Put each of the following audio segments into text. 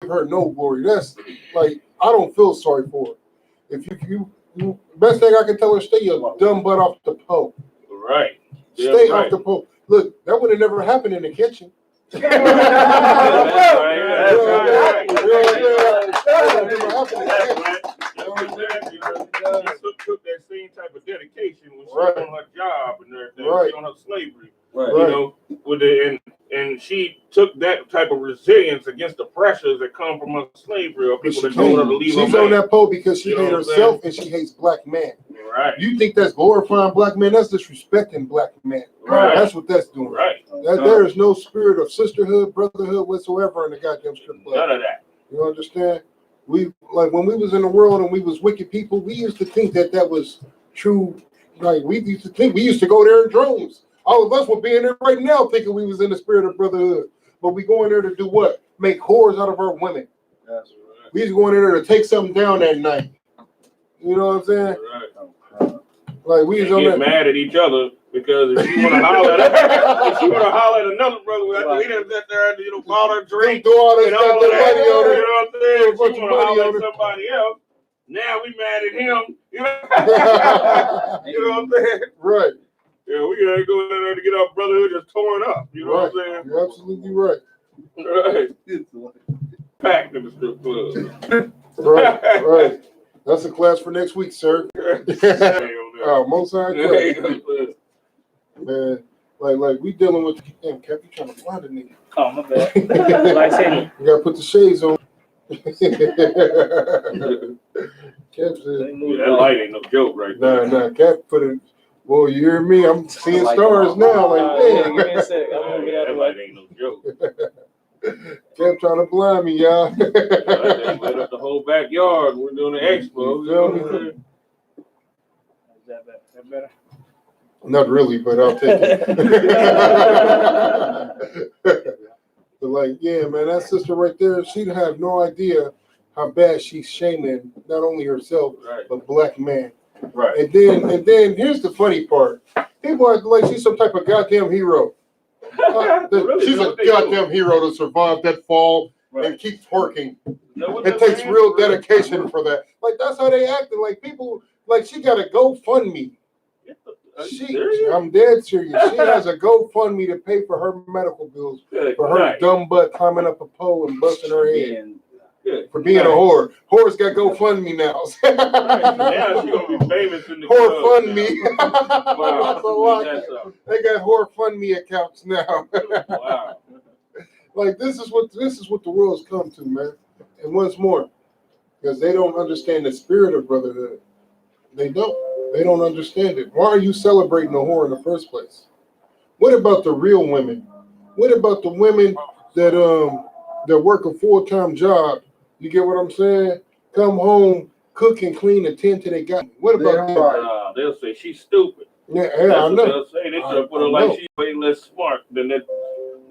her no glory. That's like, I don't feel sorry for her. If you best thing I can tell her, stay your dumb butt off the pole. Right. Stay off the pole. Look, that would have never happened in the kitchen. That's right. She took that same type of dedication when she was on her job and everything, on her slavery. Right. You know, with the and she took that type of resilience against the pressures that come from her slavery or people that told her to leave. She's on that pole because she hates herself and she hates black men. Right. You think that's glorifying black men? That's disrespecting black men. Right. That's what that's doing. Right. There is no spirit of sisterhood, brotherhood whatsoever in the goddamn strip club. None of that. You understand? We like when we was in the world and we was wicked people, we used to think that was true. Like we used to think we used to go there in droves. All of us would be in there right now thinking we was in the spirit of brotherhood. But we go in there to do what? Make whores out of our women. That's right. We just go in there to take something down that night. You know what I'm saying? Right. Like we just get mad at each other because if you want to holler at another brother, we didn't sit there and bought her drink, do all this stuff, money on it. You know what I'm saying? If you want to holler at somebody else, now we mad at him. You know, you know what I'm saying? Right. Yeah, we gotta go in there to get our brotherhood just torn up. You know what I'm saying? You're absolutely right. Right. Packed in the strip club. Right. That's a class for next week, sir. Most high man, like we dealing with. Damn, Cap, you trying to blind a nigga? Oh, my bad. You gotta put the shades on. Cap said, that light ain't no joke, right there. Nah, Cap put it. Well, you hear me? I'm seeing stars now. Like, damn. Give me a sec. I'm gonna get out that of light ain't no joke. Kept trying to blind me, y'all. They lit up the whole backyard. We're doing the expo. You feel me? Is that better? Not really, but I'll take it. But like, yeah, man, that sister right there, she'd have no idea how bad she's shaming not only herself but black men. Right. And then here's the funny part. People act like she's some type of goddamn hero. She's a goddamn hero to survive that fall and keep twerking. It takes real dedication for that. Like that's how they acting. Like people, like she got a GoFundMe. I'm dead serious. She has a GoFundMe to pay for her medical bills for her dumb butt climbing up a pole and busting her head. For being a whore. Whore's got GoFundMe now. Now she's gonna be famous in the Whore Fund Me. Wow. They got Whore Fund Me accounts now. Wow. Like this is what the world's come to, man. And once more, because they don't understand the spirit of brotherhood. They don't understand it. Why are you celebrating a whore in the first place? What about the real women? What about the women that work a full-time job? You get what I'm saying? Come home, cook and clean the tent till they got. What about that? They'll say she's stupid. Yeah, I know. They'll say they should have put her like she's way less smart than that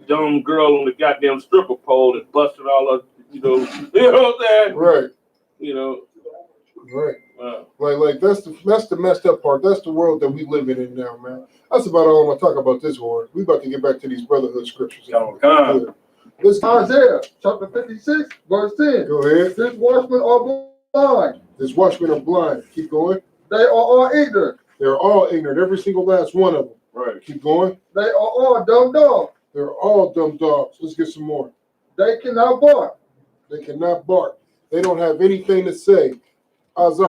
dumb girl on the goddamn stripper pole that busted all of you know what I'm saying? Right. You know. Right. Wow. Like that's the messed up part. That's the world that we live in now, man. That's about all I'm gonna talk about this war. We about to get back to these brotherhood scriptures. This Isaiah chapter 56, verse 10. Go ahead. This watchmen are blind. This watchmen are blind. Keep going. They are all ignorant. They're all ignorant. Every single last one of them. Right. Keep going. They are all dumb dogs. They're all dumb dogs. Let's get some more. They cannot bark. They cannot bark. They don't have anything to say. Isaiah,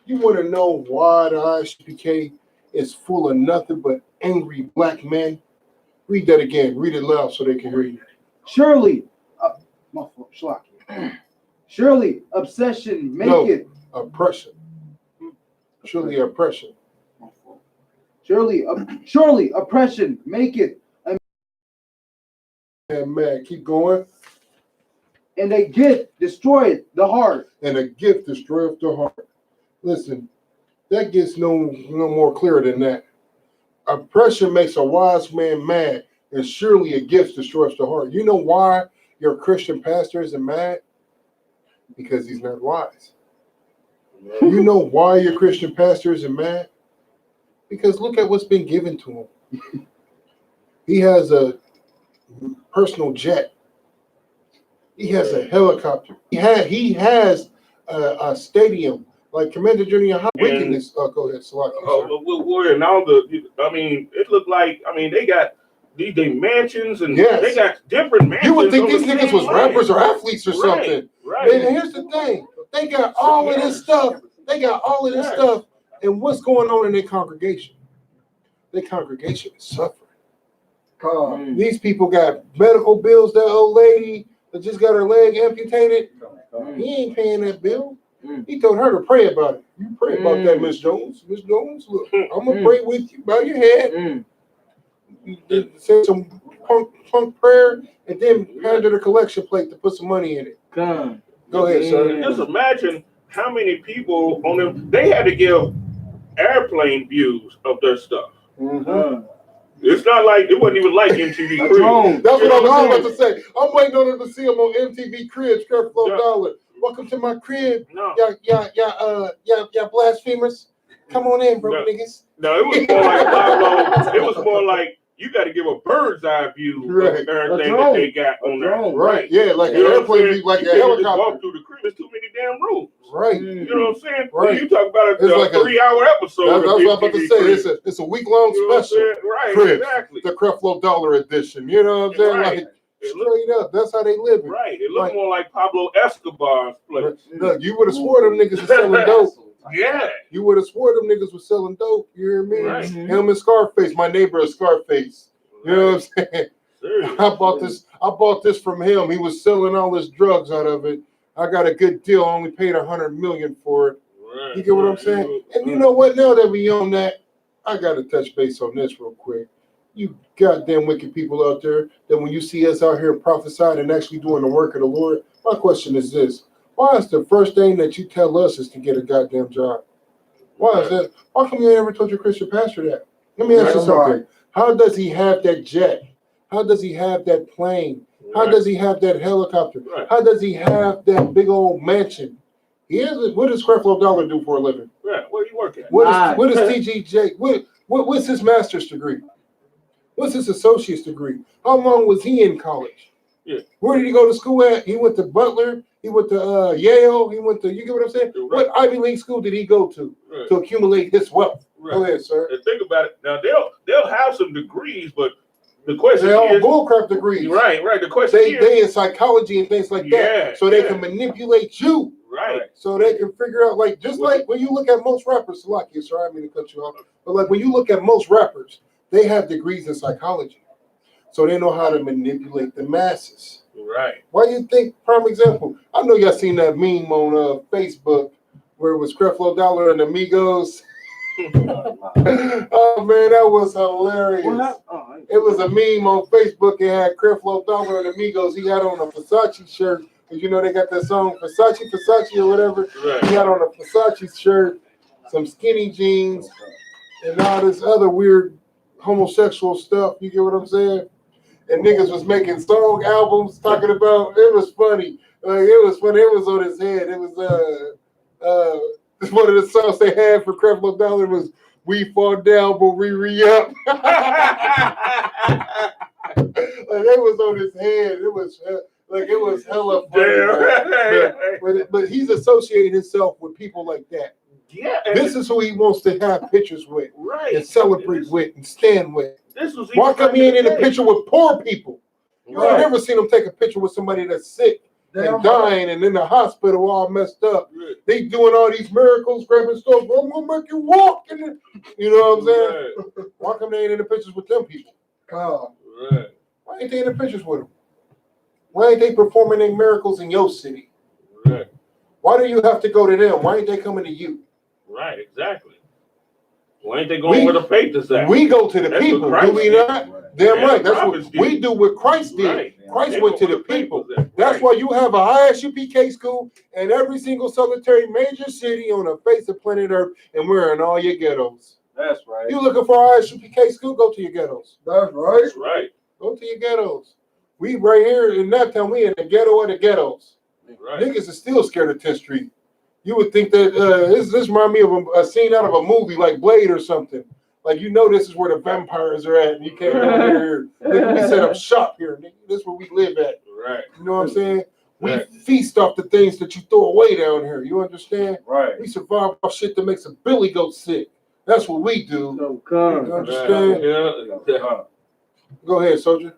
you want to know why the I.S.U.P.K is full of nothing but angry black men? Read that again. Read it loud so they can hear you. Surely, surely obsession maketh. Oppression. Surely oppression. Surely oppression maketh. And man, keep going. And a gift destroyeth the heart. And a gift destroyeth the heart. Listen, that gets no more clear than that. Oppression makes a wise man mad, and surely a gift destroys the heart. You know why your Christian pastor isn't mad? Because he's not wise. You know why your Christian pastor isn't mad? Because look at what's been given to him. He has a personal jet. He has a helicopter. He has a stadium like Commander Junior High. Wickedness. Oh, go ahead, Salaki. And all the. I mean, it looked like. I mean, they got these mansions and they got different mansions. You would think these niggas was rappers or athletes or something. Right. And here's the thing: they got all of this stuff. They got all of this stuff. And what's going on in their congregation? Their congregation is suffering. These people got medical bills. That old lady that just got her leg amputated, he ain't paying that bill. He told her to pray about it. You pray about that, Miss Jones. Miss Jones, look, I'm gonna pray with you. Bow your head. Say some punk prayer, and then hand her the collection plate to put some money in it. Go ahead, sir. Just imagine how many people on them. They had to give airplane views of their stuff. It's not like it wasn't even like MTV Cribs. That's what I was about to say. I'm waiting on them to see them on MTV Cribs. $1. Welcome to my crib. Y'all blasphemers. Come on in, bro, niggas. No, it was more like Pablo. It was more like you got to give a bird's eye view of everything that they got on there. Right. Yeah, like an airplane view, like a helicopter. Just walk through the crib. There's too many damn rooms. Right. You know what I'm saying? Right. You talk about a 3-hour episode. That's what I was about to say. It's a week-long special. Right, Cribs, exactly. The Creflo Dollar edition. You know what I'm saying? Right. Like, straight up. That's how they live. Right. It looked more like Pablo Escobar's place. Look, you would have swore them niggas was selling dope. Yeah. You would have swore them niggas was selling dope. You hear me? Right. Him and Scarface. My neighbor is Scarface. You know what I'm saying? Seriously. I bought this from him. He was selling all his drugs out of it. I got a good deal. I only paid $100 million for it. Right. You get what I'm saying? And you know what? Now that we on that, I got to touch base on this real quick. You goddamn wicked people out there that when you see us out here prophesying and actually doing the work of the Lord, my question is this. Why is the first thing that you tell us is to get a goddamn job? Why is that? How come you never told your Christian pastor that? Let me ask you something. How does he have that jet? How does he have that plane? How does he have that helicopter? How does he have that big old mansion? What does Creflo Dollar do for a living? Right. Where do you work at? What is TGJ? What's his master's degree? What's his associate's degree? How long was he in college? Yeah. Where did he go to school at? He went to Butler. He went to Yale. He went to, you get what I'm saying? Right. What Ivy League school did he go to accumulate his wealth? Right. Go ahead, sir. And think about it. Now they'll have some degrees, but the question they're all bullcrap degrees. Right. The question they in psychology and things like that. So they can manipulate you. Right. So they can figure out like when you look at most rappers, Salaki, sorry, I mean to cut you off. But like when you look at most rappers, they have degrees in psychology. So they know how to manipulate the masses. Right. Why do you think, prime example, I know y'all seen that meme on Facebook where it was Creflo Dollar and Amigos. Oh man, that was hilarious. It was a meme on Facebook. It had Creflo Dollar and Amigos. He had on a Versace shirt. Because you know they got that song Versace or whatever. Right. He had on a Versace shirt, some skinny jeans, and all this other weird homosexual stuff. You get what I'm saying? And niggas was making song albums talking about. It was funny. It was funny. It was on his head. It was one of the songs they had for Creflo Dollar was "We Fall Down but We Re-Up." Like it was on his head. It was hella funny. But he's associated himself with people like that. Yeah. This is who he wants to have pictures with, and celebrate with, and stand with. Why come he ain't in a picture with poor people? You ain't never seen him take a picture with somebody that's sick and dying and in the hospital all messed up. They doing all these miracles, grabbing stuff. I'm gonna make you walk, and you know what I'm saying? Why come they ain't in the pictures with them people? Why ain't they in the pictures with them? Why ain't they performing their miracles in your city? Why do you have to go to them? Why ain't they coming to you? Right, exactly. Why ain't they going where the faith is at? We go to the people, do we not? Damn right. That's what we do. What Christ did. Christ went to the people. That's why you have a ISUPK school in every single solitary major city on the face of planet Earth, and we're in all your ghettos. That's right. You looking for ISUPK school? Go to your ghettos. That's right. That's right. Go to your ghettos. We right here in that town. We in the ghetto of the ghettos. Right. Niggas are still scared of 10th Street. You would think that this remind me of a scene out of a movie like Blade or something. Like, you know, this is where the vampires are at, and you can't go here. We set up shop here, nigga. This is where we live at. Right. You know what I'm saying? We Right. feast off the things that you throw away down here. You understand? Right. We survive off shit that makes a billy goat sick. That's what we do. So come. You understand? Yeah. Go ahead, soldier.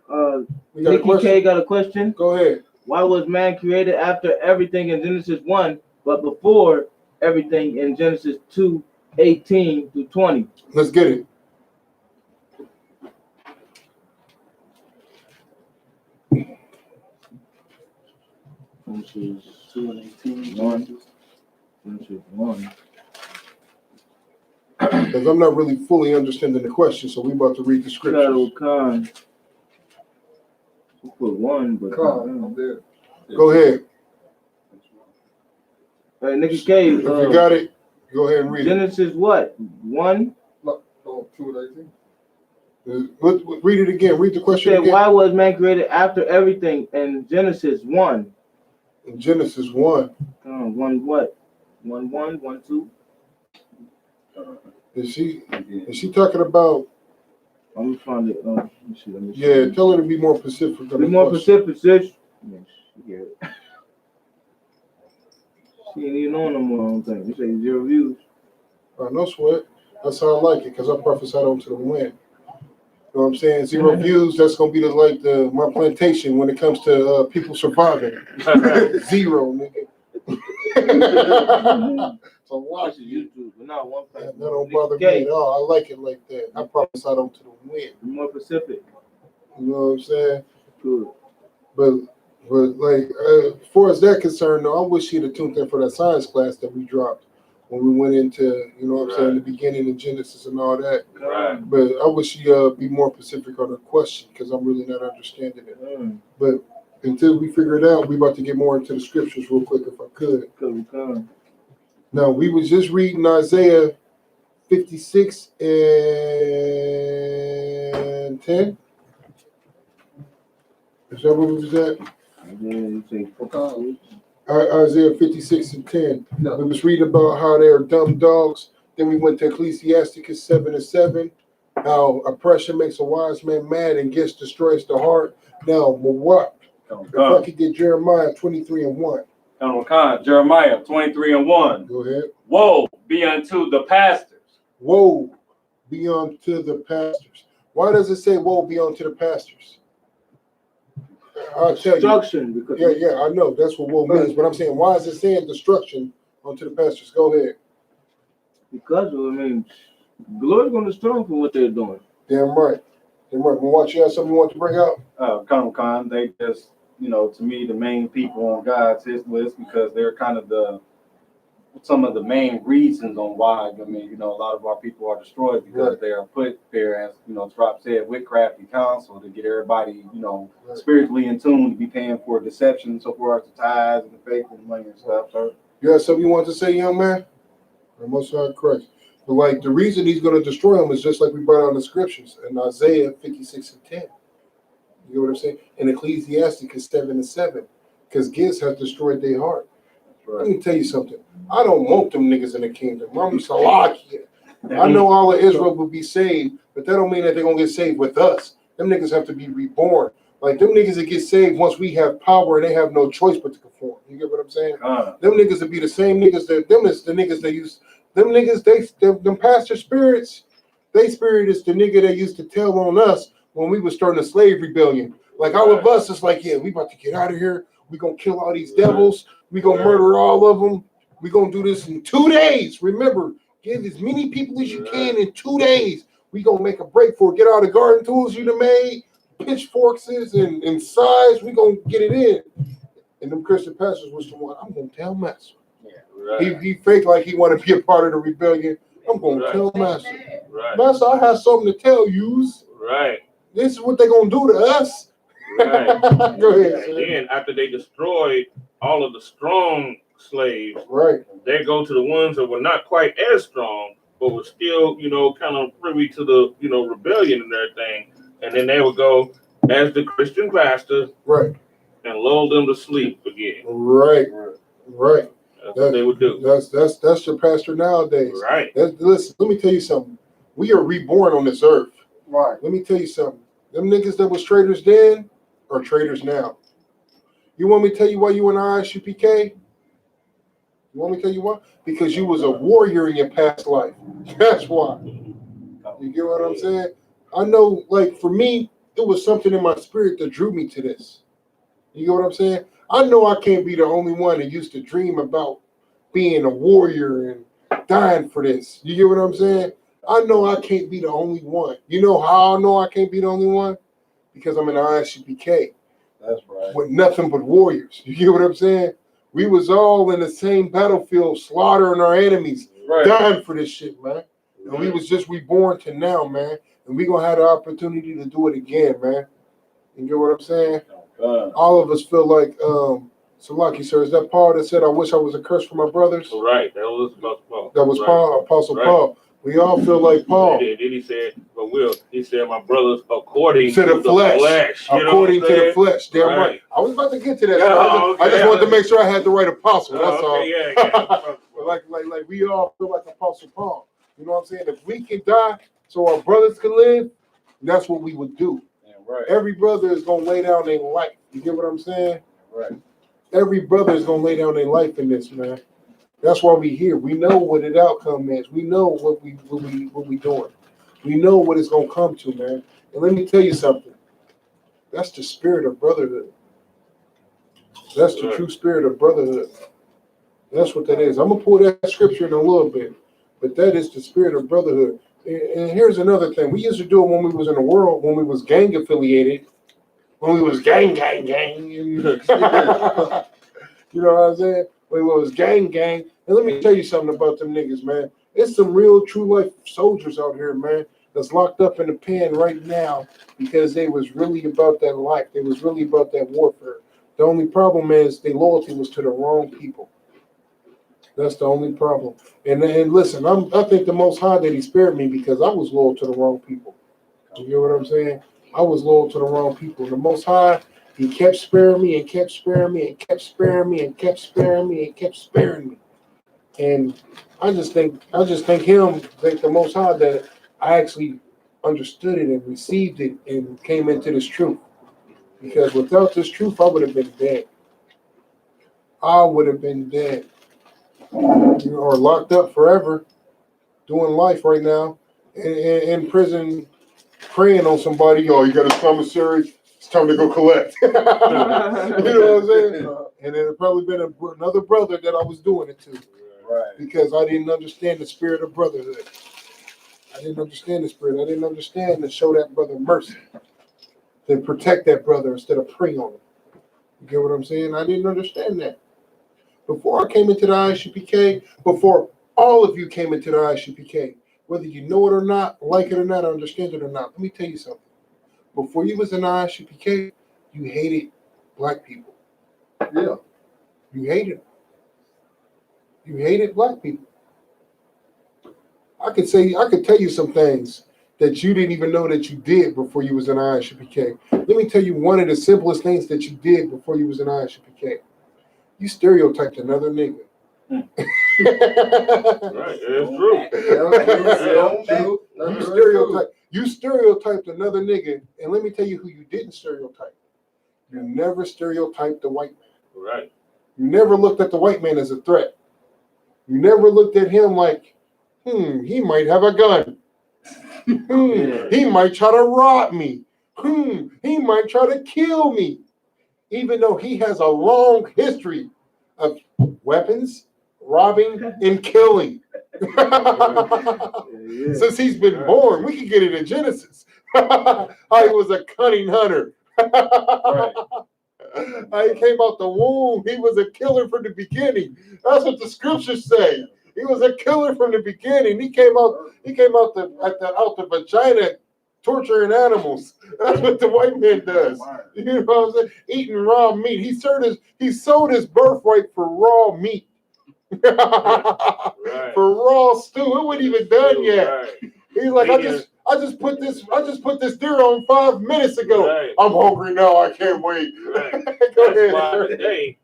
We got a Nikki question? K got a question. Go ahead. Why was man created after everything in Genesis 1, but before everything in Genesis 2:18-20? Let's get it. Genesis 2:18. Genesis 1. Because I'm not really fully understanding the question, so we about to read the scriptures. Shadow Khan. We put 1, but Come, I'm there. Go ahead. Hey, Nikki K, If you got it, go ahead and read it. Genesis what? 1? No, 2:18. Read it again. Read the question Say, again. why was man created after everything in Genesis 1? In Genesis 1. 1 what? 1:1, 1:2? Is she talking about? I'm trying to. Let me see. Yeah, tell her to be more specific. on Be the more question. specific, sis. Yeah. She ain't even on no more. I don't think. You say 0 views. No sweat. That's how I like it, because I prophesied onto the wind. You know what I'm saying? 0 views. That's gonna be my plantation when it comes to people surviving. 0, nigga. So watch it. YouTube, but not one That person. don't bother me at all. I like it like that. I prophesied onto the wind. Be more specific. You know what I'm saying? Good. But like, as far as that concerned, though, I wish he'd have tuned in for that science class that we dropped when we went into, you know what I'm saying, the beginning of Genesis and all that. Right. But I wish he be more specific on the question, because I'm really not understanding it. But until we figure it out, we about to get more into the scriptures real quick, if I could. Now, we was just reading Isaiah 56 and 10. Is that what it was at? Isaiah 56 and 10. No. We was reading about how they're dumb dogs. Then we went to Ecclesiasticus 7 and 7. How oppression makes a wise man mad and gifts destroys the heart. Now, what? If I could get Jeremiah 23 and 1. Jeremiah 23 and 1. Go ahead. Woe be unto the pastors. Woe be unto the pastors. Why does it say woe be unto the pastors? I'll tell you. Destruction. Because Yeah, I know. That's what woe means. But I'm saying, why is it saying destruction unto the pastors? Go ahead. Because, the Lord's going to destroy them for what they're doing. Damn right. Damn right. Watch, you have something you want to bring out? Colonel Khan, they just, to me, the main people on God's hit list, because they're kind of some of the main reasons on why, a lot of our people are destroyed, because they are put there, as, Trop said, with crafty counsel to get everybody, spiritually in tune, to be paying for deception, so forth, the tithes and the faith and money and stuff. So, You have something you want to say, young man? The Most High Christ. But like, the reason he's going to destroy them is just like we brought out in the scriptures in Isaiah 56 and 10. You know what I'm saying? In Ecclesiasticus 7 and 7. Because gifts have destroyed their heart. Let me tell you something. I don't want them niggas in the kingdom. I'm Salakia. I know all of Israel will be saved, but that don't mean that they're going to get saved with us. Them niggas have to be reborn. Like, them niggas that get saved once we have power and they have no choice but to conform. You get what I'm saying? Them niggas would be the same niggas that, them pastor spirits, they spirit is the nigga that used to tell on us when we was starting a slave rebellion. Like, all of us, it's like, yeah, we about to get out of here. We gonna kill all these devils. We gonna murder all of them. We gonna do this in 2 days. Remember, get as many people as you can in 2 days. We gonna make a break for it. Get all the garden tools you done made, pitchforks and size. We gonna get it in. And them Christian pastors was the one. I'm gonna tell Master. He faked like he wanted to be a part of the rebellion. I'm gonna tell Master. Master, I have something to tell you. This is what they gonna do to us. Right. Go ahead. And then after they destroyed all of the strong slaves, they go to the ones that were not quite as strong, but were still, kind of privy to the, rebellion and everything. And then they would go as the Christian pastor, and lull them to sleep again. Right. That's what they would do. That's your pastor nowadays. Listen, let me tell you something. We are reborn on this earth. Let me tell you something. Them niggas that was traitors then are traitors now. You want me to tell you why you in I.S.U.P.K? You want me to tell you why? Because you was a warrior in your past life. That's why. You get what I'm saying? I know, like, for me, it was something in my spirit that drew me to this. You get what I'm saying? I know I can't be the only one that used to dream about being a warrior and dying for this. You get what I'm saying? I know I can't be the only one. You know how I know I can't be the only one? Because I'm in I.S.U.P.K. That's right. With nothing but warriors. You get what I'm saying? We was all in the same battlefield, slaughtering our enemies, dying for this shit, man. And we was just reborn to now, man. And we gonna have the opportunity to do it again, man. You get what I'm saying? All of us feel like, Salaki, sir, is that Paul that said, I wish I was a curse for my brothers? Right, that was Apostle Paul. That was Paul, Apostle Paul. We all feel like Paul. Then he said, he said, my brothers, according to the flesh. According to the flesh. Damn right. I was about to get to that. I just wanted to make sure I had the right apostle. That's all. Yeah. like we all feel like Apostle Paul. You know what I'm saying? If we can die so our brothers can live, that's what we would do. Right. Every brother is gonna lay down their life. You get what I'm saying? Right. Every brother is gonna lay down their life in this, man. That's why we here. We know what the outcome is. We know what we doing. We know what it's gonna come to, man. And let me tell you something. That's the spirit of brotherhood. That's the true spirit of brotherhood. That's what that is. I'm gonna pull that scripture in a little bit, but that is the spirit of brotherhood. And here's another thing. We used to do it when we was in the world, when we was gang affiliated, when we was gang. You know what I'm saying? When we was gang. And let me tell you something about them niggas, man. It's some real true life soldiers out here, man, that's locked up in the pen right now because they was really about that life. They was really about that warfare. The only problem is their loyalty was to the wrong people. That's the only problem. And listen, I think the Most High that He spared me because I was loyal to the wrong people. You get what I'm saying? I was loyal to the wrong people. The Most High, He kept sparing me and kept sparing me and kept sparing me and kept sparing me and kept sparing me. And I just thank the Most High that I actually understood it and received it and came into this truth. Because without this truth, I would have been dead. I would have been dead. Or locked up forever, doing life right now, in prison, praying on somebody. Oh, you got a commissary? It's time to go collect. You know what I'm saying? And it probably been another brother that I was doing it to. Right. Because I didn't understand the spirit of brotherhood. I didn't understand the spirit. I didn't understand to show that brother mercy, to protect that brother instead of praying on him. You get what I'm saying? I didn't understand that. Before I came into the I.S.U.P.K, before all of you came into the I.S.U.P.K, whether you know it or not, like it or not, understand it or not, let me tell you something. Before you was in the I.S.U.P.K, you hated black people. Yeah. You hated them. You hated black people. I could tell you some things that you didn't even know that you did before you was in I.S.U.P.K. Let me tell you one of the simplest things that you did before you was in I.S.U.P.K. You stereotyped another nigga. Right, it's true. You stereotyped another nigga, and let me tell you who you didn't stereotype. You never stereotyped the white man. Right. You never looked at the white man as a threat. You never looked at him like, he might have a gun. He might try to rob me. He might try to kill me. Even though he has a long history of weapons, robbing, and killing. Since he's been born, we can get it in Genesis. How he was a cunning hunter. How he came out the womb, he was a killer from the beginning. That's what the scriptures say. He was a killer from the beginning. He came out the vagina torturing animals. That's what the white man does. You know what I'm saying? Eating raw meat. He sold his birthright for raw meat. Right. For raw stew. It wasn't even done yet. Right. He's like, I just put this deer on 5 minutes ago. Right. I'm hungry now. I can't wait. Right. Go That's ahead. why today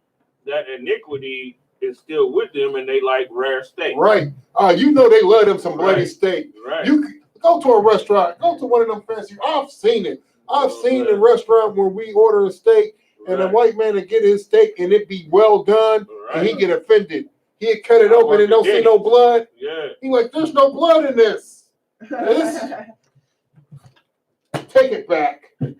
that iniquity is still with them, and they like rare steak. Right. You know they love them some bloody steak. Right. You go to a restaurant. Go to one of them fancy. I've seen it. I've seen the restaurant where we order a steak and the white man would get his steak and it be well done, and he get offended. He'd cut it open and don't see no blood. Yeah. He like, there's no blood in this. Take it back. I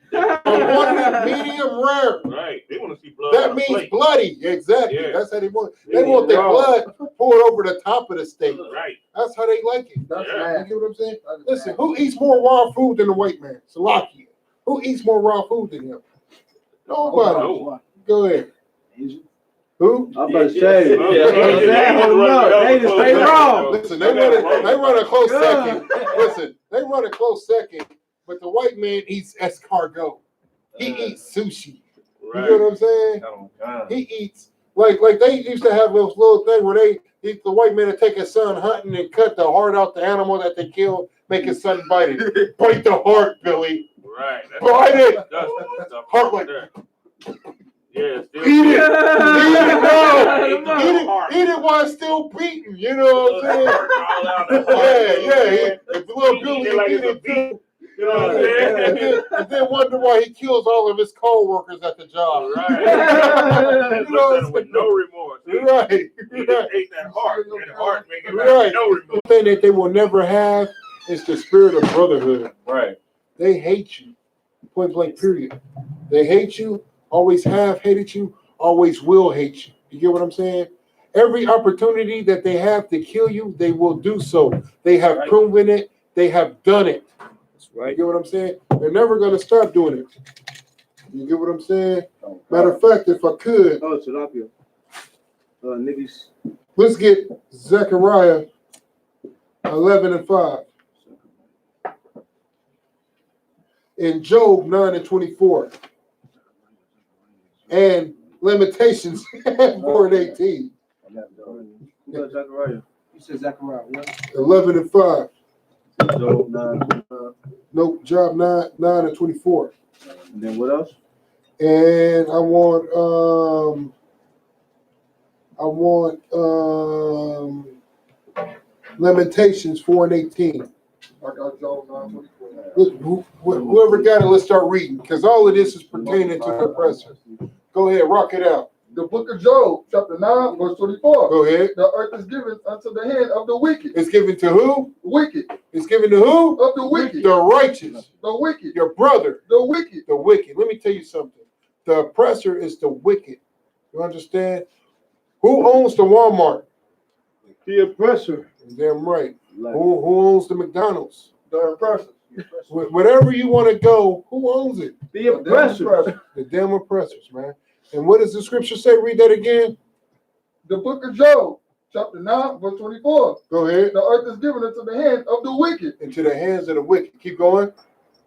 want it medium rare. Right. They want to see blood. That means bloody. Exactly. Yeah. That's how they want. They want their blood poured over the top of the steak. Right. That's how they like it. That's Yeah. You get what I'm saying? Listen, who eats more raw food than the white man? Salakia. Who eats more raw food than him? Nobody. No. Go ahead. Who? I'm about to say. Yeah. Hold up. They just stay wrong. Listen, they run a close second. Listen, they run a close second, but the white man eats escargot. He eats sushi. You know what I'm saying? Oh, God. He eats like they used to have those little thing where the white man would take his son hunting and cut the heart out the animal that they killed, make his son bite it. Bite the heart, Billy. Right. Bite it. Heart like that. Yeah. Eat it. Eat it while it's still beating. You know what I'm saying? Yeah. If the little Billy eat it too. You know what I'm saying? And then wonder why he kills all of his co-workers at the job. Right. You know, with no remorse. Right. He just ate that heart, and the heart making Right. no remorse. The thing that they will never have is the spirit of brotherhood. Right. They hate you. Point blank, period. They hate you, always have hated you, always will hate you. You get what I'm saying? Every opportunity that they have to kill you, they will do so. They have proven it. They have done it. You get what I'm saying? They're never going to stop doing it. You get what I'm saying? Matter of fact, if I could, Oh, tilapia. Niggas. let's get Zechariah 11:5. In Job 9:24. And Lamentations 4:18. Zechariah. You said Zechariah. What? 11:5. Job 9. Nope, Job 9:24. And then what else? And I want Lamentations 4:18. I got Job 9:24. Whoever got it, let's start reading, because all of this is pertaining to the oppressor. Go ahead, rock it out. The book of Job, chapter 9, verse 24. Go ahead. The earth is given unto the hand of the wicked. It's given to who? Wicked. It's given to who? Of the wicked. The righteous. The wicked. Your brother. The wicked. The wicked. Let me tell you something. The oppressor is the wicked. You understand? Who owns the Walmart? The oppressor. Damn right. Who owns the McDonald's? The oppressor. Whatever you want to go, who owns it? The oppressor. The damn oppressors, man. And what does the scripture say? Read that again. The book of Job, chapter 9, verse 24. Go ahead. The earth is given into the hand of the wicked. Into the hands of the wicked. Keep going.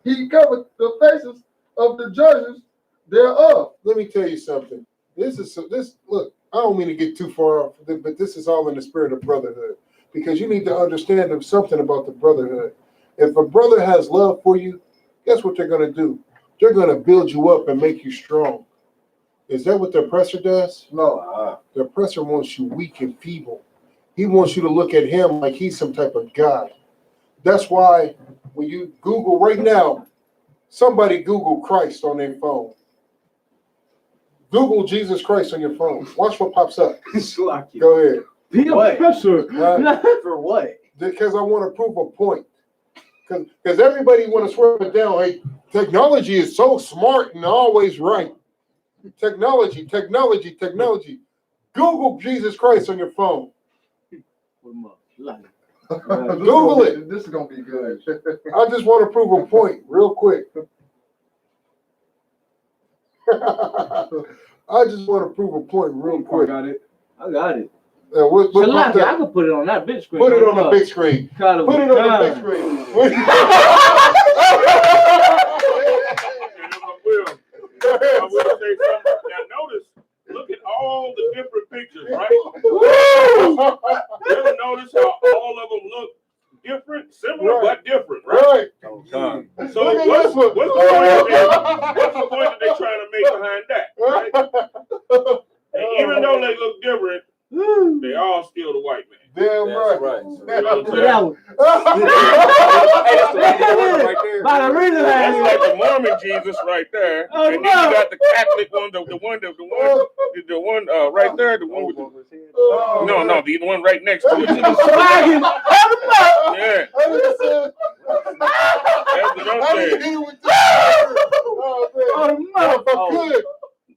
He covered the faces of the judges thereof. Let me tell you something. Look, I don't mean to get too far off, but this is all in the spirit of brotherhood. Because you need to understand something about the brotherhood. If a brother has love for you, guess what they're going to do? They're going to build you up and make you strong. Is that what the oppressor does? No. The oppressor wants you weak and feeble. He wants you to look at him like he's some type of God. That's why when you Google right now, somebody Google Christ on their phone. Google Jesus Christ on your phone. Watch what pops up. Go ahead. The oppressor. For what? Because I want to prove a point. Because everybody want to swear it down. Hey, technology is so smart and always right. Technology. Google Jesus Christ on your phone. Google it. This is going to be good. I just want to prove a point real quick. I just want to prove a point real quick. I got it. What I can put it on that big screen. Put it on the big screen. Put it on the big screen. I will say something. Now notice, look at all the different pictures, right? You ever notice how all of them look different, similar but different, right? Oh, God. So what's the point that they're trying to make behind that, right? And even though they look different, they all still the white man. Damn That's right. right. Look at that one. Hey, that's the one right there. By the reason That's I like the Mormon Jesus right there. Oh, And then no. you got the Catholic one, the one right there, the one with the no, the one right next to it. swagging. Yeah, that's what I'm I didn't saying. hit it with this. Oh, man. Oh, If I could.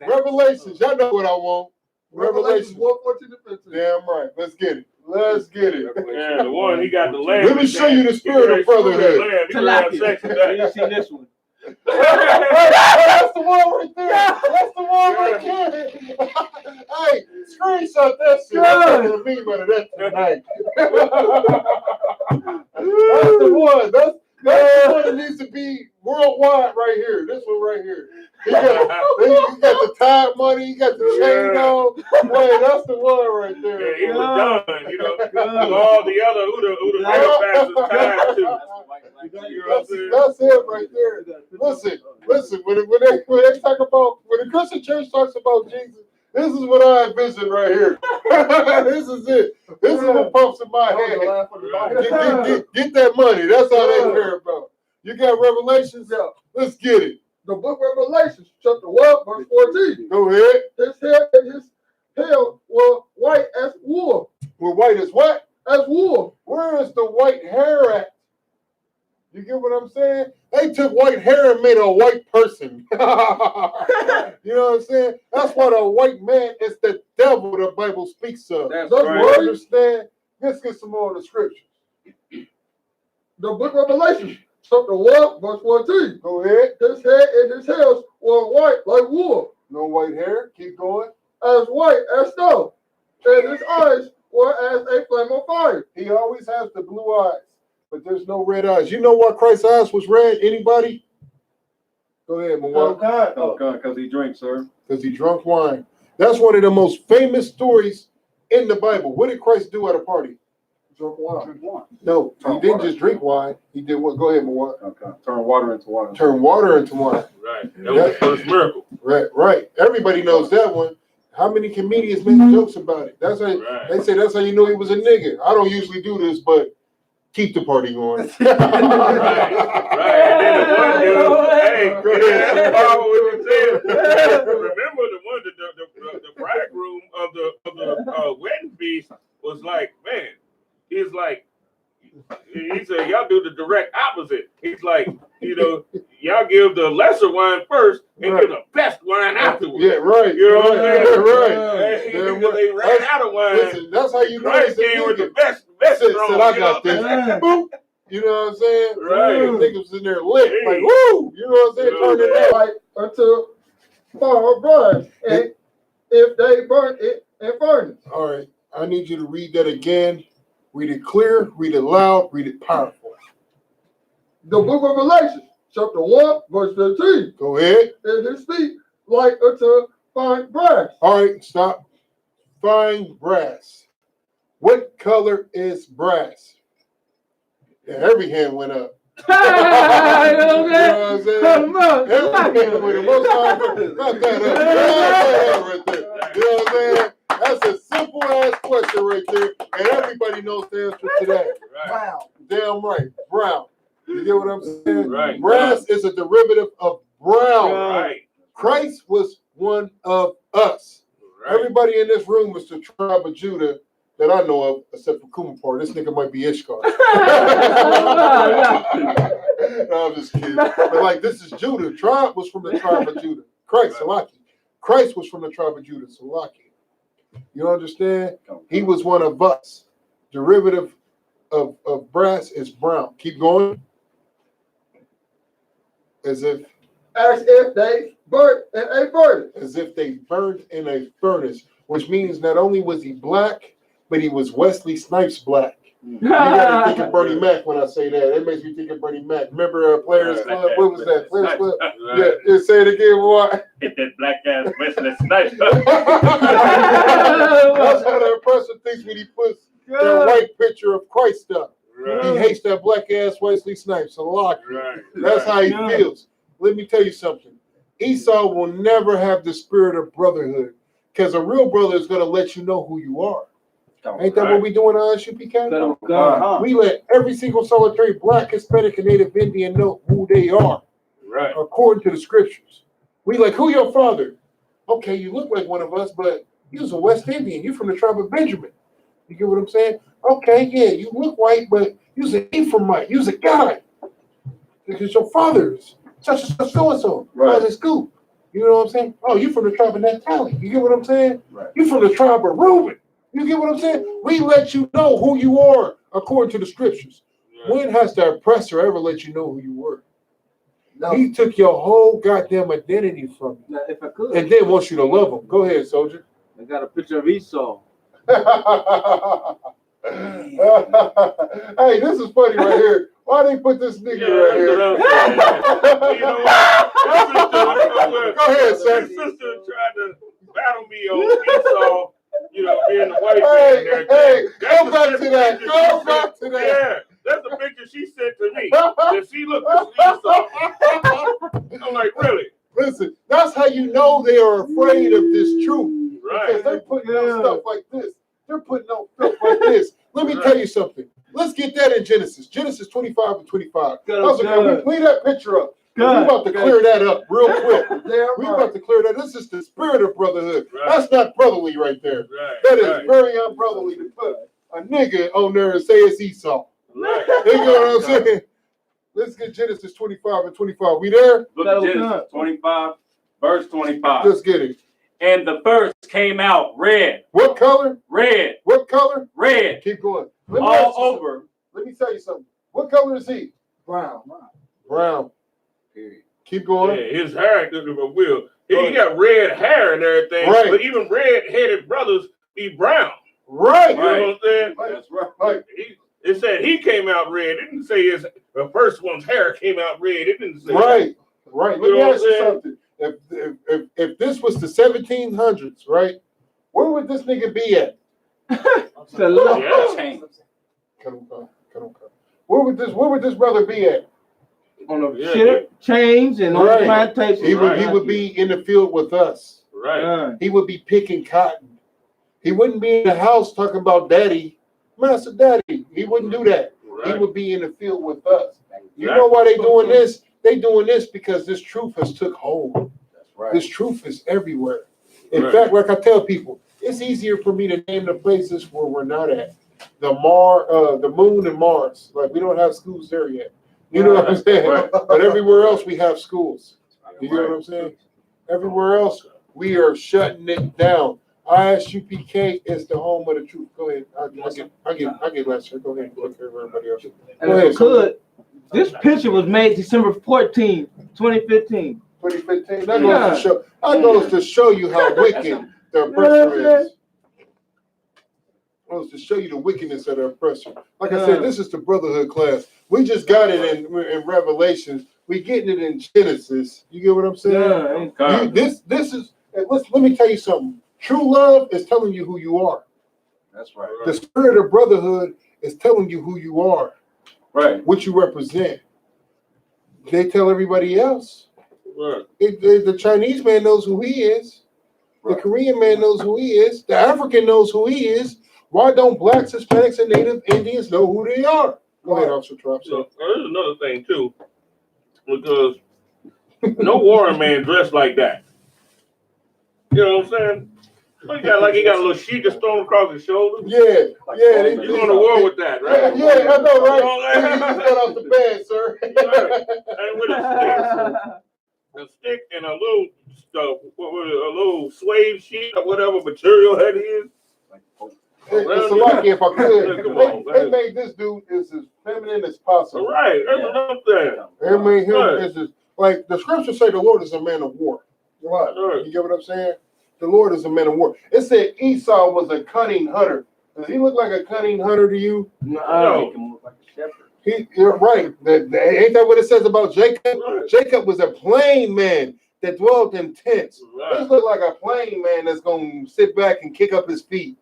Revelations. Y'all know what I want. Revelations Revelations. 1:14-15. Damn right. Let's get it. Let's get it. Yeah, the one he got the lamb. Let me show you the spirit of brotherhood. He gonna have sex with that. You see this one. That's the one right there. That's the one right there. Hey, screenshot that shit. I'm gonna meme out of that tonight. That's the one. That's the one that needs to be worldwide right here. This one right here. You got the Tide money. You got the chain on. Hey, that's the one right there. Yeah, he was done, you know. All the other who the Democrats is tied to. You know what I'm saying? That's it right there. Listen. When they talk about, when the Christian church talks about Jesus, this is what I envision right here. This is it. This is what pops in my head. Get that money. That's all they care about. You got Revelations? Yeah. Let's get it. The book of Revelations, chapter 1, verse 14. Go ahead. His hair and his hair were white as wool. We're white as what? As wool. Where is the white hair at? You get what I'm saying? They took white hair and made a white person. You know what I'm saying? That's why the white man is the devil the Bible speaks of. That's You right. understand? Let's get some more of the scriptures. The book of Revelation, chapter 1, verse 14. Go ahead. His head and his hairs were white like wool, No white hair. Keep going. as white as snow, and his eyes were as a flame of fire. He always has the blue eyes, but there's no red eyes. You know why Christ's eyes was red? Anybody? Go ahead, Mawar. Because he drinks, sir. Because he drunk wine. That's one of the most famous stories in the Bible. What did Christ do at a party? Drunk wine. No, he didn't just drink wine. He did what? Go ahead, Mawar. Okay. Turn water into wine. Turn water into wine. Right. That was the first miracle. Right. Everybody knows that one. How many comedians make jokes about it? That's how they say that's how you know he was a nigga. I don't usually do this, but keep the party going. Right. And then the one dude, that's powerful what you said. Remember the one, the bridegroom of the wedding feast was like, man, he's like, he said, y'all do the direct opposite. He's like, you know, y'all give the lesser wine first and give the best wine afterwards. Yeah, right. You know what I'm saying? Right. Because they ran out of wine. Listen, that's how you know Christ he's a came with the nigga. best Said, strong. I got this. Boop. You know what I'm saying? Right. Niggas in there lit. Hey. Like, woo! You know what I'm saying? Turn it up. Like unto fire burns, and if they burn it in furnace. All right. I need you to read that again. Read it clear, read it loud, read it powerful. The book of Revelation, chapter 1, verse 15. Go ahead. And his feet like unto fine brass. All right, stop. Fine brass. What color is brass? Yeah, every hand went up. You know what I'm saying? Every hand went up. Most times, not that up. Right there. You know what I'm saying? That's a simple ass question right there, and everybody knows the answer to that. Right. Damn right, brown. You get what I'm saying? Right. Brass is a derivative of brown. Right. Christ was one of us. Right. Everybody in this room was the tribe of Judah that I know of, except for Kumapar. This nigga might be Ishkar. No, I'm just kidding. But like, this is Judah. Tribe was from the tribe of Judah. Christ, Salaki. Christ was from the tribe of Judah, Salaki. You understand? He was one of us. Derivative of brass is brown. Keep going. As if They burnt in a furnace. As if they burned in a furnace, which means not only was he black, but he was Wesley Snipes black. You gotta think of Bernie Mac when I say that. It makes me think of Bernie Mac. Remember Players Club? What was that? Players Club? Yeah, say it again, boy. Get that black ass Wesley Snipes. That's how the person thinks when he puts the white picture of Christ up. Right. He hates that black ass Wesley Snipes a lot. Right. That's how he feels. Let me tell you something. Esau will never have the spirit of brotherhood, because a real brother is going to let you know who you are. Ain't that what we do in I.S.U.P.K? We let every single solitary Black, Hispanic, and Native Indian know who they are, Right. according to the scriptures. We like, who your father? Okay, you look like one of us, but you was a West Indian. You from the tribe of Benjamin. You get what I'm saying? Okay, yeah, you look white, but you was an Ephraimite. You was a guy. Because your father's such and such so-and-so. Right. How's it scoop? You know what I'm saying? Oh, you from the tribe of Naphtali. You get what I'm saying? Right. You from the tribe of Reuben. You get what I'm saying? We let you know who you are according to the scriptures. Yeah. When has the oppressor ever let you know who you were? No. He took your whole goddamn identity from you Now, if I could, and then wants you to love him. Go ahead, soldier. I got a picture of Esau. Hey, this is funny right here. Why they put this nigga right here? You know what? Go ahead, sir. His sister tried to battle me on Esau, being the white man and everything. Hey, That's go the back to that. picture Go she back sent- to that. Yeah, that's the picture she sent to me. That she looked at Esau. I'm like, really? Listen, that's how you know they are afraid of this truth. Right. Because they're putting out stuff like this. They're putting out stuff like this. Let me tell you something. Let's get that in Genesis. Genesis 25 and 25. Leave that picture up. We're about to clear that up real quick. We're about to clear that. This is the spirit of brotherhood. Right. That's not brotherly right there. Right. That is right. very unbrotherly to put a nigga on there and say it's Esau. Right. You know what I'm saying? Let's get Genesis 25 and 25. We there? Look at Genesis 25, verse 25. Let's get it. And the first came out red. What color? Red. What color? Red. Keep going. All over. Let me tell you something. What color is he? Brown. Brown. Keep going. Yeah, his hair will. He got red hair and everything, Right. but even red-headed brothers be brown. Right. You know what I'm saying? That's right. Right. It said he came out red. It didn't say the first one's hair came out red. It didn't say Right. Right. Let You me know ask what you I'm something. If this was the 1700s, right? Where would this nigga be at? Yeah. Change. Where would this brother be at? On the Yeah, ship, chains, and on Right. the plantation. He would be in the field with us. Right. He would be picking cotton. He wouldn't be in the house talking about daddy, master daddy. He wouldn't do that. He Right. would be in the field with us. You know why they doing this? They doing this because this truth has took hold. That's right. This truth is everywhere. In Right. fact, like I tell people, it's easier for me to name the places where we're not at. The moon and Mars. Like we don't have schools there yet. You know what I'm saying? Right. But everywhere else we have schools. You know what I'm saying? Everywhere else we are shutting it down. I.S.U.P.K is the home of the truth. Go ahead. I get last year. Go ahead and take care of everybody else. And if I could, this picture was made December 14, 2015. 2015. That goes to show you how wicked the oppressor is. Goes to show you the wickedness of the oppressor. Like I said, this is the brotherhood class. We just got it in Revelation. We getting it in Genesis. You get what I'm saying? Yeah. This is. Let me tell you something. True love is telling you who you are. That's right. The spirit of brotherhood is telling you who you are, Right. what you represent. They tell everybody else. Right. The Chinese man knows who he is. The Korean man knows who he is. The African knows who he is. Why don't blacks, Hispanics, and Native Indians know who they are? Go ahead, Officer Trop. So there's another thing too, because no warrior man dressed like that. You know what I'm saying? He got a little sheet just thrown across his shoulder. Yeah. You're going to war with that, right? Yeah, I know, right? You know You what I'm just got off the bed, sir. Right. And with a stick and a little suede sheet or whatever material that is. It's lucky if I could. Come on, They made this dude as feminine as possible. Right, that's what I'm saying. They made him as like the scriptures say the Lord is a man of war. Right. You get what I'm saying? The Lord is a man of war. It said Esau was a cunning hunter. Does he look like a cunning hunter to you? No. Make him look like a shepherd. You're right. Ain't that what it says about Jacob? Right. Jacob was a plain man that dwelt in tents. Right. This look like a plain man that's gonna sit back and kick up his feet.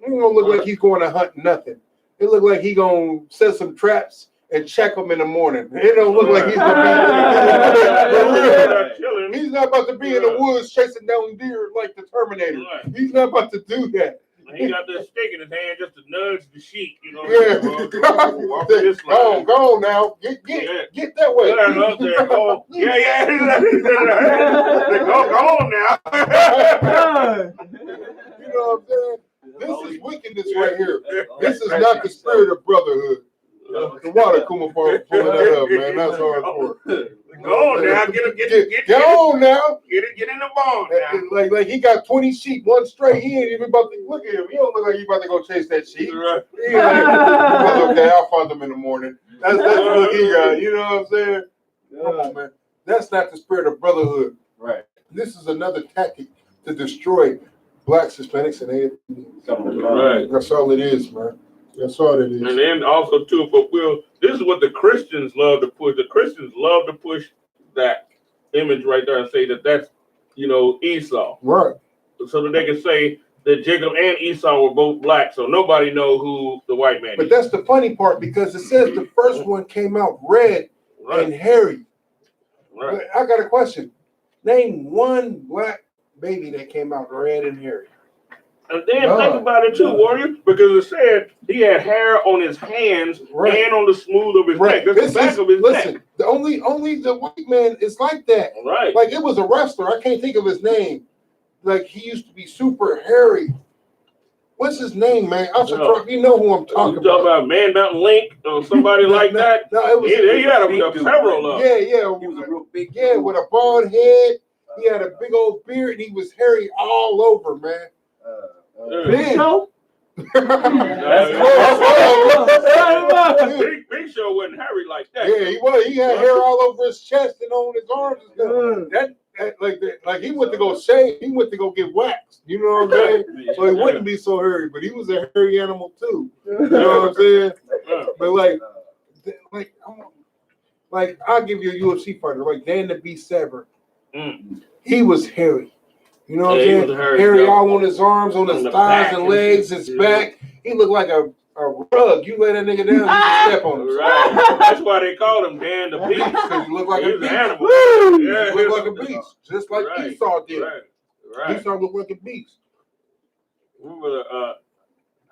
He don't look like he's going to hunt nothing. It look like he gonna set some traps and check them in the morning. It don't look like he's gonna be. He's not about to be in the woods chasing down deer like the Terminator. Right. He's not about to do that. And he got that stick in his hand just to nudge the sheep, you know. Yeah. Walk this Go on, line. go on now. Get that way. Yeah, up there. Oh, yeah. Go on now. You know what I'm saying? This is wickedness right here. This is not the spirit of brotherhood. The water Kumar pulling that up, man. That's hardcore. Go on now. Get on now. Get in the barn now. Like he got 20 sheep, one straight. He ain't even about to look at him. He don't look like he about to go chase that sheep. Right. He ain't like, okay, I'll find them in the morning. That's the look he got. You know what I'm saying? Come on, man. That's not the spirit of brotherhood. Right. This is another tactic to destroy blacks, Hispanics, and Asians. Right. That's all it is, man. That's all it is. And then also too, this is what the Christians love to push. The Christians love to push that image right there and say that that's, Esau. Right. So that they can say that Jacob and Esau were both black, so nobody know who the white man But is. that's the funny part because it says the first one came out red and hairy. Right. But I got a question. Name one black baby that came out red and hairy. And then think about it too, Warrior, because it said he had hair on his hands and on the smooth of his neck. That's the back of his neck. The only the white man is like that. Right. Like it was a wrestler. I can't think of his name. Like he used to be super hairy. What's his name, man? You know who I'm talking about. You talking about Man Mountain Link or somebody like that? No, it was he had several of them. Yeah. He was a real big dude. With a bald head. He had a big old beard and he was hairy all over, man. Big Show? Big Show wasn't hairy like that. Yeah, he was. He had hair all over his chest and on his arms and stuff. Like he went to go shave. He went to go get waxed. You know what I'm saying? So he wouldn't be so hairy, but he was a hairy animal too. You know what I'm saying? But like I'll give you a UFC fighter like Dan the Beast Saber. He was hairy. You know what I'm saying? Hairy all on his arms, on his thighs and legs, his back. He looked like a rug. You lay that nigga down, you can step on him. Right. That's why they called him Dan the Beast. Because he looked like a beast. Animal. Yeah, he looked like a beast. Just like Esau did. Right. Esau looked like a beast. Remember the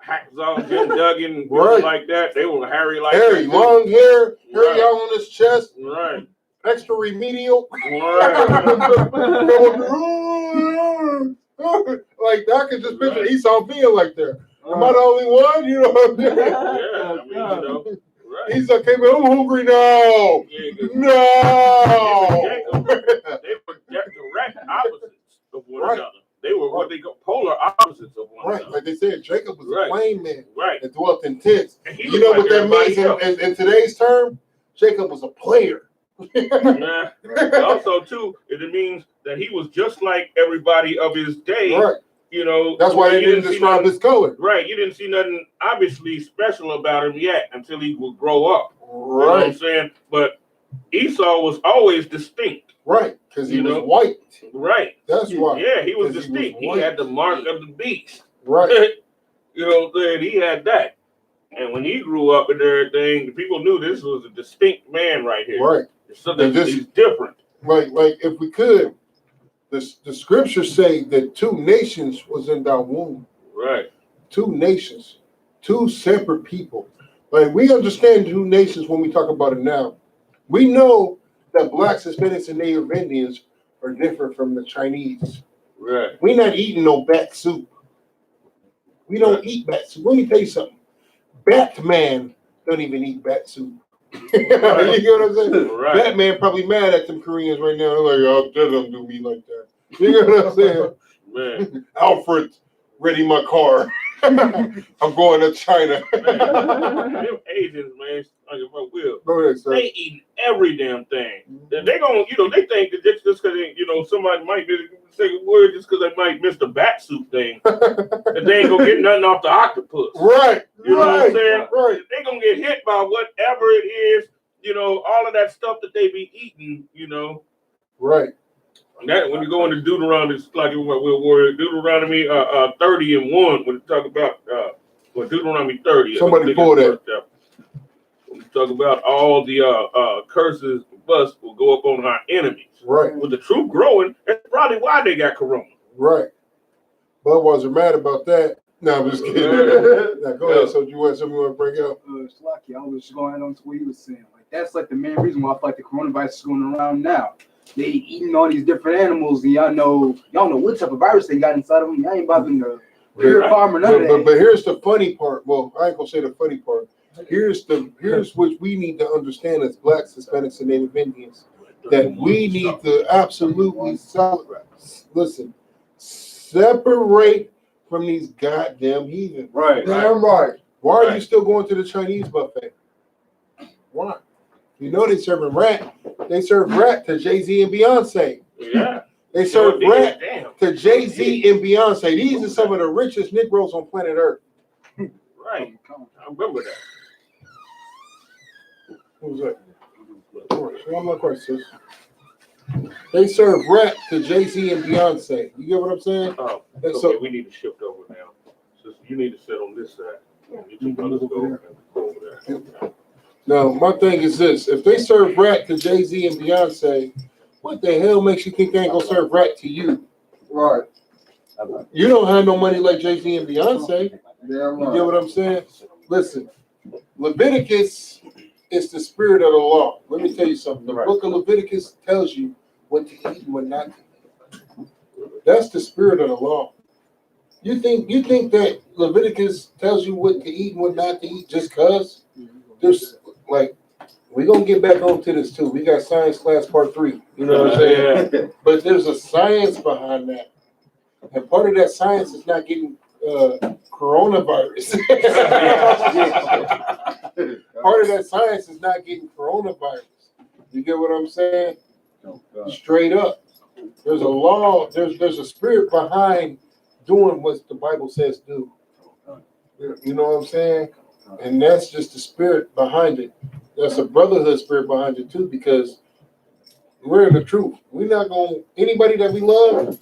Hacksaw, Jim Duggan, people like that? They were hairy like that. Hairy, long hair, hairy all on his chest. Right. Extra remedial. Like I could just picture Esau being like that. Am I the only one? You know what I'm saying? Yeah, Esau came in, I'm hungry now. No. They were direct opposites of one another. They were what they call polar opposites of one another. Like they said, Jacob was a plain man that dwelt in tents. You know what that means in today's term? Jacob was a player. Also, too, it means that he was just like everybody of his day. Right. That's why they didn't describe his color. Right. You didn't see nothing obviously special about him yet until he would grow up. Right. You know what I'm saying? But Esau was always distinct. Right. Because he was white. Right. That's why. Yeah, he was distinct. He had the mark of the beast. Right. You know what I'm saying? He had that. And when he grew up and everything, the people knew this was a distinct man right here. Right. Something he's different. Like if we could, the scriptures say that 2 nations was in thy womb. Right. 2 nations, 2 separate people. Like we understand 2 nations when we talk about it now. We know that blacks, Hispanics, and Native Indians are different from the Chinese. Right. We're not eating no bat soup. We don't eat bat soup. Let me tell you something. Batman don't even eat bat soup. You know what I'm saying? Right. Batman probably mad at them Koreans right now. They're like, oh, they don't do me like that. You know what I'm saying? Man. Alfred, ready my car. I'm going to China. Them Asians, man, Go ahead, sir. they eat every damn thing. They gonna, they think that just because somebody might say a word just because they might miss the bat soup thing, that they ain't gonna get nothing off the octopus. Right. You know what I'm saying? Right. They gonna get hit by whatever it is, all of that stuff that they be eating, Right. That when you go into Deuteronomy, it's like we're Deuteronomy 30:1 when you talk about Deuteronomy 30. Somebody pull that. When we talk about all the curses of us will go up on our enemies. Right. With the truth growing, that's probably why they got corona. Right. Budweiser mad about that. No, I'm just kidding. Now, go ahead. So you want something you want to bring up? Slaki, I was just going on to what he was saying. Like that's like the main reason why I feel like the coronavirus is going around now. They eating all these different animals, and y'all know what type of virus they got inside of them. Y'all ain't bothering to pure farm or none of that. But here's the funny part. Well, I ain't gonna say the funny part. Here's what we need to understand as Blacks, Hispanics, and Native Indians, that we need to absolutely separate from these goddamn heathen. Right. Damn right. Why are you still going to the Chinese buffet? Why? You know they serving rat. They serve rat to Jay-Z and Beyonce. Yeah. They serve rat to Jay-Z and Beyonce. These are some of the richest Negroes on planet Earth. Right. I remember that. Who's that? One more question. They serve rat to Jay-Z and Beyonce. You get what I'm saying? Oh, And okay, so we need to shift over now. So you need to sit on this side. You two brothers go over there. now my thing is this: if they serve rat to Jay-Z and Beyonce, what the hell makes you think they ain't gonna serve rat to you? Right. You don't have no money like Jay-Z and Beyonce. Damn You right. get what I'm saying? Listen, Leviticus is the spirit of the law. Let me tell you something. The book of Leviticus tells you what to eat and what not to eat. That's the spirit of the law. You think that Leviticus tells you what to eat and what not to eat just cause? There's like we're gonna get back onto this too. We got science class part 3. You know what I'm saying? But there's a science behind that. And part of that science is not getting coronavirus. Part of that science is not getting coronavirus. You get what I'm saying? Straight up. There's a law, there's a spirit behind doing what the Bible says do. You know what I'm saying? And that's just the spirit behind it. That's a brotherhood spirit behind it too, because we're in the truth. We're not gonna anybody that we love,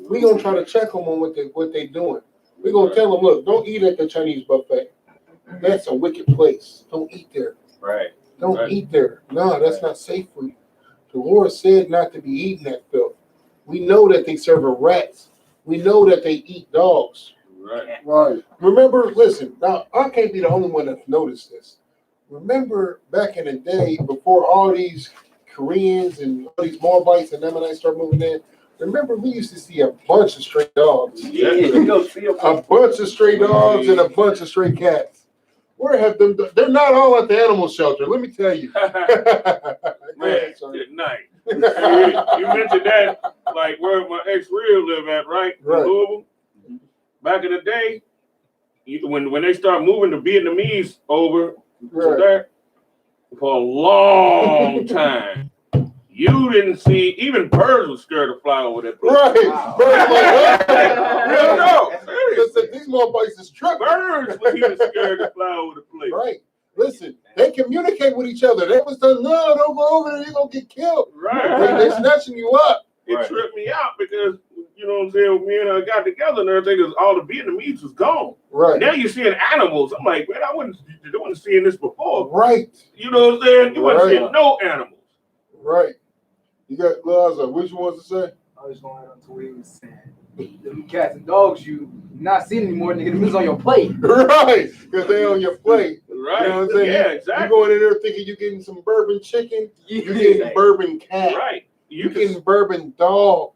we're gonna try to check them on what they doing. We're gonna tell them, look, don't eat at the Chinese buffet. That's a wicked place. Don't eat there. Right. Don't eat there. No, that's not safe for you. The Lord said not to be eating that filth. We know that they serve rats. We know that they eat dogs. Right. Right. Remember, listen, now I can't be the only one that's noticed this. Remember back in the day, before all these Koreans and all these Moabites and Ammonites start moving in, remember we used to see a bunch of stray dogs. Yeah, you go see them. A bunch of stray dogs and a bunch of stray cats. Where have them? They're not all at the animal shelter. Let me tell you. Man, good night. You mentioned that, like where my ex-real live at, right? Right. In Louisville. Back in the day, when they start moving the Vietnamese over to there, for a long time, you didn't see, even birds were scared to fly over that place. Right. Wow. Birds Real no, serious. Listen, these Moabites is tripping. Birds were even scared to fly over the place. Right. Listen, they communicate with each other. They was saying, no, don't go over there, you're going to get killed. Right. They snatching you up. It tripped me out because, you know what I'm saying, me and her got together and everything, because all the Vietnamese was gone. Right. Now you're seeing animals. I'm like, man, I wasn't seeing this before. Right. You know what I'm saying? You wasn't seeing no animals. Right. You got Laza, what you want to say? I was going on to what he was saying. Them cats and dogs you not seeing anymore, nigga. Them is on your plate. Right. Because they on your plate. Right. You know what I'm saying? Yeah, exactly. You going in there thinking you're getting some bourbon chicken, you're getting bourbon cat. Right. You getting bourbon dog.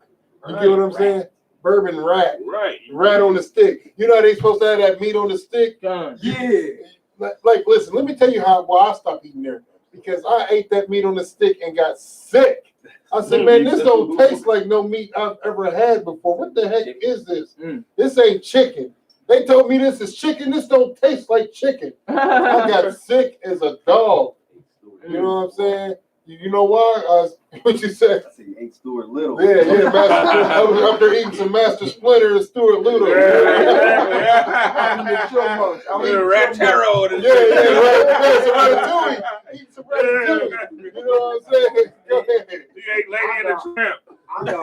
You get what I'm saying? Bourbon rat. Right. Rat on the stick. You know how they supposed to have that meat on the stick? Done. Yeah. Like, listen, let me tell you why I stopped eating there. Because I ate that meat on the stick and got sick. I said, man, this don't taste like no meat I've ever had before. What the heck is this? This ain't chicken. They told me this is chicken. This don't taste like chicken. I got sick as a dog. You know what I'm saying? You know why? What you said? I said you ate Stuart Little. Yeah, Master, I was up there eating some Master Splinter and Stuart Ludo. I'm eating chipmunks. I'm eating Rat Taro. Ratatouille. Eat some ratatouille. You know what I'm saying? Go ahead. You ate Lady and the Tramp. I know.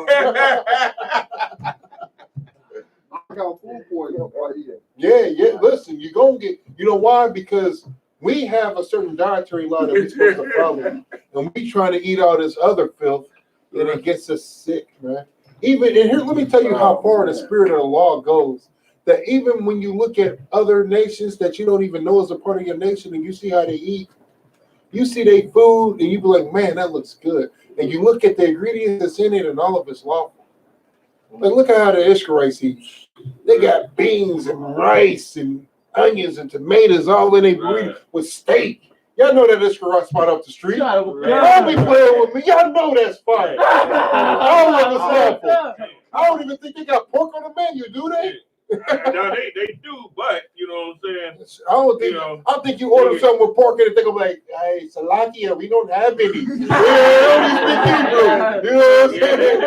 I got food for you right here. Yeah. Listen, you're going to get, you know why? Because we have a certain dietary law that we're supposed to follow. And we trying to eat all this other filth, and it gets us sick, man. Even, and here, let me tell you how far the spirit of the law goes. that even when you look at other nations that you don't even know is a part of your nation, and you see how they eat, you see their food, and you be like, man, that looks good. And you look at the ingredients that's in it, and all of it's lawful. Like, look at how the Israelites eat. They got beans and rice and onions and tomatoes all in their burrito with steak. Y'all know that Israelite spot up the street. Y'all be playing with me. Y'all know that spot. All of it's lawful. I don't even think they got pork on the menu, do they? No, they do, but you know what I'm saying. I think you order something with pork in it. Think I'm like, hey, Salakia, we don't have any. We only speak Hebrew. You know what I'm saying?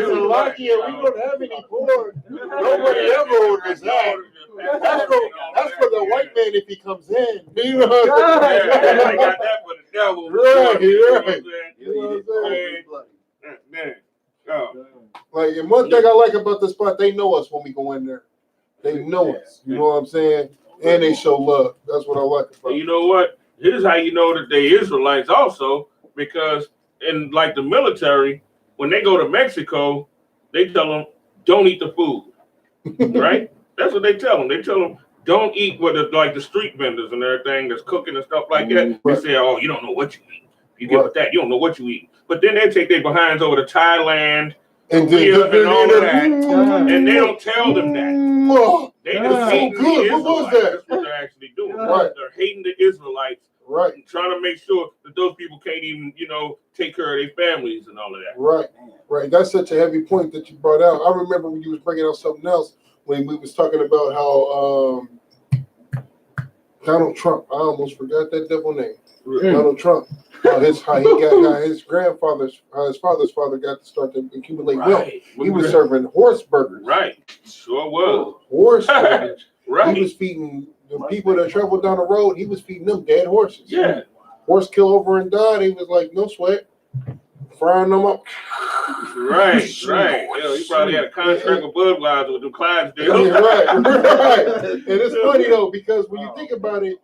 Salakia, we don't have any pork. Nobody ever orders that. That's for the white man if he comes in. You know what I'm saying? Yeah, they got that for the devil. Right. You know what I'm saying? Man. Like, and one thing I like about the spot, they know us when we go in there. They know us. You know what I'm saying? And they show love. That's what I like about it. You know what? Here's how you know that they Israelites also, because in like the military, when they go to Mexico, they tell them, don't eat the food. Right? That's what they tell them. They tell them, don't eat what like the street vendors and everything that's cooking and stuff like that. They say, oh, you don't know what you eat. You get with that, you don't know what you eat. But then they take their behinds over to Thailand, and all of that, and they don't tell them that. They just hate the Israelites. What was that? That's what they're actually doing. They're hating the Israelites. Right. And trying to make sure that those people can't even, take care of their families and all of that. Right. That's such a heavy point that you brought out. I remember when you was bringing out something else when we was talking about how Donald Trump. I almost forgot that devil name. Donald Trump. How his father's father got to start to accumulate wealth. He was serving horse burgers. Right. Sure was. Horse burgers. Right. He was feeding the people that traveled down the road. He was feeding them dead horses. Yeah. Horse kill over and died. He was like, no sweat. Frying them up. Right. Yeah, he probably had a contract with Budweiser with the Clydesdale. Right. And it's funny though, because when you think about it,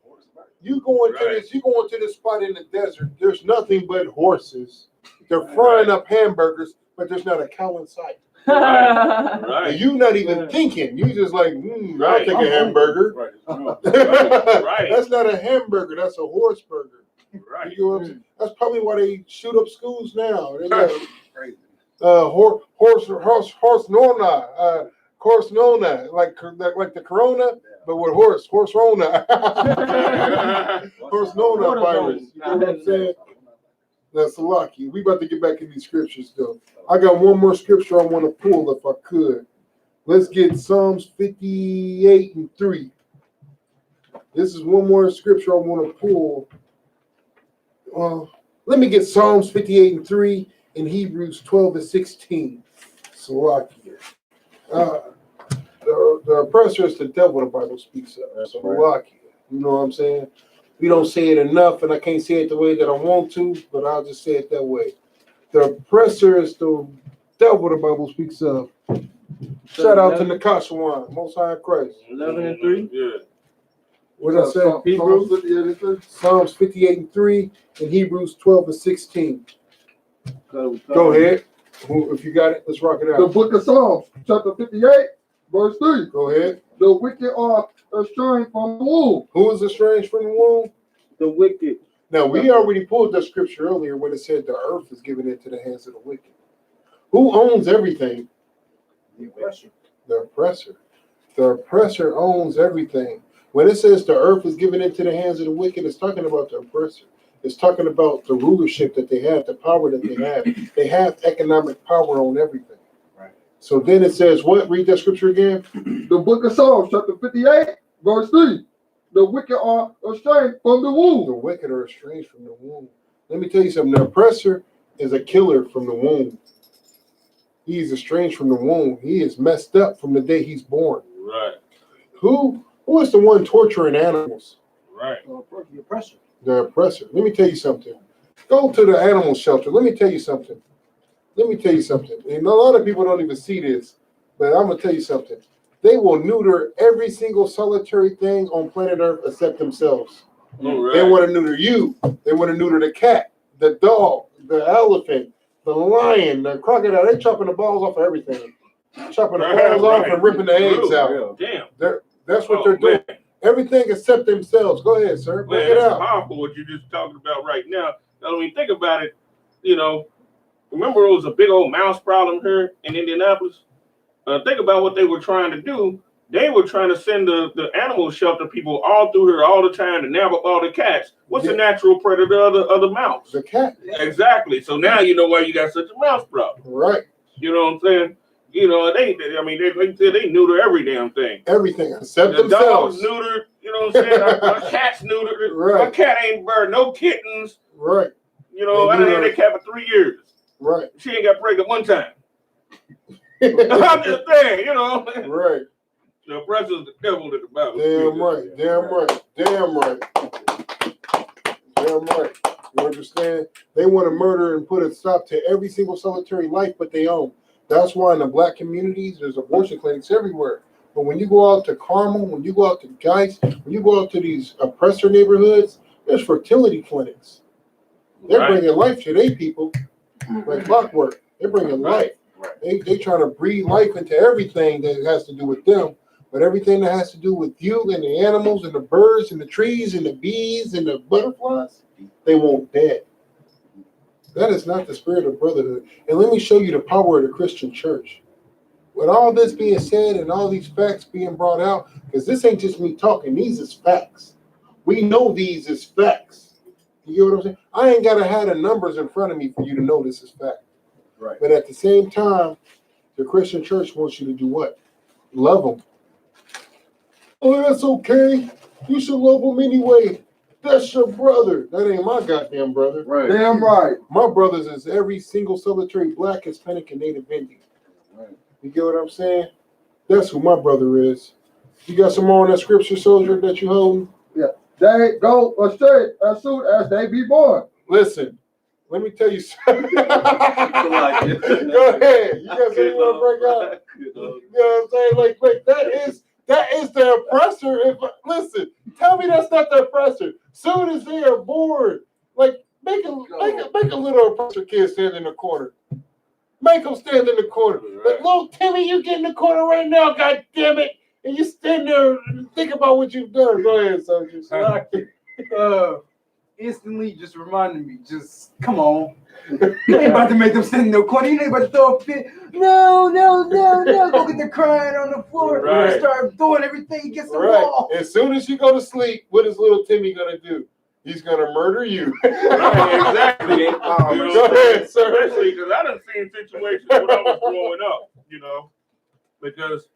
you go into this spot in the desert, there's nothing but horses. They're frying up hamburgers, but there's not a cow in sight. Right. And you're not even thinking. You just like, I'll take a hamburger. Right. That's not a hamburger, that's a horse burger. Right. You know what I'm saying? That's probably why they shoot up schools now. They got horse nona, like the corona, but with horse rona. Horse nona virus. You know what I'm saying? That's lucky. We about to get back in these scriptures though. I got one more scripture I want to pull if I could. Let's get Psalms 58:3. This is one more scripture I want to pull. Let me get Psalms 58:3 and Hebrews 12:16. Salakia. The oppressor is the devil, the Bible speaks of. Salakia. You know what I'm saying? We don't say it enough, and I can't say it the way that I want to, but I'll just say it that way. The oppressor is the devil, the Bible speaks of. Shout out to Nakashawan, Most High Christ. 11:3. Yeah. What did I say? Hebrews? Psalms 58:3 and Hebrews 12:16. Go ahead. If you got it, let's rock it The out. book of Psalms, chapter 58, verse 3. Go ahead. The wicked are estranged from the womb. Who is estranged from the womb? The wicked. Now, we already pulled that scripture earlier when it said the earth is given into the hands of the wicked. Who owns everything? The oppressor. The oppressor. The oppressor owns everything. When it says the earth is given into the hands of the wicked, it's talking about the oppressor. It's talking about the rulership that they have, the power that they have. They have economic power on everything. Right. So then it says what? Read that scripture again. The book of Psalms, chapter 58, verse 3. The wicked are estranged from the The womb. wicked are estranged from the womb. Let me tell you something. The oppressor is a killer from the womb. He is estranged from the womb. He is messed up from the day he's born. Right. Who is the one torturing animals? Right. The oppressor. The oppressor. Let me tell you something. Go to the animal shelter. Let me tell you something. And a lot of people don't even see this, but I'm gonna tell you something. They will neuter every single solitary thing on planet Earth except themselves. Right. They want to neuter you. They want to neuter the cat, the dog, the elephant, the lion, the crocodile. They're chopping the balls off of everything. chopping the balls off and ripping the eggs out. Damn. That's what they're doing. Man. Everything except themselves. Go ahead, sir. Bring Man, it that's out. powerful what you're just talking about right now. I mean, think about it. You know, remember it was a big old mouse problem here in Indianapolis? Think about what they were trying to do. They were trying to send the animal shelter people all through here all the time to nab up all the cats. What's the natural predator of the mouse? The cat. Exactly. So now you know why you got such a mouse problem. Right. You know what I'm saying? You know, they neuter every damn thing. Everything except the themselves. Dog's neutered, you know what I'm saying? My cat's neutered. Right. My cat ain't bird, no kittens. Right. You know, I done had that cat for 3 years. Right. She ain't got pregnant one time. I'm just saying, you know. Right. The oppressor's the devil that the Bible. Damn right. Damn right. Damn right. Damn right. You understand? They want to murder and put a stop to every single solitary life but they own. That's why in the black communities, there's abortion clinics everywhere. But when you go out to Carmel, when you go out to Geist, when you go out to these oppressor neighborhoods, there's fertility clinics. They're bringing life to their people like clockwork. They're bringing life. They trying to breathe life into everything that has to do with them. But everything that has to do with you and the animals and the birds and the trees and the bees and the butterflies, they want dead. That is not the spirit of brotherhood. And let me show you the power of the Christian church. With all this being said and all these facts being brought out, because this ain't just me talking, these is facts. We know these is facts. You get what I'm saying? I ain't got to have the numbers in front of me for you to know this is fact. Right. But at the same time, the Christian church wants you to do what? Love them. Oh, that's okay. You should love them anyway. That's your brother. That ain't my goddamn brother. Right. Damn right. My brothers is every single solitary black, Hispanic, and Native Indian. Right. You get what I'm saying? That's who my brother is. You got some more on that scripture, soldier, that you holding? Yeah. They go straight as soon as they be born. Listen, let me tell you something. Go ahead. You got something you want to break out? You know what I'm saying? Like that is the oppressor. Listen, tell me that's not the oppressor. Soon as they are born, like make a little oppressor kid stand in the corner. Make them stand in the corner. Like, little Timmy, you get in the corner right now, god damn it. And you stand there and think about what you've done. Go ahead, soldier. Instantly just reminded me, just come on. You ain't about to make them sit in the corner. You ain't about to throw a fit. No. Go get the crying on the floor. Right. Start doing everything against the Right. wall. As soon as you go to sleep, what is little Timmy gonna do? He's gonna murder you. Right, exactly. Go ahead, sir. Especially because I done seen situations when I was growing up, you know, because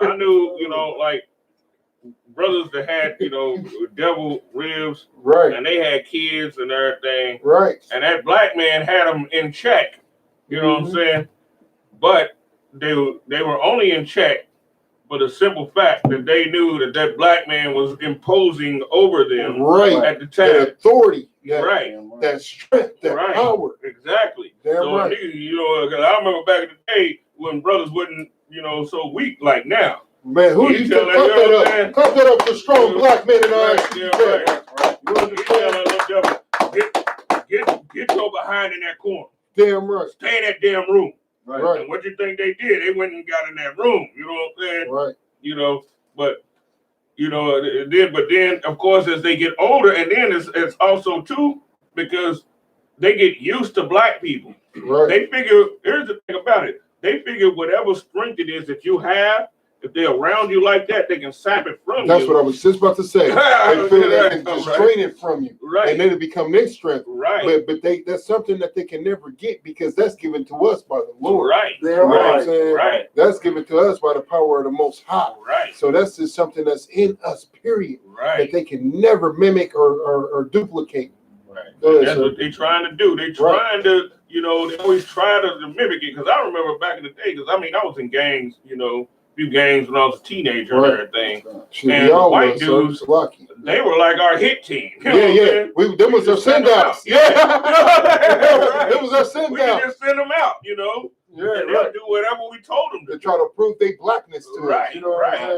I knew, you know, like brothers that had, you know, devil ribs, Right. and they had kids and everything, Right. and that black man had them in check. You know what I'm saying? But they were only in check for the simple fact that they knew that black man was imposing over them at the time. That authority. That strength, that power. Exactly. Damn so right. niggas, you know, cause I remember back in the day when brothers wasn't, you know, so weak like now. Man, who you tell that up? Cut that up for strong black men in our You understand that little devil? Get your behind in that corner. Damn right. Stay in that damn room. Right. And what you think they did? They went and got in that room. You know what I'm saying? Right. You know, but you know, then of course as they get older, and then it's also too because they get used to black people. Right. They figure, here's the thing about it. They figure whatever strength it is that you have, if they're around you like that, they can sap it from you. That's what I was just about to say. They feel they can just drain it from you. Right. And then it become their strength. Right. But that's something that they can never get because that's given to us by the Lord. Right. You know what I'm saying? Right. That's given to us by the power of the Most High. Right. So that's just something that's in us, period. Right. That they can never mimic or duplicate. Right. Ahead, that's what they're trying to do. They're trying to, you know, they always try to mimic it. Because I remember back in the day, because I mean, I was in gangs, you know, few gangs when I was a teenager and everything. And the white dudes, they were like our hit team. You know them was our send-outs. It was our send-outs. We could just send them out, you know. Yeah, and they'll do whatever we told them to try to prove their blackness to us. You know right,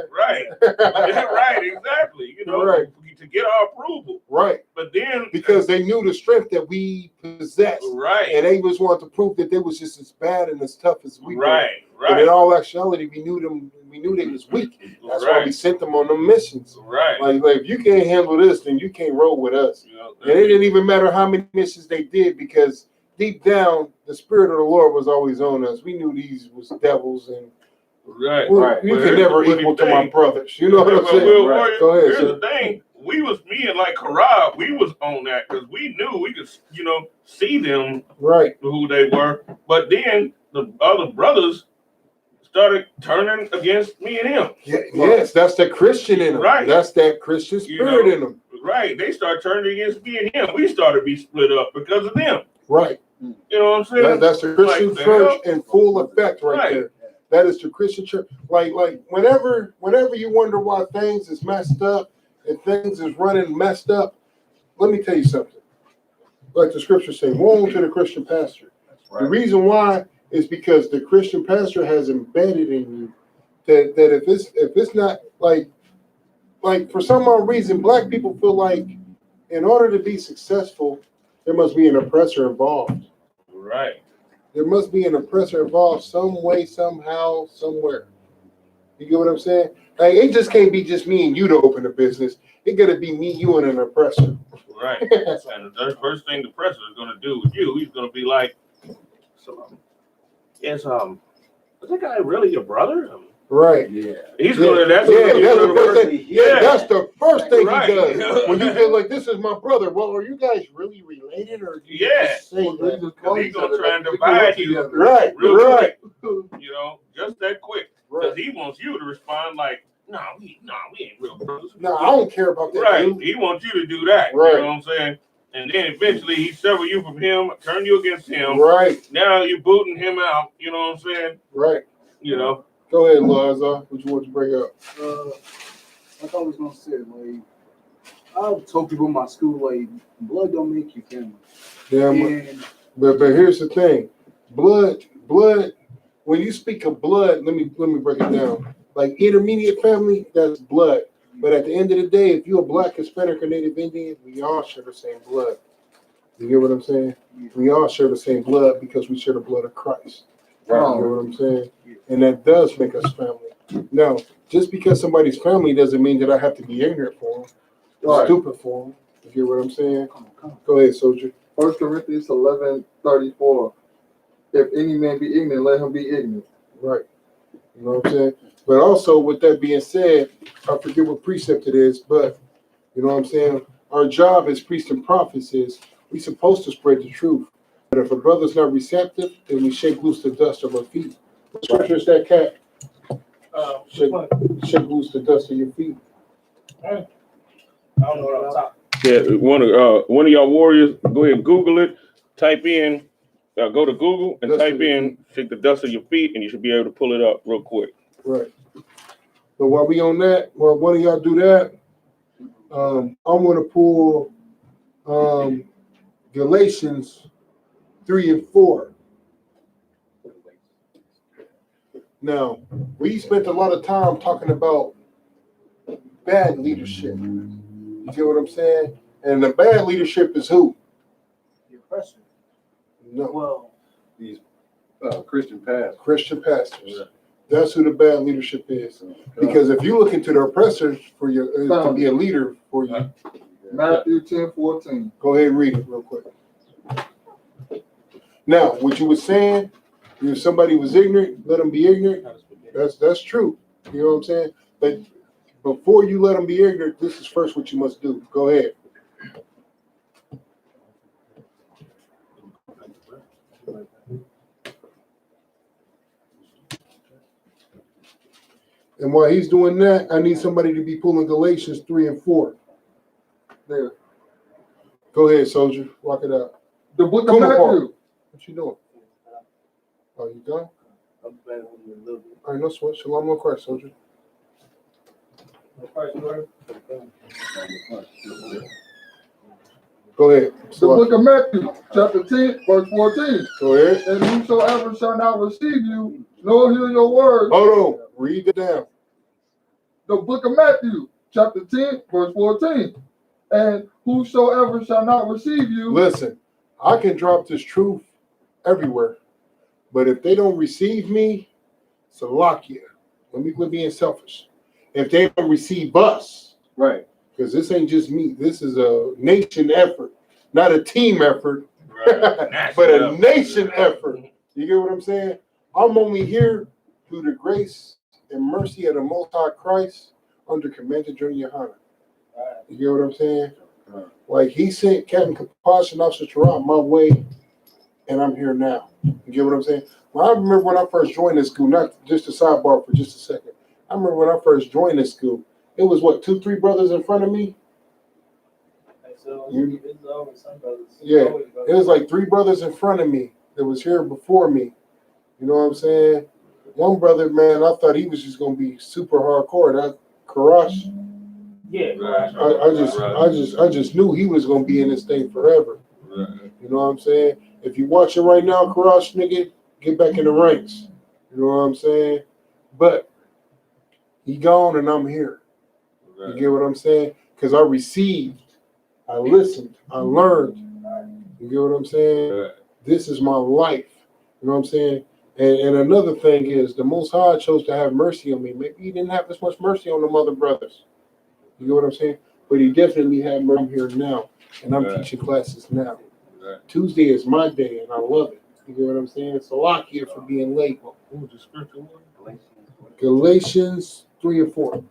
exactly. You know, to get our approval. Right. But then because they knew the strength that we possessed. Right. And they just wanted to prove that they was just as bad and as tough as we were. But in all actuality, we knew they was weak. That's why we sent them on the missions. Right. Like if you can't handle this, then you can't roll with us. You know, And it didn't even matter how many missions they did, because deep down, the Spirit of the Lord was always on us. We knew these was devils, and right. you can never equal to my brothers. You know what I'm saying? Go ahead, here's sir. the thing. We was me and like Karab, we was on that because we knew we could, see them who they were. But then the other brothers started turning against me and him. Yeah, yes, that's the Christian in them. Right. That's that Christian spirit in them. Right. They started turning against me and him. We started to be split up because of them. Right. You know what I'm saying? That's the Christian church in full effect right there. That is the Christian church. Like whenever you wonder why things is messed up and things is running messed up, let me tell you something. Like the scriptures say, woe to the Christian pastor. The reason why is because the Christian pastor has embedded in you that if it's not like for some odd reason, black people feel like in order to be successful, there must be an oppressor involved. Right. There must be an oppressor involved some way, somehow, somewhere. You get what I'm saying? Like, it just can't be just me and you to open a business. It got to be me, you, and an oppressor. Right. And the first thing the oppressor is going to do with you, he's going to be like, is that guy really your brother? Right. Yeah. He's going to, that's the first thing he does. When you feel like, this is my brother, well, are you guys really related? Or he's going to try and divide you. Right. Quick, just that quick. Because he wants you to respond like, no, we ain't real brothers. No, I don't care about that. Right. Dude. He wants you to do that. Right. You know what I'm saying? And then eventually he sever you from him, turn you against him. Right. Now you're booting him out. You know what I'm saying? Right. Go ahead, Laza. What you want to bring up? Like I was gonna say, like I told people in my school, like blood don't make you family. Yeah, but here's the thing, blood. When you speak of blood, let me break it down. Like intermediate family, that's blood. But at the end of the day, if you're a black, Hispanic, or Native Indian, we all share the same blood. You get what I'm saying? We all share the same blood because we share the blood of Christ. Right. You know what I'm saying? And that does make us family. Now, just because somebody's family doesn't mean that I have to be ignorant for them, or stupid for them. You get what I'm saying? Go ahead, soldier. 1 Corinthians 11:34. If any man be ignorant, let him be ignorant. Right. You know what I'm saying? But also, with that being said, I forget what precept it is, but you know what I'm saying? Our job as priests and prophets is we're supposed to spread the truth. But if a brother's not receptive, then we shake loose the dust of our feet. What scripture is that, Cat? Shake loose the dust of your feet. I don't know what I'm talking. Yeah, one of y'all warriors, go ahead and Google it. Type in, go to Google and type in "shake the dust of your feet," and you should be able to pull it up real quick. Right. So while we on that, while one of y'all do that, I'm going to pull Galatians 3 and 4. Now, we spent a lot of time talking about bad leadership. You get what I'm saying? And the bad leadership is who? The oppressor. No. Well, These Christian pastors. Christian pastors. That's who the bad leadership is. Because if you look into the oppressors for your to be a leader for you. Matthew 10:14. Go ahead and read it real quick. Now, what you were saying, if somebody was ignorant, let them be ignorant. That's true. You know what I'm saying? But before you let them be ignorant, this is first what you must do. Go ahead. And while he's doing that, I need somebody to be pulling Galatians 3 and 4. There. Go ahead, soldier. Walk it out. The book of Matthew. What you doing? Oh, you done? I'm playing with you a little bit. All right, no sweat. Shalom on Christ, soldier. Go ahead. The book of Matthew, chapter 10, verse 14. Go ahead. And whosoever shall not receive you, nor hear your words. Hold on. Read it down. The book of Matthew, chapter 10, verse 14. And whosoever shall not receive you. Listen, I can drop this truth everywhere. But if they don't receive me, Salakia. Let me quit being selfish. If they don't receive us, Right. because this ain't just me, this is a nation effort, not a team effort, Right. but a nation effort. You get what I'm saying? I'm only here through the grace and mercy of the Most High Christ under Commander GEN.YAHANNA. You get what I'm saying? Right. Like he sent Captain Kapash and Officer Taram my way, and I'm here now. You get what I'm saying? Well, I remember when I first joined this school, not just a sidebar for just a second. I remember when I first joined this school, it was what, 2, 3 brothers in front of me? Yeah, it was like 3 brothers in front of me that was here before me. You know what I'm saying? One brother, man, I thought he was just gonna be super hardcore. That Karash, Yeah, I just knew he was gonna be in this thing forever. You know what I'm saying? If you watching right now, Karash, nigga, get back in the ranks. You know what I'm saying? But he gone and I'm here. You get what I'm saying? Because I received, I listened, I learned. You get what I'm saying? This is my life. You know what I'm saying? And another thing is, the Most High chose to have mercy on me. Maybe he didn't have this much mercy on them other brothers. You get what I'm saying? But he definitely had mercy. I'm here now, and I'm teaching classes now. Tuesday is my day, and I love it. You get what I'm saying? It's a lot here for being late. What was the scripture? Galatians 3 and 4.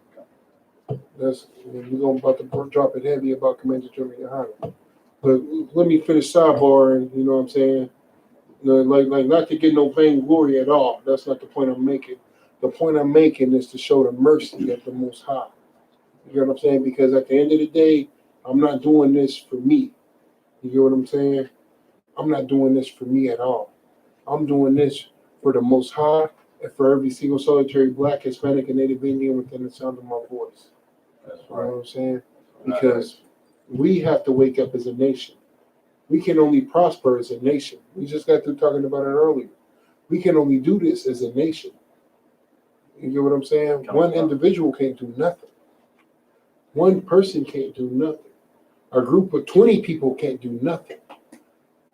That's, we're going about to drop it heavy about Commander GEN.YAHANNA. But let me finish sidebar, and you know what I'm saying? Like not to get no vainglory at all. That's not the point I'm making. The point I'm making is to show the mercy of the Most High. You know what I'm saying? Because at the end of the day, I'm not doing this for me. You get what I'm saying? I'm not doing this for me at all. I'm doing this for the Most High and for every single solitary Black, Hispanic, and Native Indian within the sound of my voice. That's You know right. what I'm saying? Because we have to wake up as a nation. We can only prosper as a nation. We just got through talking about it earlier. We can only do this as a nation. You get what I'm saying? One individual can't do nothing. One person can't do nothing. A group of 20 people can't do nothing.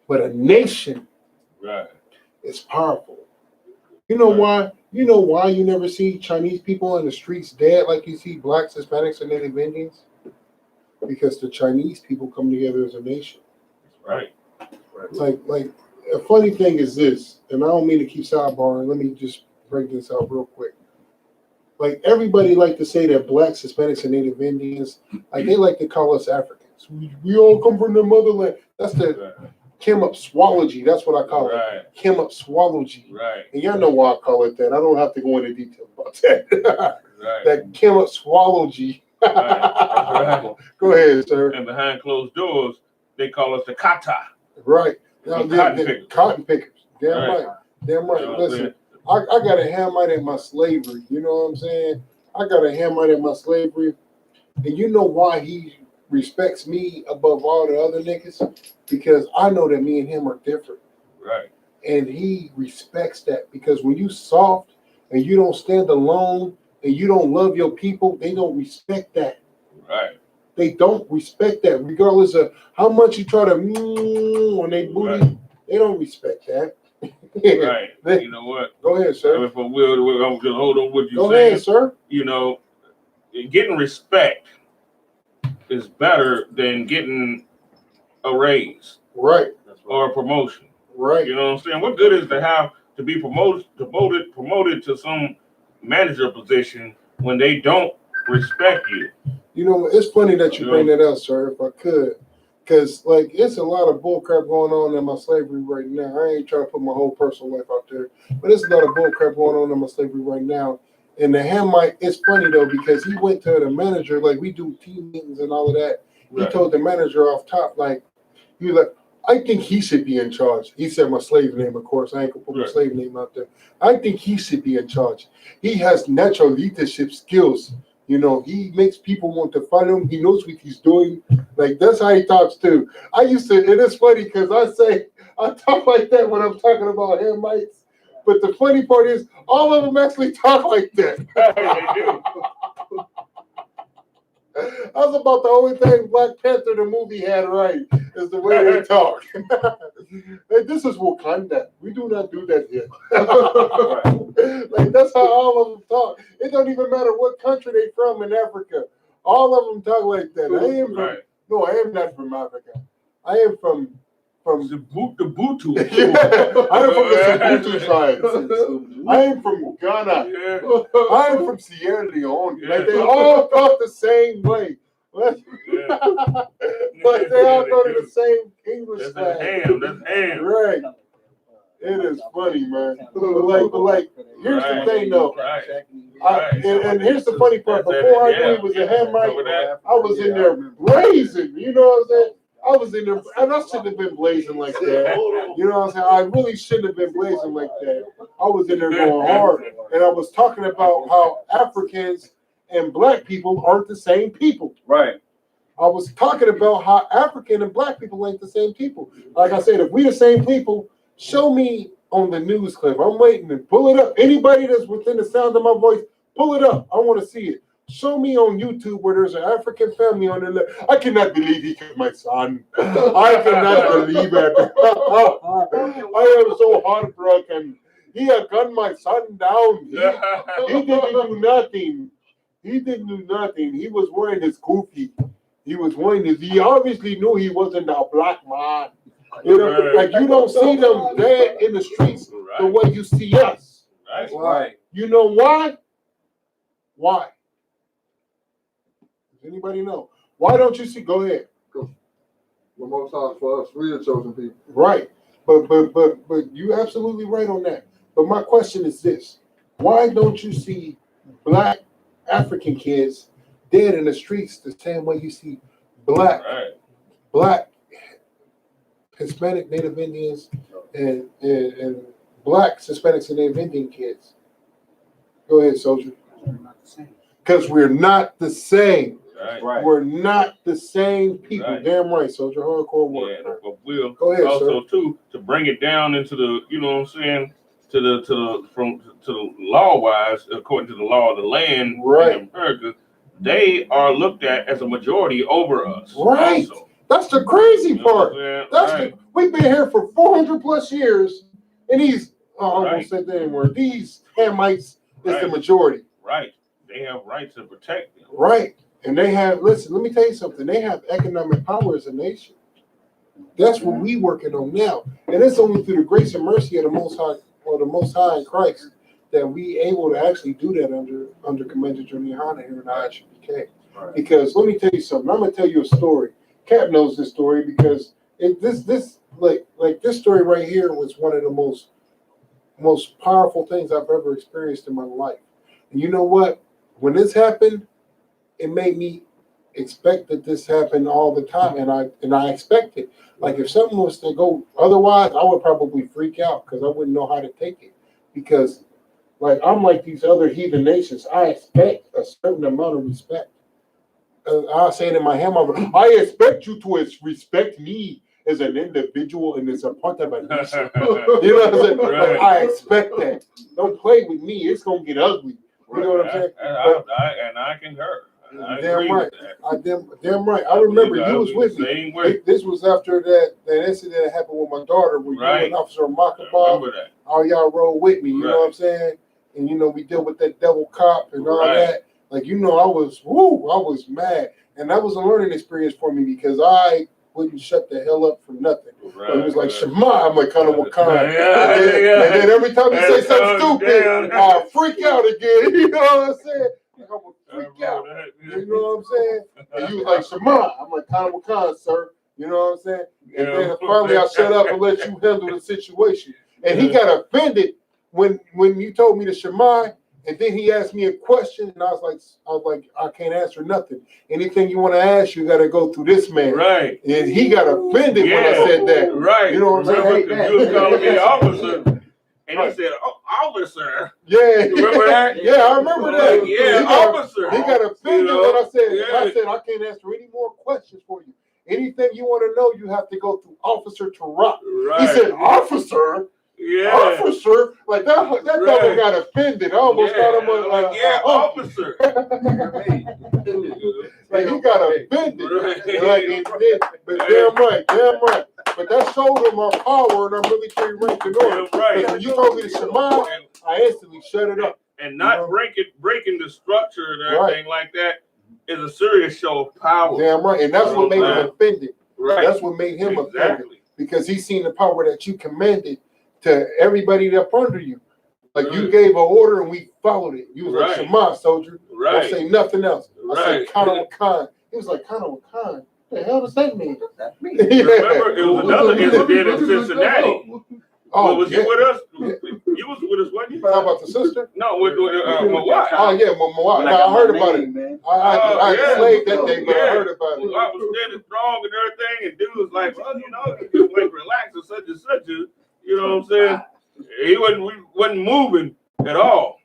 But a nation is powerful. You know why? You know why you never see Chinese people on the streets dead like you see Blacks, Hispanics, and Native Indians? Because the Chinese people come together as a nation. Right. Like a funny thing is this, and I don't mean to keep sidebarring. Let me just break this out real quick. Like everybody like to say that Blacks, Hispanics, and Native Indians, like they like to call us Africans. We all come from the motherland. That's the Kim-up-swology. That's what I call it. Kim-up-swology. Right. And y'all know why I call it that. I don't have to go into detail about that. That Kim-up-swology. Right. Go ahead, sir. And behind closed doors, they call us the kata. Right. Now, Cotton pickers. Cotton pickers. Damn right. Damn right. You know what I'm Listen, I got a Hamite in my slavery. You know what I'm saying? I got a Hamite in my slavery. And you know why he respects me above all the other niggas? Because I know that me and him are different. Right. And he respects that. Because when you soft and you don't stand alone and you don't love your people, they don't respect that. Right. They don't respect that, regardless of how much you try to on their booty. They don't respect that. Right. You know what? Go ahead, sir. If I will, I'm just hold on what you're saying. Go ahead, sir. You know, getting respect is better than getting a raise. Right. Or a promotion. Right. You know what I'm saying? What good is to be promoted to some manager position when they don't respect you? You know, it's funny that you bring that up, sir, if I could. Because, like, it's a lot of bullcrap going on in my slavery right now. I ain't trying to put my whole personal life out there. But there's a lot of bullcrap going on in my slavery right now. And the Hamite, it's funny, though, because he went to the manager, like, we do team meetings and all of that. He told the manager off top, like, he was like, I think he should be in charge. He said my slave name, of course. I ain't gonna put my slave name out there. I think he should be in charge. He has natural leadership skills. You know, he makes people want to follow him. He knows what he's doing. Like, that's how he talks too. I used to, and it's funny because I talk like that when I'm talking about Hamites. But the funny part is, all of them actually talk like that. They do. That's about the only thing Black Panther, the movie, had right, is the way they talk. Hey, this is Wakanda. We do not do that here. Like that's how all of them talk. It don't even matter what country they from in Africa. All of them talk like that. I am from, no, I am not from Africa. I am from the Butu. I am from the Subutu tribes. I am from Ghana. I am from Sierra Leone. Like they all talk the same way. Like they all go to the same English class. That's ham. Right. It is funny, man. But here's the thing, though. And here's the funny part. Before I knew he was a Hamite, I was in there blazing. You know what I'm saying? I was in there, and I shouldn't have been blazing like that. You know what I'm saying? I really shouldn't have been blazing like that. I was in there going hard, and I was talking about how Africans and black people aren't the same people. Right. I was talking about how African and black people ain't the same people. Like I said, if we the same people, show me on the news clip. I'm waiting to pull it up. Anybody that's within the sound of my voice, pull it up. I want to see it. Show me on YouTube where there's an African family on the left. I cannot believe he killed my son. I cannot believe it. I am so heartbroken. He had gunned my son down. He didn't do nothing. He didn't do nothing. He was wearing his goofy. He was wearing his. He obviously knew he wasn't a black man. You know, like you don't see them dead in the streets the way you see us. That's right. You know why? Why? Does anybody know? Why don't you see? Go ahead. The most high for us, we are chosen people. Right. But you absolutely right on that. But my question is this: why don't you see black African kids dead in the streets the same way you see black Hispanic Native Indians and black Hispanics and Native Indian kids? Go ahead, soldier. Because we're not the same. Right. We're not the same people. Right. Damn right, soldier. Hardcore work. Yeah, but we'll go ahead, also sir. Too, to bring it down into the, you know what I'm saying, to the law wise, according to the law of the land in America, they are looked at as a majority over us. Right. Also. That's the crazy part. We've been here for 400 plus years, and these I almost said that anymore. These Hamites is the majority. Right. They have rights to protect them. Right. And they have, listen, let me tell you something. They have economic power as a nation. That's what we working on now. And it's only through the grace and mercy of the Most High, or the Most High in Christ, that we able to actually do that under Commander GEN.YAHANNA here in I.S.U.P.K. Right. Because let me tell you something. I'm gonna tell you a story. Cap knows this story because this story right here was one of the most powerful things I've ever experienced in my life. And you know what? When this happened, it made me expect that this happened all the time, and I expect it. Like if something was to go otherwise, I would probably freak out because I wouldn't know how to take it. Because like I'm like these other heathen nations, I expect a certain amount of respect. I'll say it in my hammer. I expect you to respect me as an individual and as a part of a nation. You know what I'm saying? Right. Like, I expect that. Don't play with me. It's gonna get ugly. You know what I'm saying? I concur. Damn right. Damn right. I remember you was with me. This was after that incident that happened with my daughter, where you and Officer Makaba, all y'all rode with me. You know what I'm saying? And you know we dealt with that devil cop and all that. Like I was mad, and that was a learning experience for me because I wouldn't shut the hell up for nothing. Right, it was like Shema. I'm like kind of Wakanda. And then every time you say something stupid, I'll freak out again. You know what I'm saying? Like I would freak out. You know what I'm saying? And you was like Shema. I'm like kind of Wakanda, sir. You know what I'm saying? And then finally I shut up and let you handle the situation. And he got offended when you told me to Shema. And then he asked me a question, and I was like, I can't answer nothing. Anything you want to ask, you got to go through this man. Right. And he got offended when I said that. Right. You know what I'm saying? You was calling me officer, and he said, "Oh, officer." Yeah. You remember that? Yeah, I remember that. Yeah, officer. He got offended when I said, I can't answer any more questions for you. Anything you want to know, you have to go through Officer Tarak. Right. He said, officer. Yeah, officer, like that devil got offended. I almost thought him officer. Like he got offended. Right. Like, but damn right. But but that showed them our power and our military rank and order. Right. When you told me to Shema, I instantly shut it up. And not breaking the structure and everything like that is a serious show of power. Damn right. And that's what made him offended. Right. That's what made him offended. Because he's seen the power that you commanded to everybody up under you. Like you gave an order and we followed it. You was like, Shema, soldier. Don't say nothing else. I said, Kana Wakan. He was like, Kana Wakan. What the hell does that mean? That's me. Remember, it was another incident in Cincinnati. Oh, was you with us? You was with us, wasn't you? How about the sister? No, with Mawai. Oh yeah, Mawai. I heard about it. I slaved that day, but I heard about it. I was standing strong and everything, and dude was like, well, you know, you just like relax or such and such. You know what I'm saying? We wasn't moving at all.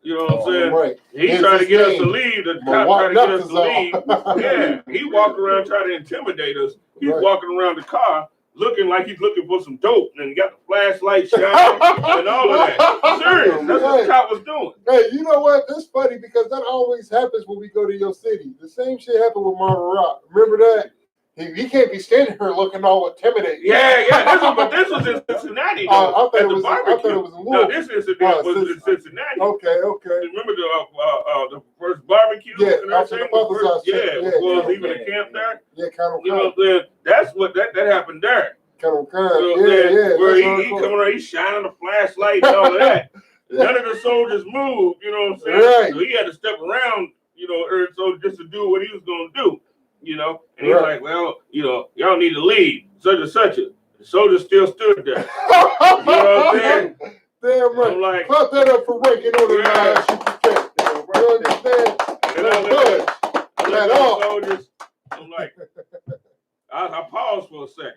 You know what I'm saying? Right. He tried to get us to leave. The cop tried to get us to leave. Yeah, he walked around trying to intimidate us. He's walking around the car looking like he's looking for some dope, and he got the flashlight shining and all of that. Serious. That's what the cop was doing. Hey, you know what? That's funny because that always happens when we go to your city. The same shit happened with Margaret. Remember that? He can't be standing here looking all intimidating. Yeah. But this was in Cincinnati. I thought it was in Louisville. No, this incident was in Cincinnati. Okay. Remember the first barbecue? Yeah, and everything? Before leaving the camp there. Yeah, kind of. You know what I'm saying? That's what that happened there. Kind of. Where he coming around, he's shining a flashlight and all of that. None of the soldiers moved. You know what I'm saying? Right. So he had to step around. You know, so just to do what he was going to do. You know, and he's like, well, you know, y'all need to leave, such and such. The soldier still stood there. You know what I'm saying? Damn right. I'm like, clap that up for ranking order I.S.U.P.K. You understand? And I soldiers, I'm like, I paused for a second.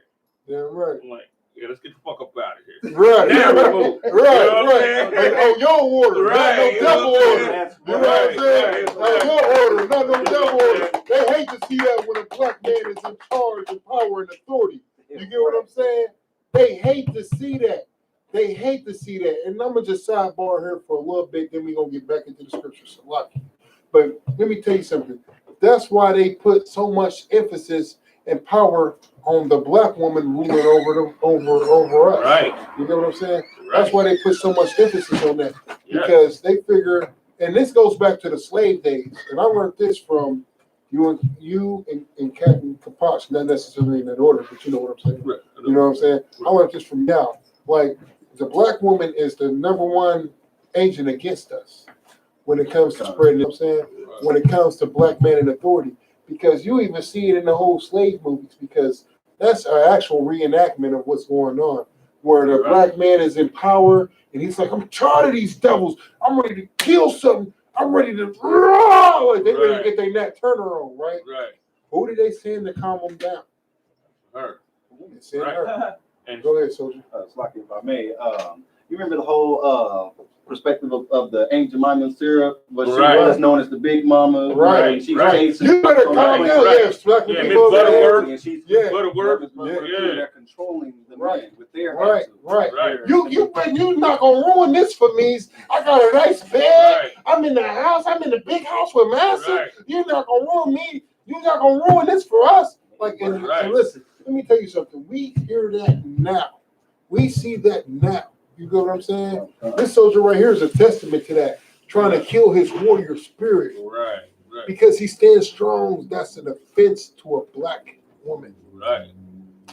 Damn right. I'm like, yeah, let's get the fuck up out of here. Right. Now we move. Right. And on your order, not no devil order. You know what I'm saying? On your order, not no devil order. They hate to see that when a black man is in charge of power and authority. You get what I'm saying? They hate to see that. They hate to see that. And I'm going to just sidebar here for a little bit, then we're going to get back into the scriptures. But let me tell you something. That's why they put so much emphasis and power on the black woman ruling over us. Right. You know what I'm saying? Right. That's why they put so much emphasis on that. Because they figure, and this goes back to the slave days, and I learned this from you and Captain Kaposh, not necessarily in that order, but you know what I'm saying. Right. You know what I'm saying? I learned this from y'all. Like, the black woman is the number one agent against us when it comes to spreading, you know what I'm saying? When it comes to black man in authority. Because you even see it in the whole slave movies, because that's an actual reenactment of what's going on, where the black man is in power and he's like, I'm tired of these devils. I'm ready to kill something. I'm ready to, like they ready to get their Nat Turner on, right? Right. Who did they send to calm them down? Her. They sent her. And go ahead, soldier. Slocky, if I may. You remember the whole perspective of the Aunt Jemima syrup, but she was known as the Big Mama. Right. She's chasing. You better calm down. Yes, black people. Butterworth. And she's Butterworth. They're controlling the men with their right. You not gonna ruin this for me. I got a nice bed. Right. I'm in the house. I'm in the big house with Master. Right. You're not gonna ruin me. You're not gonna ruin this for us. Like, and listen, let me tell you something. We hear that now. We see that now. You know what I'm saying? This soldier right here is a testament to that. Trying to kill his warrior spirit. Right. Because he stands strong, that's an offense to a black woman. Right.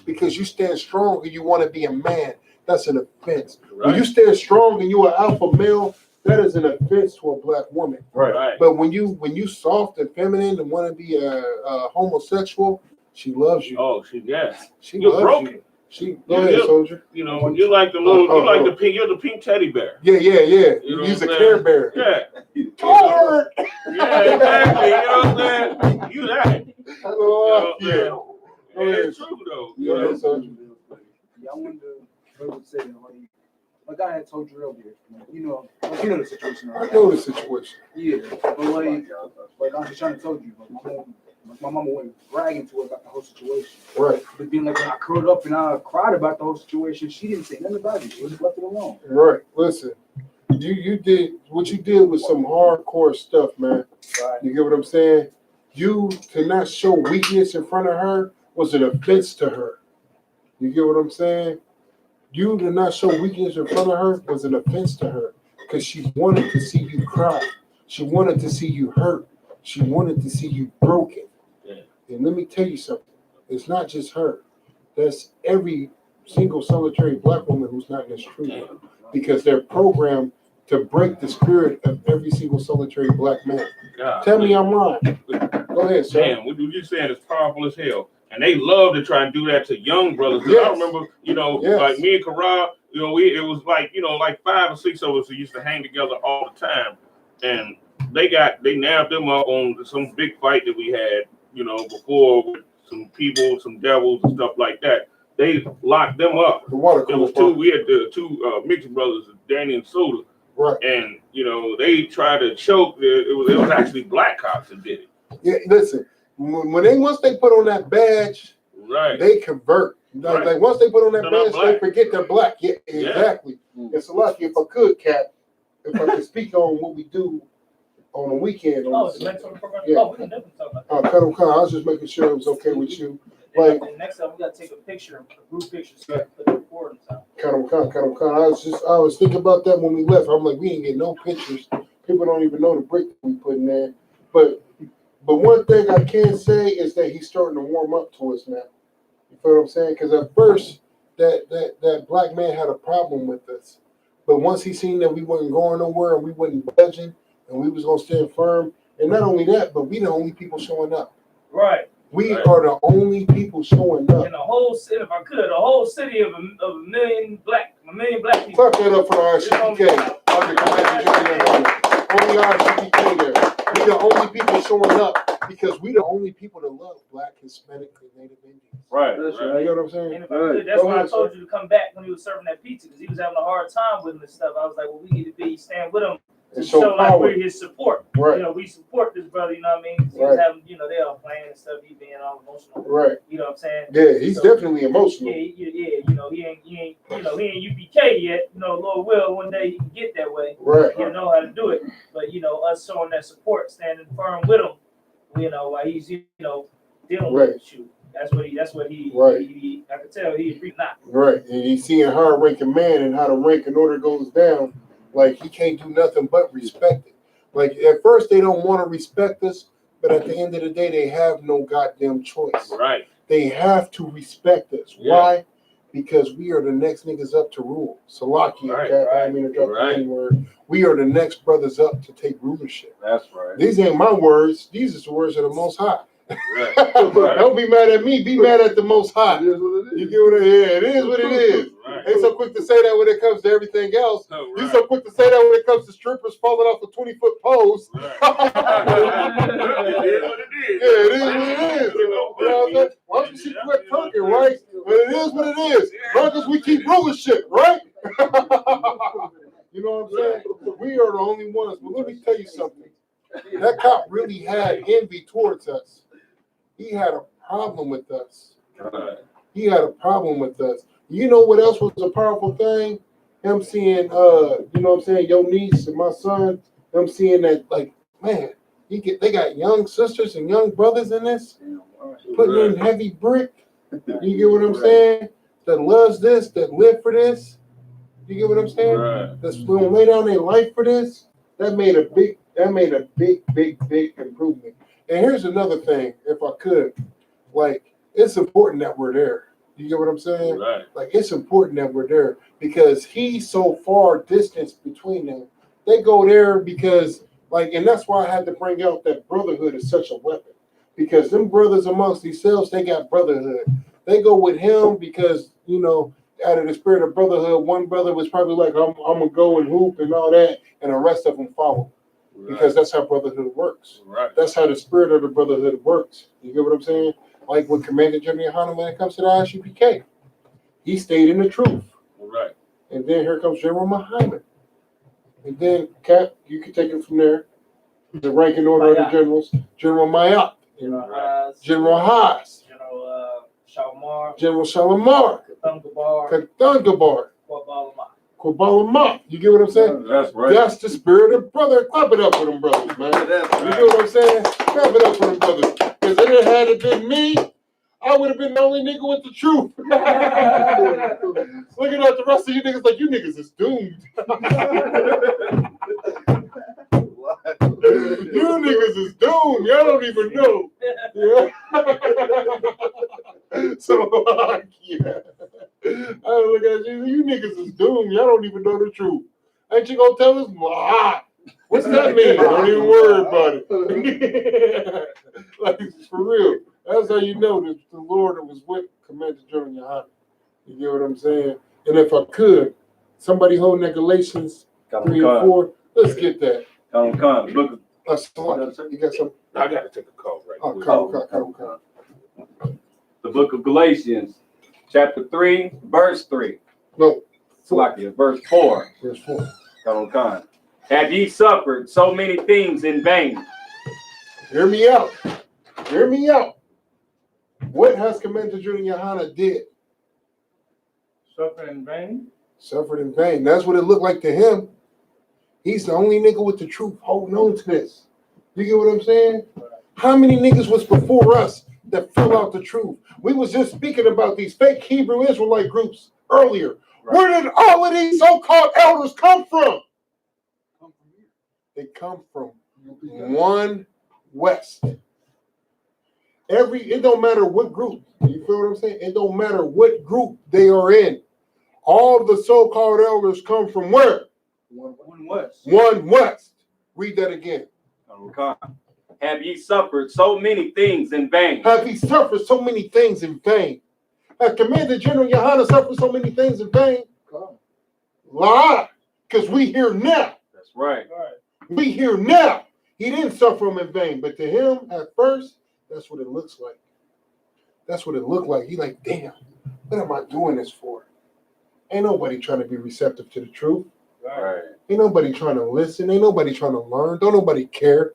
Because you stand strong and you want to be a man, that's an offense. Right. When you stand strong and you're an alpha male, that is an offense to a black woman. Right. But when you soft and feminine and want to be a homosexual, she loves you. Oh, she You're loves broken. You. She go ahead, soldier. You know, you like the little, the pink, you're the pink teddy bear. Yeah. You know He's a Care Bear. Yeah. Lord. Yeah, exactly. You know what I'm saying? You that. It's true though. You know, soldier. Yeah, I wanted to say, like I had told you earlier, you know the situation. I know the situation. Yeah, but like I was trying to tell you, my mama went bragging to her about the whole situation. Right. But then, like, when I curled up and I cried about the whole situation, she didn't say nothing about it. She just left it alone. Right. Listen, you did what you did with some hardcore stuff, man. Right. You get what I'm saying? You to not show weakness in front of her was an offense to her. You get what I'm saying? You to not show weakness in front of her was an offense to her because she wanted to see you cry. She wanted to see you hurt. She wanted to see you broken. Yeah. And let me tell you something. It's not just her. That's every single solitary black woman who's not in this truth. Because they're programmed to break the spirit of every single solitary black man. God, Tell me I'm wrong. Go ahead, sir. Damn, what you saying is powerful as hell. And they love to try and do that to young brothers. Yes. I remember, Yes. like me and Karal, it was like, like 5 or 6 of us who used to hang together all the time. And they nabbed them up on some big fight that we had, before with some people, some devils and stuff like that. They locked them up. The water It was cooler. we had the two mixed brothers, Danny and Soda. Right. And, they tried to choke. It was actually black cops that did it. Yeah, listen. Once they put on that badge, Right. they convert. Like once they put on that They're not badge, black. they forget they're black. Yeah, exactly. It's a lucky if I could, Cap. If I could speak on what we do on the weekend. The next one program. Yeah. Oh, we can definitely talk about that. Cut him. I was just making sure it was okay with you. Like, And next time we gotta take a picture, a group picture, so we can put the recordings out. cut him. I was thinking about that when we left. I'm like, we ain't get no pictures. People don't even know the brick we put in there. But one thing I can say is that he's starting to warm up to us now. You feel what I'm saying? Because at first, that black man had a problem with us. But once he seen that we wasn't going nowhere and we wasn't budging and we was gonna stand firm, and not only that, but we the only people showing up. Right. We are the only people showing up. In the whole city, if I could, a whole city of a million black people. Clap that up for the I.S.U.P.K. Under Commander GEN.YAHANNA. Only I.S.U.P.K. there. We the only people showing up because we the only people that love Black, Hispanic, and Native Indians. Right. You know what I'm saying? And if I could, that's why I told you to come back when he was serving that pizza, because he was having a hard time with him and stuff. I was like, well, we need to stand with him to And show show like power. we're his support. Right. We support this brother, you know what I mean? He was Right. having, they all playing and stuff, he being all emotional. Right. You know what I'm saying? Yeah, he's So, definitely emotional. Yeah, he ain't UPK yet. Lord will, one day he can get that way. Right. He'll know how to do it. But us showing that support, standing firm with him, while he's dealing with you. That's what he Right. I could tell he agreed not. Right. And he's seeing how a ranking man and how the ranking order goes down. Like he can't do nothing but respect it. Like at first they don't want to respect us, but at the end of the day they have no goddamn choice. Right. They have to respect us. Yeah. Why? Because we are the next niggas up to rule. Salakia, Right. Cap, I mean to drop Right. the N-word. We are the next brothers up to take rulership. That's right. These ain't my words. These are the words of the Most High. Right. Don't be mad at me. Be mad at the Most High. It is what it You is. get what it is what it is. Right. Ain't so quick to say that when it comes to everything else. Oh, You right. so quick to say that when it comes to strippers falling off a 20-foot post. Right. It is what it is. Yeah, it is what it is. You know what I'm saying? Why don't you see quit talking, right? But it is what it is. As long as we keep rulership, right? You know what I'm saying? We are the only ones. But let me tell you something. That cop really had envy towards us. He had a problem with us. Right. He had a problem with us. You know what else was a powerful thing? Him seeing, your niece and my son, them seeing that, like, man, they got young sisters and young brothers in this, putting in heavy brick. You get what I'm saying? That loves this, that live for this. You get what I'm saying? Right. That's gonna lay down their life for this. That made a big improvement. And here's another thing, if I could, like, it's important that we're there. You get what I'm saying? Right. Like, it's important that we're there because he's so far distance between them. They go there because, like, and that's why I had to bring out that brotherhood is such a weapon. Because them brothers amongst themselves, they got brotherhood. They go with him because, out of the spirit of brotherhood, one brother was probably like, I'm going to go and hoop and all that, and the rest of them follow. Because that's how brotherhood works. Right. That's how the spirit of the brotherhood works. You get what I'm saying? Like with Commander GEN.YAHANNA when it comes to the I.S.U.P.K. He stayed in the truth. Right. And then here comes General Muhammad. And then, Cap, you can take it from there. The ranking order of the generals. General Mayat. General Haas. General Shalamar. Kathungabar. Kwabalama. You get what I'm saying? That's right. That's the spirit of brother. Clap it up for them brothers, man. You get what I'm saying? Clap it up for them brothers. Because if it had been me, I would have been the only nigga with the truth. Looking at the rest of you niggas like, you niggas is doomed. You niggas is doomed. Y'all don't even know. Yeah. So, yeah. I look at you. You niggas is doomed. Y'all don't even know the truth. Ain't you gonna tell us? What's that mean? Don't even worry about it. Like, for real. That's how you know that the Lord was with Commander GEN.YAHANNA. You get what I'm saying? And if I could, somebody holding that Galatians 3 and 4, let's get that. Come on, look. You got some? I got to take a call right Oh, quick. come. The book of Galatians, chapter 3, verse 3. No. Salakia, verse 4. Verse 4. Come on. Have ye suffered so many things in vain? Hear me out. Hear me out. What has Commander GEN.YAHANNA did? Suffer in vain. Suffered in vain. That's what it looked like to him. He's the only nigga with the truth holding on to this. You get what I'm saying? How many niggas was before us that fill out the truth? We was just speaking about these fake Hebrew Israelite groups earlier. Right. Where did all of these so-called elders come from? They come from one West. It don't matter what group. You feel what I'm saying? It don't matter what group they are in. All the so-called elders come from where? One West. One West. Read that again. Okay. Have ye suffered so many things in vain? Have he suffered so many things in vain? Has Commander GEN.YAHANNA suffered so many things in vain? Lie. Because we here now. That's right. We here now. He didn't suffer them in vain. But to him, at first, that's what it looks like. That's what it looked like. He like, damn, what am I doing this for? Ain't nobody trying to be receptive to the truth. Right. Ain't nobody trying to listen. Ain't nobody trying to learn. Don't nobody care.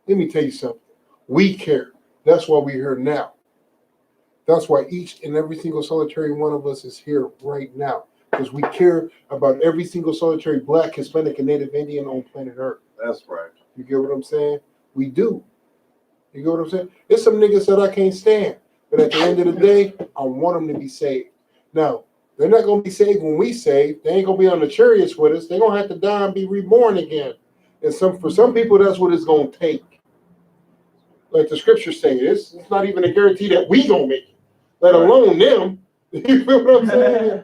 Let me tell you something. We care. That's why we're here now. That's why each and every single solitary one of us is here right now. Because we care about every single solitary Black, Hispanic, and Native Indian on planet Earth. That's right. You get what I'm saying? We do. You get what I'm saying? There's some niggas that I can't stand. But at the end of the day, I want them to be saved. Now, they're not going to be saved when we save. They ain't going to be on the chariots with us. They're going to have to die and be reborn again. And for some people, that's what it's going to take. Like the scriptures say, it's not even a guarantee that we going to make it, let alone them. You feel what I'm saying?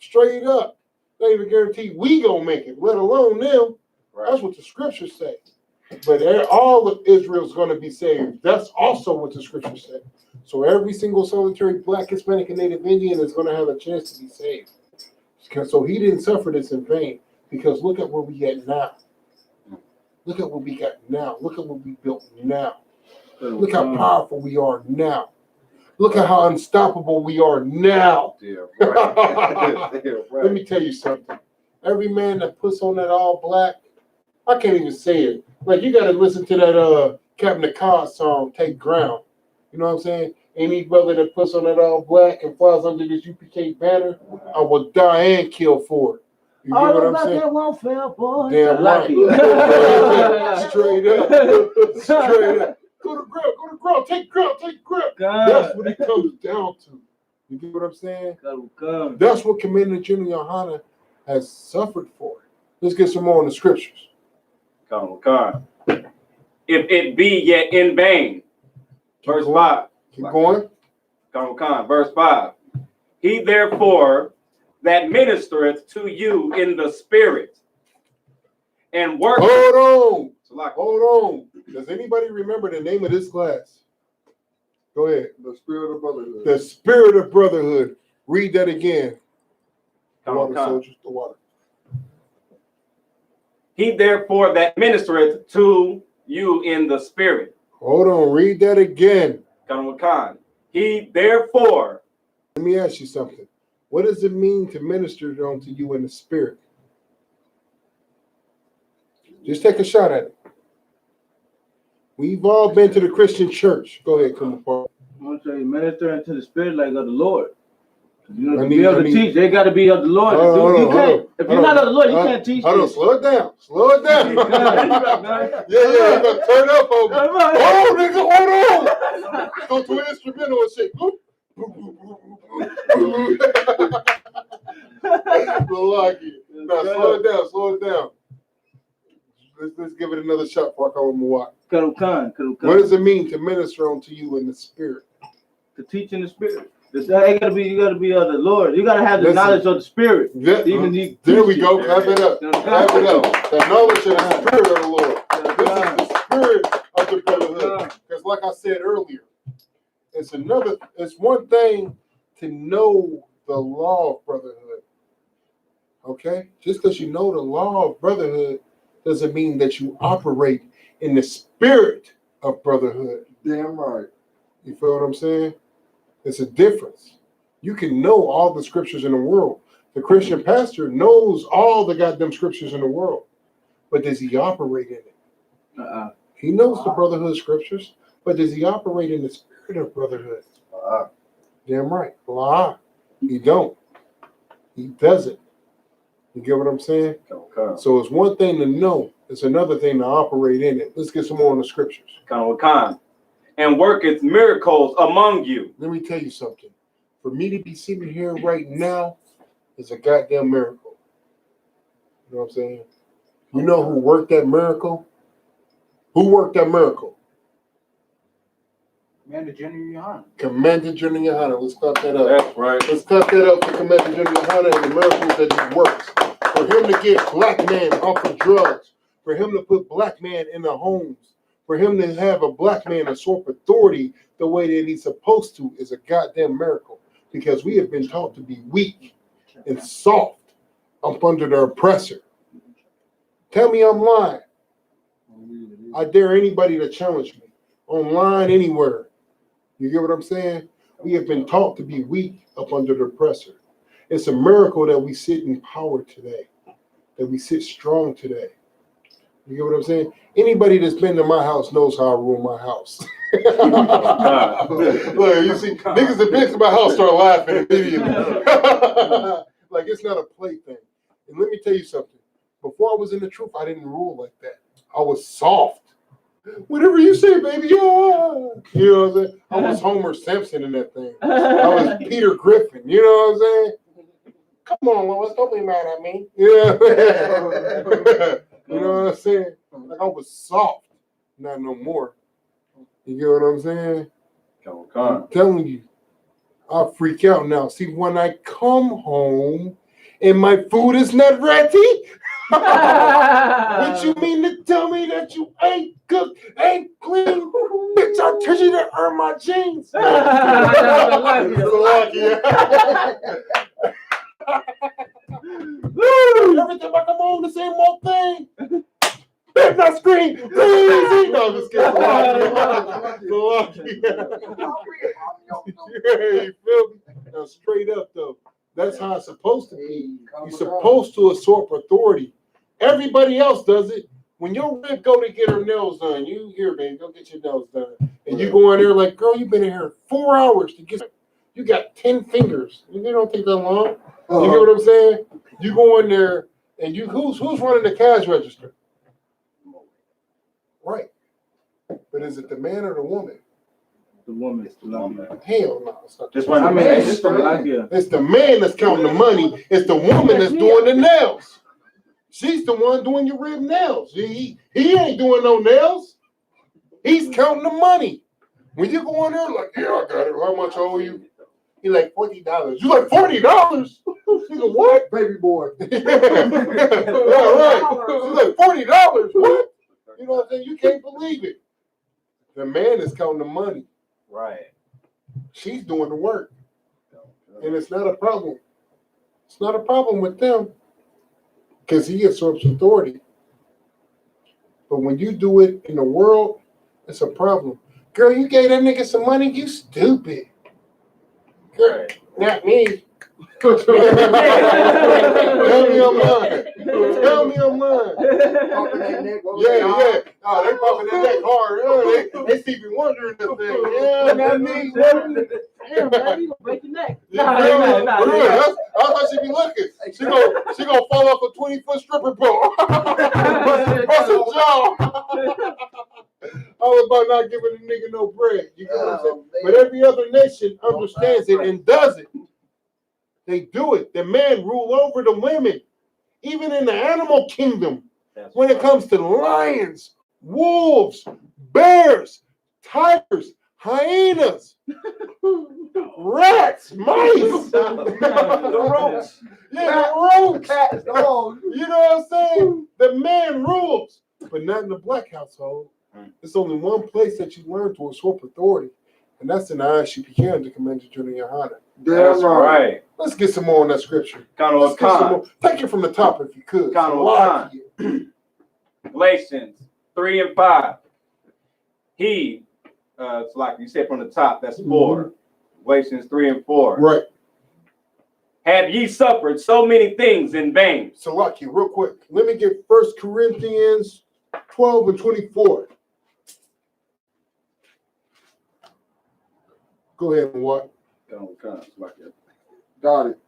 Straight up. Not even guarantee we going to make it, let alone them. Right. That's what the scriptures say. But all of Israel's going to be saved. That's also what the scriptures say. So every single solitary Black, Hispanic, and Native Indian is going to have a chance to be saved. So he didn't suffer this in vain. Because look at where we at now. Look at what we got now. Look at what we built now. Look how powerful we are now. Look at how unstoppable we are now. Yeah, right. Yeah, right. Let me tell you something. Every man that puts on that all black, I can't even say it. Like, you got to listen to that Captain Cod song, Take Ground. You know what I'm saying? Any brother that puts on that all black and flies under this UPK banner, I will die and kill for it. You get what I'm saying? That won't fail, boy. Damn right. Straight up. Straight up. Go to ground, take grip. That's what it comes down to. You get what I'm saying? That's what Commander GEN.YAHANNA has suffered for. Let's get some more on the scriptures. Come. If it be yet in vain. Verse 5. Keep going. Come. Verse 5. He therefore that ministereth to you in the spirit and worketh. Hold on. Does anybody remember the name of this class? Go ahead. The Spirit of Brotherhood. The Spirit of Brotherhood. Read that again. The water, come. soldiers, the water. He therefore that ministereth to you in the spirit. Hold on. Read that again. Come. He therefore. Let me ask you something. What does it mean to minister unto you in the spirit? Just take a shot at it. We've all been to the Christian church. Go ahead, come apart. I'm going to say minister into the spirit like of the Lord. You know, to be able to teach, they got to be of the Lord. If you're not of the Lord, you can't teach. Hold on, slow it down. Yeah, you better turn up over. Hold on, nigga, hold on. go to an instrumental and shake. Now slow it down. Let's give it another shot before I come with Milwaukee. What does it mean to minister unto you in the spirit? To teach in the spirit. You gotta be of the Lord. You gotta have the knowledge of the spirit. There we go. Clap it up. Clap it up. The knowledge of the spirit of the Lord. This is the spirit of the brotherhood. Because like I said earlier, it's one thing to know the law of brotherhood. Okay? Just because you know the law of brotherhood doesn't mean that you operate in the spirit of brotherhood. Damn right. You feel what I'm saying? It's a difference. You can know all the scriptures in the world. The Christian pastor knows all the goddamn scriptures in the world. But does he operate in it? He knows the brotherhood scriptures, but does he operate in the spirit of brotherhood? Damn right. He don't. He doesn't. You get what I'm saying? Okay. So it's one thing to know. It's another thing to operate in it. Let's get some more on the scriptures. And worketh miracles among you. Let me tell you something. For me to be sitting here right now is a goddamn miracle. You know what I'm saying? You know who worked that miracle? Who worked that miracle? Commander General Yohanna. Commander General Yohanna. Let's cut that up. That's right. Let's cut that up for Commander General Yohanna and the miracles that he works. For him to get black men off of drugs. For him to put black men in the homes. For him to have a black man usurp authority the way that he's supposed to is a goddamn miracle. Because we have been taught to be weak and soft up under the oppressor. Tell me I'm lying. I dare anybody to challenge me. Online, anywhere. You get what I'm saying? We have been taught to be weak up under the oppressor. It's a miracle that we sit in power today. That we sit strong today. You get what I'm saying? Anybody that's been to my house knows how I rule my house. Look, you see, niggas that been to my house start laughing immediately. Like it's not a plaything. And let me tell you something. Before I was in the truth, I didn't rule like that. I was soft. Whatever you say, baby. Yeah. You know what I'm saying? I was Homer Simpson in that thing. I was Peter Griffin. You know what I'm saying? Come on, Lois, don't be mad at me. Yeah. You know what I'm saying? Like I was soft, not no more. You get what I'm saying? I'm telling you, I freak out now. See, when I come home and my food is not ready, what you mean to tell me that you ain't cooked, ain't clean? Bitch, I tell you to earn my jeans. Every time I come home, the same old thing. Bitch, not scream. Please. No, I'm just kidding. You feel me? Now, straight up, though. That's how it's supposed to be. You're supposed to usurp authority. Everybody else does it. When your rib go to get her nails done, you here, baby, go get your nails done. And you go in there like, girl, you've been in here 4 hours to get. You got 10 fingers. You don't take that long. You get what I'm saying? You go in there and you who's running the cash register? Right. But is it the man or the woman? The woman. Hell no. It's not Just one. I mean, it's the man that's counting the money. It's the woman that's doing the nails. She's the one doing your rib nails. He ain't doing no nails. He's counting the money. When you go in there, like, yeah, I got it. How much I owe you? He's like $40. You like $40? He's like, what? Baby boy. Yeah, right. He's like $40. What? You know what I'm saying? You can't believe it. The man is counting the money. Right. She's doing the work. And it's not a problem. It's not a problem with them. Because he usurps authority. But when you do it in the world, it's a problem. Girl, you gave that nigga some money? You stupid. Girl, not me. Tell me I'm lying. Tell me I'm lying. Yeah. Oh, they popping their neck hard. They see me wondering this thing. Yeah, not me. Damn, man, you gonna break your neck. Nah. That's how she be looking. She gonna fall off a 20-foot stripper pole. Bust a jaw. all about not giving a nigga no bread. You get what I'm saying? But every other nation understands it and does it. They do it. The men rule over the women, even in the animal kingdom. When it comes to lions, wolves, bears, tigers, hyenas, rats, mice, The roach. yeah, the roach, cats, dogs. You know what I'm saying? The man rules, but not in the black household. There's only one place that you learn to usurp authority, and that's in the I.S.U.P.K under Commander GEN.YAHANNA. That's right. Let's get some more on that scripture. Let's get some more. Take it from the top if you could. Galatians 3 and 5. He, it's like you said from the top, that's 4. Galatians 3 and 4. Right. Have ye suffered so many things in vain? So, Lucky, real quick, let me get 1 Corinthians 12 and 24. Go ahead and what? Got it.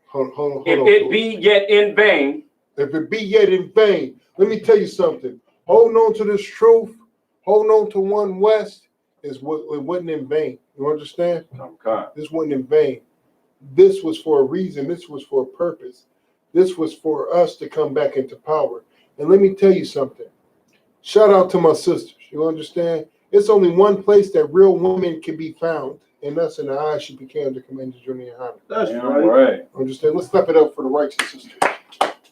Hold on. If it be yet in vain. If it be yet in vain, let me tell you something. Holding on to this truth, holding on to one West, it wasn't in vain. You understand? Okay. This wasn't in vain. This was for a reason. This was for a purpose. This was for us to come back into power. And let me tell you something. Shout out to my sisters. You understand? It's only one place that real women can be found, and that's in the I.S.U.P.K under Commander GEN.YAHANNA. That's right. Understand? Let's step it up for the righteous sisters.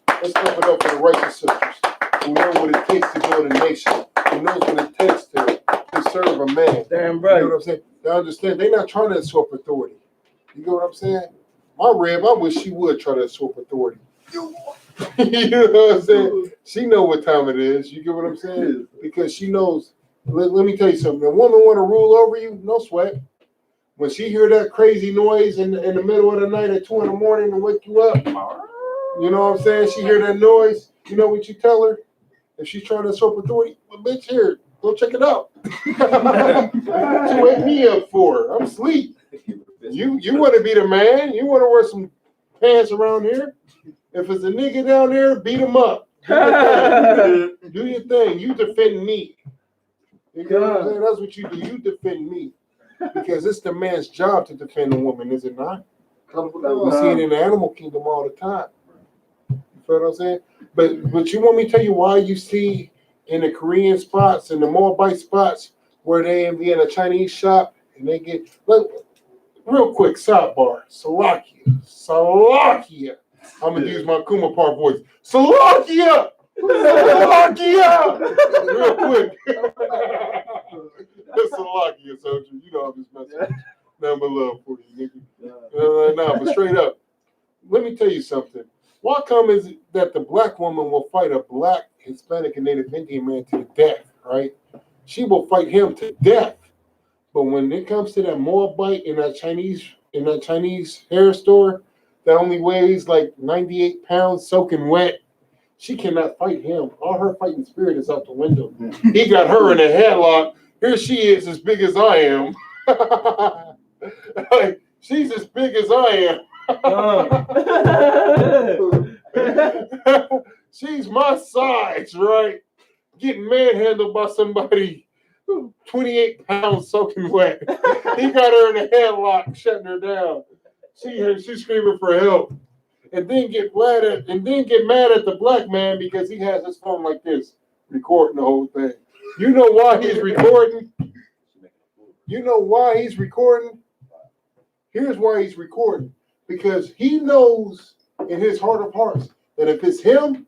Let's step it up for the righteous sisters who know what it takes to build a nation, who knows what it takes to serve a man. Damn right. You know what I'm saying? They understand. They're not trying to usurp authority. You know what I'm saying? My Reb, I wish she would try to usurp authority. You know what I'm saying? She know what time it is. You get what I'm saying? Because she knows. Let me tell you something. A woman want to rule over you, no sweat. When she hear that crazy noise in the middle of the night at 2 in the morning to wake you up, you know what I'm saying? She hear that noise. You know what you tell her? If she's trying to usurp authority, well, bitch, here, go check it out. She wake me up for. I'm asleep. You want to be the man? You want to wear some pants around here? If it's a nigga down there, beat him up. Do your thing. You defend me. You know what I'm saying? That's what you do. You defend me. Because it's the man's job to defend a woman, is it not? We see it in the animal kingdom all the time. You feel what I'm saying? But you want me to tell you why you see in the Korean spots and the Moabite spots where they be in a Chinese shop and they get, look, real quick sidebar, Salakia. I'm gonna use my Kumapar voice. Salakia! Real quick. That's Salakia, soldier. You know I'm just messing. Nothing but love for you, nigga. No, but straight up, let me tell you something. Why come is it that the black woman will fight a black, Hispanic, and Native Indian man to the death, right? She will fight him to death. But when it comes to that Moabite in that Chinese hair store that only weighs like 98 pounds soaking wet, she cannot fight him. All her fighting spirit is out the window. He got her in a headlock. Here she is as big as I am. Like, she's as big as I am. She's my size, right? Getting manhandled by somebody 28 pounds soaking wet. He got her in a headlock, shutting her down. She's screaming for help. And then get mad at the black man because he has his phone like this, recording the whole thing. You know why he's recording? You know why he's recording? Here's why he's recording. Because he knows in his heart of hearts that if it's him,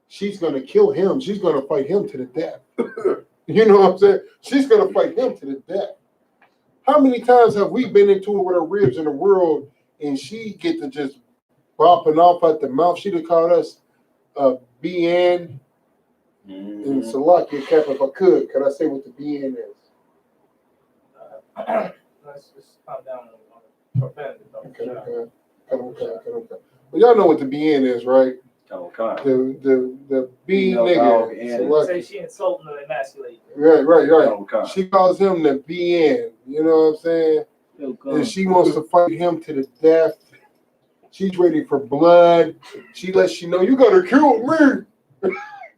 she's going to kill him. She's going to fight him to the death. You know what I'm saying? She's going to fight him to the death. How many times have we been into it with our ribs in the world and she get to just bopping off at the mouth? She'd have called us BN and Salakia Cap if I could. Could I say what the BN is? Let's just calm down on profanity. Okay. Well, y'all know what the BN is, right? Okay. The B nigga. Say she insulting or emasculating. Right. Okay. She calls him the BN. You know what I'm saying? And she wants to fight him to the death. She's ready for blood. She lets you know you gotta kill me.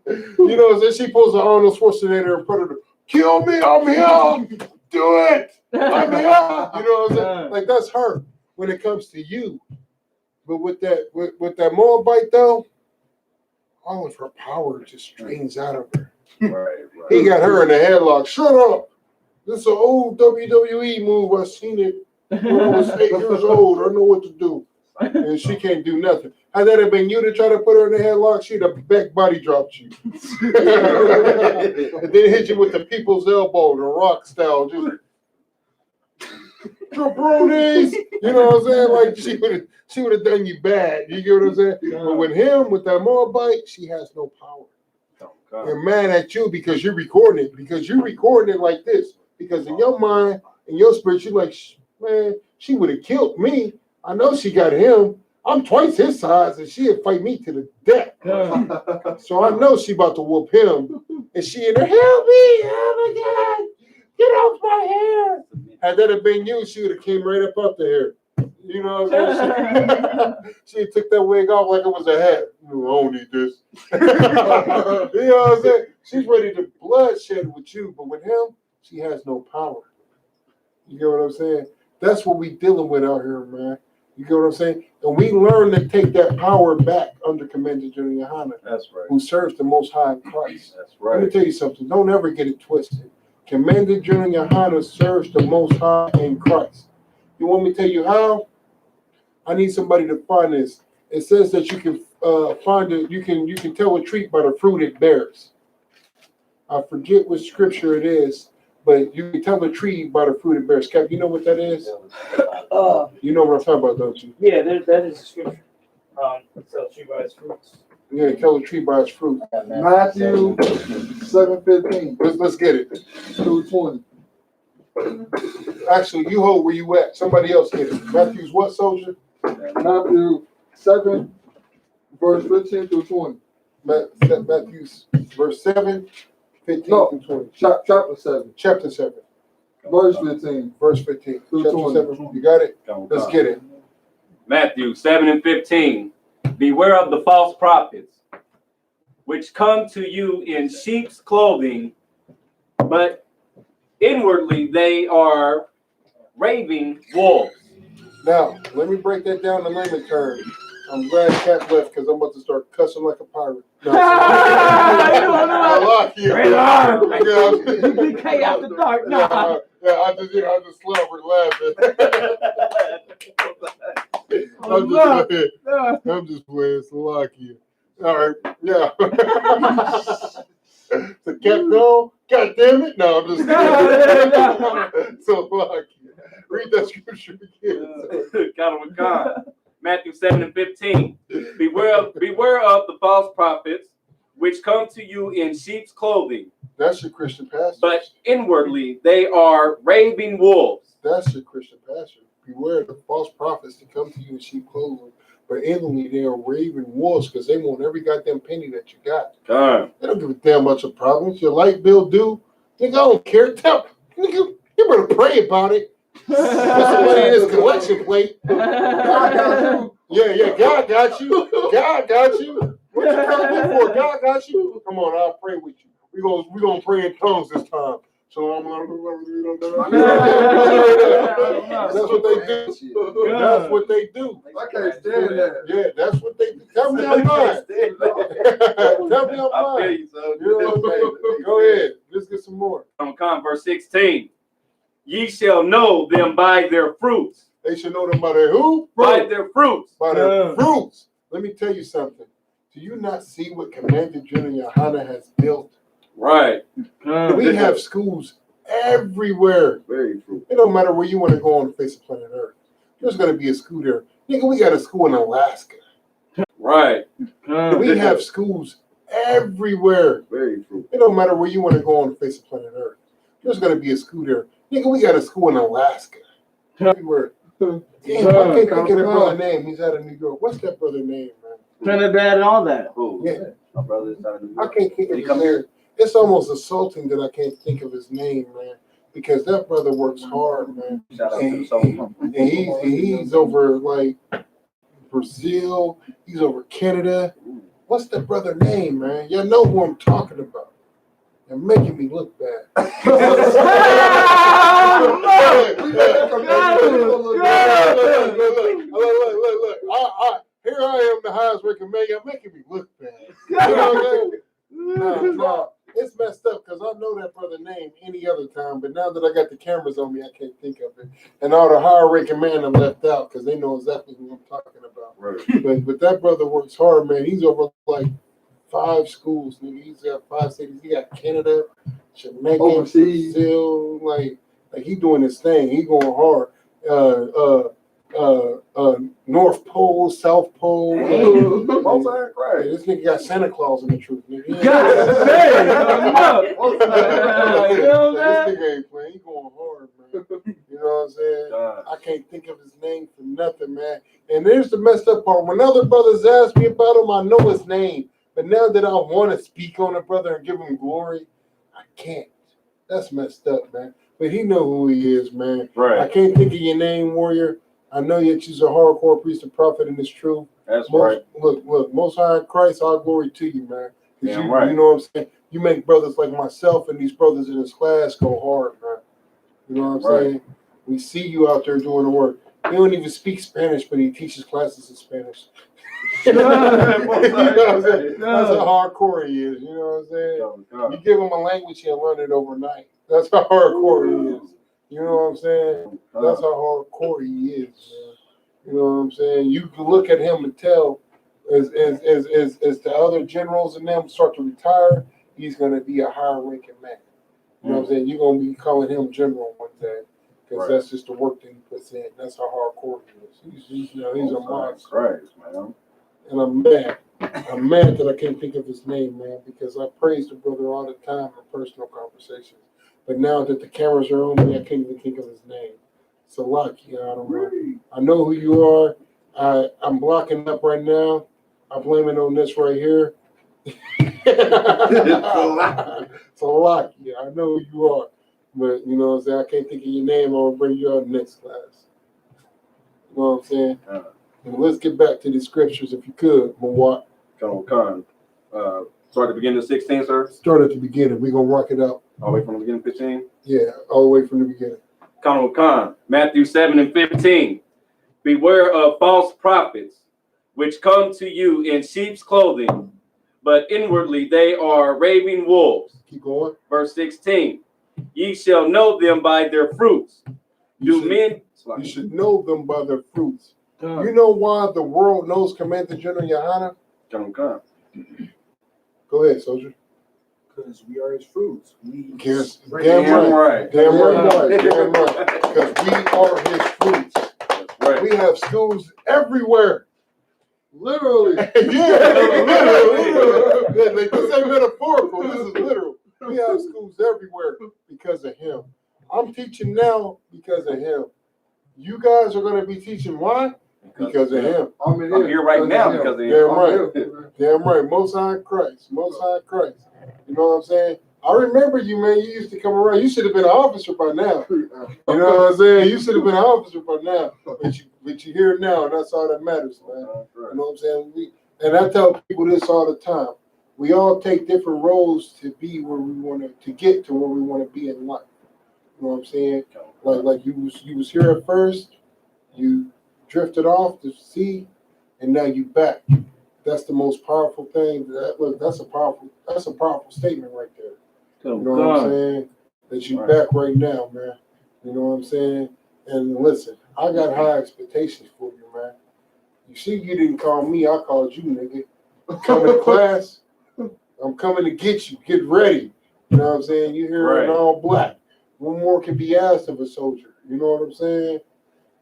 You know, then she pulls an Arnold Schwarzenegger and put her to kill me, I'm him. Do it. I'm him. You know what I'm saying? Like that's her when it comes to you. But with that Moabite though, all of her power just drains out of her. Right. He got her in the headlock. Shut up. This is an old WWE move. I seen it when I was 8 years old. I know what to do. And she can't do nothing. Had that have been you to try to put her in the headlock, she'd have back body dropped you. And then hit you with the people's elbow, the rock style. Just jabronis. You know what I'm saying? Like she would have done you bad. You get what I'm saying? But with him, with that Moabite, she has no power. They're mad at you because you're recording it. Because you're recording it like this. Because in your mind, in your spirit, you're like, man, she would have killed me. I know she got him. I'm twice his size, and she'd fight me to the death. So I know she about to whoop him. And she in there, help me, oh my God, get off my hair. Had that have been you, she would have came right up the hair. You know what I'm saying? She took that wig off like it was a hat. No, I don't need this. You know what I'm saying? She's ready to bloodshed with you, but with him, she has no power. You get what I'm saying? That's what we dealing with out here, man. You get what I'm saying? And we learn to take that power back under Commander GEN.YAHANNA. That's right. Who serves the Most High Christ. That's Let me right. tell you something. Don't ever get it twisted. Commander GEN.YAHANNA serves the Most High in Christ. You want me to tell you how? I need somebody to find this. It says that you can find it. You can tell a tree by the fruit it bears. I forget what scripture it is, but you can tell a tree by the fruit it bears. Cap, you know what that is? You know what I'm talking about, don't you? Yeah, that is a scripture. Tell a tree by its fruits. Yeah, tell a tree by its fruit. Matthew 7:15 Let's get it. through 20. Actually, you hold where you at. Somebody else get it. Matthew's what, soldier? Matthew 7, verse 15 through 20. Matthew's verse 7, 15 through 20. Chapter 7, Chapter 7. verse 15. Verse 15. Through Chapter 20. 7. You got it? Let's get it. Matthew 7:15. Beware of the false prophets, which come to you in sheep's clothing, but inwardly they are raving wolves. Now, let me break that down in layman terms. I'm glad Cat left because I'm about to start cussing like a pirate. No, I like you. Right on. Yeah, BK after dark. I just slobbered laughing. I'm just playing Slovakia. All right, yeah. The cat go? God damn it! No, I'm just kidding. Slovakia. Read that scripture again. Matthew 7:15. Beware of the false prophets, which come to you in sheep's clothing. That's your Christian pastor. But inwardly they are raving wolves. That's your Christian pastor. Beware of the false prophets that come to you in sheep clothing, but inwardly they are raving wolves because they want every goddamn penny that you got. They don't give a damn about your problems. Your light bill due. Nigga, I don't care. Tell nigga, you better pray about it. Put somebody in his collection plate. Yeah, God got you. God got you. What you coming for? God got you. Come on, I'll pray with you. We gonna pray in tongues this time. So I'm that's what they do. That's what they do. I can't stand that. Yeah, that's what they do. Tell me I'm lying. Tell me I'm lying. You know what I'm saying? Go ahead. Let's get some more. Verse 16. Ye shall know them by their fruits. They should know them by their who? By their fruits. By their fruits. Let me tell you something. Do you not see what Commander GEN.YAHANNA has built? Right. We have schools everywhere. Very true. It don't matter where you want to go on the face of planet Earth. There's going to be a school there. Nigga, we got a school in Alaska. Right. We have schools everywhere. Very true. It don't matter where you want to go on the face of planet Earth. There's going to be a school there. Nigga, we got a school in Alaska. Everywhere. Damn, I can't think of that brother's name. He's out of New York. What's that brother's name, man? Trinidad and all that. Yeah. My brother's out of New I York. can't think of his name. It's almost assaulting that I can't think of his name, man. Because that brother works hard, man. Shout out to the soul. And he's over like Brazil. He's over Canada. What's that brother name, man? Y'all know who I'm talking about. You're making me look bad. Look. Here I am, the highest ranking man. You're making me look bad. You know what I'm saying? No. It's messed up because I know that brother name any other time, but now that I got the cameras on me, I can't think of it. And all the higher ranking men are left out because they know exactly who I'm talking about. Right. But that brother works hard, man. He's over like 5 schools. He's got 5 cities. He got Canada, Jamaica, Overseas. Brazil. Like he doing his thing. He going hard. North Pole, South Pole. This nigga got Santa Claus in the truth. Nigga. This nigga ain't playing. He going hard, man. You know what I'm saying? I can't think of his name for nothing, man. And there's the messed up part. When other brothers ask me about him, I know his name. But now that I want to speak on a brother and give him glory, I can't. That's messed up, man. But he know who he is, man. Right. I can't think of your name, warrior. I know that you're a hardcore priest and prophet in this truth. That's right. Look, Most High in Christ, all glory to you, man. Damn right. You know what I'm saying? You make brothers like myself and these brothers in this class go hard, man. You know what I'm saying? We see you out there doing the work. He don't even speak Spanish, but he teaches classes in Spanish. You know what I'm saying? That's how hardcore he is. You know what I'm saying? You give him a language, he'll learn it overnight. That's how hardcore he is. You know what I'm saying? That's how hardcore he is, man. You know what I'm saying? You can look at him and tell as the other generals and them start to retire, he's gonna be a higher ranking man. You know what I'm saying? You're gonna be calling him general one day. Because that's just the work that he puts in. That's how hardcore he is. He's a monster. Christ, man. And I'm mad. I'm mad that I can't think of his name, man, because I praise the brother all the time in personal conversations. But now that the cameras are on me, I can't even think of his name. So lucky, I don't know. I know who you are. I'm blocking up right now. I blame it on this right here. So lucky, I know who you are. But you know what I'm saying? I can't think of your name. I'll bring you out next class. You know what I'm saying? And let's get back to the scriptures if you could, Mawat. Start at the beginning of 16, sir? Start at the beginning. We're going to rock it out. All the way from the beginning, 15? Yeah, all the way from the beginning. Matthew 7 and 15. Beware of false prophets, which come to you in sheep's clothing, but inwardly they are raving wolves. Keep going. Verse 16. Ye shall know them by their fruits. You should know them by their fruits. You know why the world knows Commander General Yahanna? Go ahead, soldier. Because we are his fruits. Yes, damn right. Because we are his fruits. Right. We have schools everywhere. Literally. Literally. This ain't metaphorical. This is literal. We have schools everywhere because of him. I'm teaching now because of him. You guys are going to be teaching why? Because of him. I'm here right now because of him. Damn right. Most High Christ. Most High Christ. You know what I'm saying? I remember you, man. You used to come around. You should have been an officer by now. You know what I'm saying? You should have been an officer by now. But you're here now, and that's all that matters, man. You know what I'm saying? And I tell people this all the time. We all take different roles to be where we want to get to where we want to be in life. You know what I'm saying? Like you was here at first, you drifted off to sea, and now you back. That's the most powerful thing. That's a powerful statement right there. You know what I'm saying? That you back right now, man. You know what I'm saying? And listen, I got high expectations for you, man. You see, you didn't call me, I called you, nigga. Come to class. I'm coming to get you. Get ready. You know what I'm saying? You here in all black. What more can be asked of a soldier? You know what I'm saying?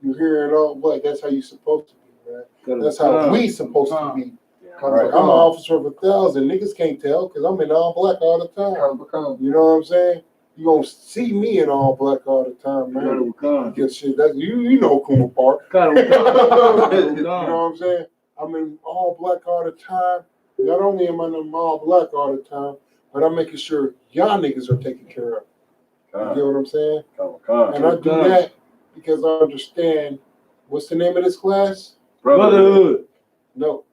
You here in all black. That's how you supposed to be, man. That's how we supposed to be. I'm an officer of 1,000. Niggas can't tell because I'm in all black all the time. You know what I'm saying? You gonna see me in all black all the time, man. Because shit, that's you know Kuma Park. You know what I'm saying? I'm in all black all the time. Not only am I in all black all the time, but I'm making sure y'all niggas are taken care of. You get what I'm saying? And I do that because I understand. What's the name of this class? Brotherhood. No.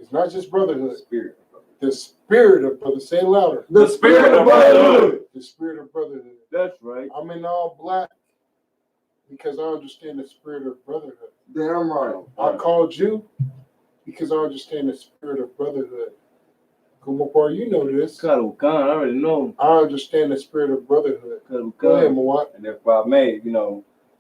It's not just brotherhood. Spirit. The spirit of brotherhood. Say it louder. The spirit of brotherhood. The spirit of brotherhood. That's right. I'm in all black because I understand the spirit of brotherhood. Damn right. I called you because I understand the spirit of brotherhood. Kumapar, you know this. I already know. I understand the spirit of brotherhood. Go ahead, Mawat. And if I may,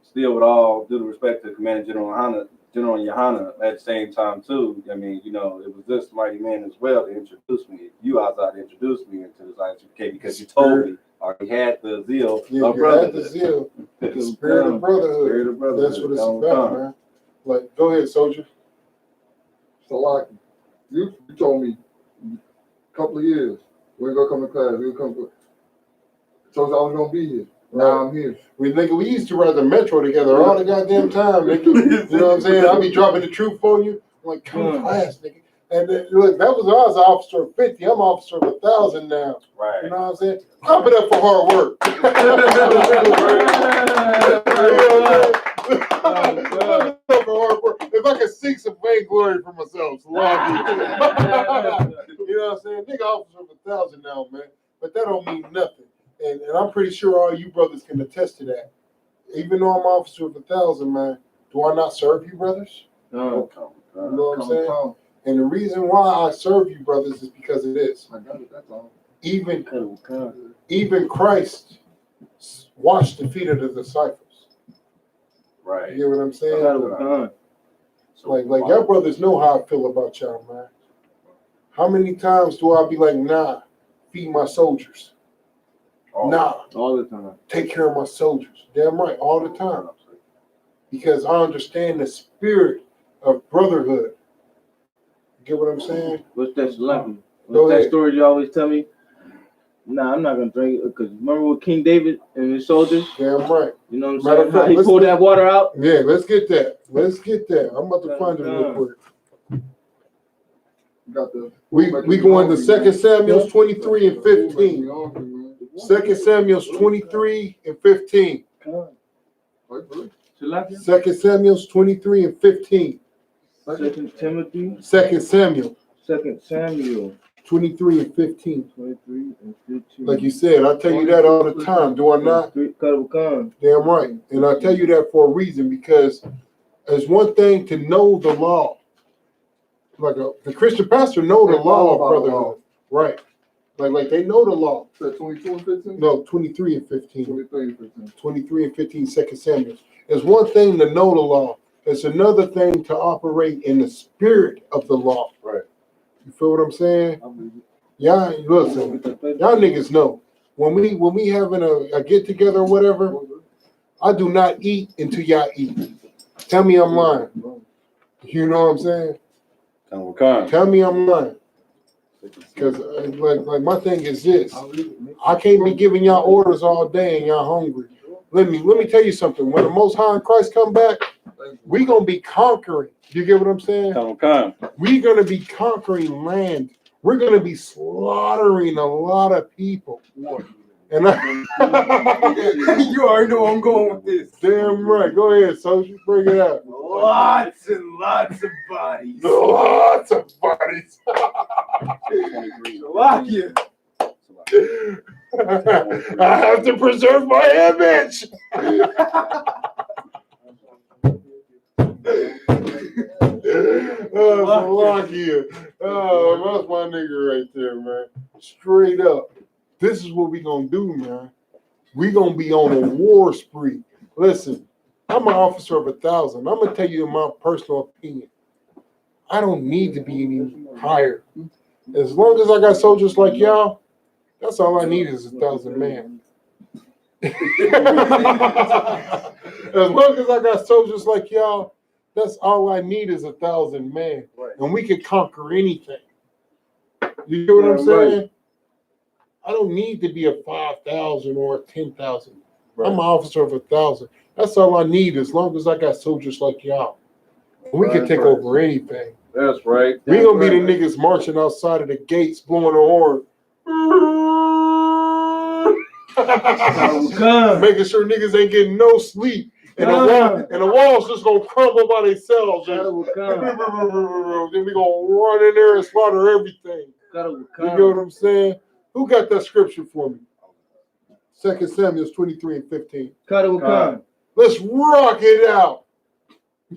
still with all due respect to Commander General Yahanna, at the same time too, it was this mighty man as well to introduce me. You outside introduced me into this I.S.U.P.K because you told me I already had the zeal of brotherhood. The zeal. The spirit of brotherhood. Spirit of brotherhood. That's what it's about, man. Like, go ahead, soldier. So like, you told me a couple of years, we ain't gonna come to class, we gonna come to. So I was gonna be here. Now I'm here. We used to ride the metro together all the goddamn time, nigga. You know what I'm saying? I'll be dropping the truth on you. I'm like, come to class, nigga. And then, look, that was when I was an officer of 50. I'm an officer of 1,000 now. Right. You know what I'm saying? Pump it up for hard work. If I could seek some vainglory for myself, so long. You know what I'm saying? Nigga, officer of 1,000 now, man. But that don't mean nothing. And I'm pretty sure all you brothers can attest to that. Even though I'm officer of 1,000, man, do I not serve you, brothers? No. You know what I'm saying? And the reason why I serve you, brothers, is because of this. I got it, that's all. Even Christ washed the feet of the disciples. Right. You get what I'm saying? Like y'all brothers know how I feel about y'all, man. How many times do I be like, nah, feed my soldiers? Nah. All the time. Take care of my soldiers. Damn right, all the time. Because I understand the spirit of brotherhood. You get what I'm saying? What's that SHALAM? What's that story you always tell me? Nah, I'm not gonna drink it because remember with King David and his soldiers? Damn right. You know what I'm saying? How he pulled that water out? Yeah, let's get that. I'm about to find it real quick. We going to 2 Samuel 23 and 15. 2 Samuel 23 and 15. 2 Samuel 23 and 15. 2 Timothy. 2 Samuel. 2 Samuel. 23 and 15. 23 and 15. Like you said, I tell you that all the time, do I not? Damn right. And I tell you that for a reason, because it's one thing to know the law. Like the Christian pastor know the law of brotherhood. Right. Like they know the law. 22 and 15? No, 23 and 15. 23 and 15. 23 and 15, 2 Samuel. It's one thing to know the law. It's another thing to operate in the spirit of the law. Right. You feel what I'm saying? Y'all, listen, y'all niggas know. When we having a get together or whatever, I do not eat until y'all eat. Tell me I'm lying. You know what I'm saying? Tell me I'm lying. Because like my thing is this. I can't be giving y'all orders all day and y'all hungry. Let me tell you something. When the Most High and Christ come back, we gonna be conquering. You get what I'm saying? We're gonna be conquering land. We're gonna be slaughtering a lot of people. And you already know I'm going with this. Damn right. Go ahead, soldier. Bring it up. Lots and lots of bodies. Lots of bodies. I have to preserve my image. Slovakia. Oh, that's my nigga right there, man. Straight up. This is what we gonna do, man. We gonna be on a war spree. Listen, I'm an officer of 1,000. I'm gonna tell you my personal opinion. I don't need to be any higher. As long as I got soldiers like y'all, that's all I need is 1,000 men. As long as I got soldiers like y'all, that's all I need is 1,000 men. And we can conquer anything. You get what I'm saying? I don't need to be a 5,000 or a 10,000. I'm an officer of 1,000. That's all I need as long as I got soldiers like y'all. We can take over anything. That's right. We gonna be the niggas marching outside of the gates, blowing the horn. Making sure niggas ain't getting no sleep. And the walls just gonna crumble by themselves. And God will come. then we gonna run in there and slaughter everything. God will You come. know what I'm saying? Who got that scripture for me? 2 Samuel 23 and 15. God will come. Let's rock it out.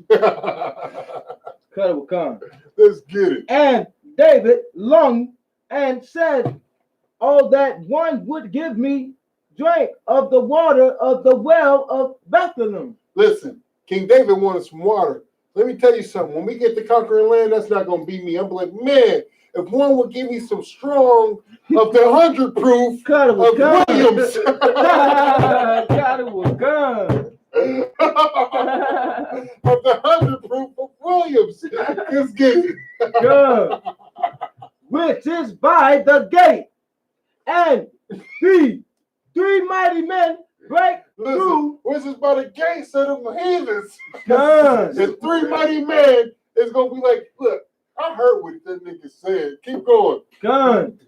God will come. Let's get it. And David longed and said, "Oh, that one would give me drink of the water of the well of Bethlehem." Listen, King David wanted some water. Let me tell you something. When we get to conquering land, that's not going to be me. I'm like, man, if one would give me some strong of the 100 proof of Williams. God will come. Of the 100 proof of Williams. Let's get it. God, which is by the gate. And the 3 mighty men break through. Which is by the gates of the heathens. God. And 3 mighty men is going to be like, look, I heard what that nigga said. Keep going. God.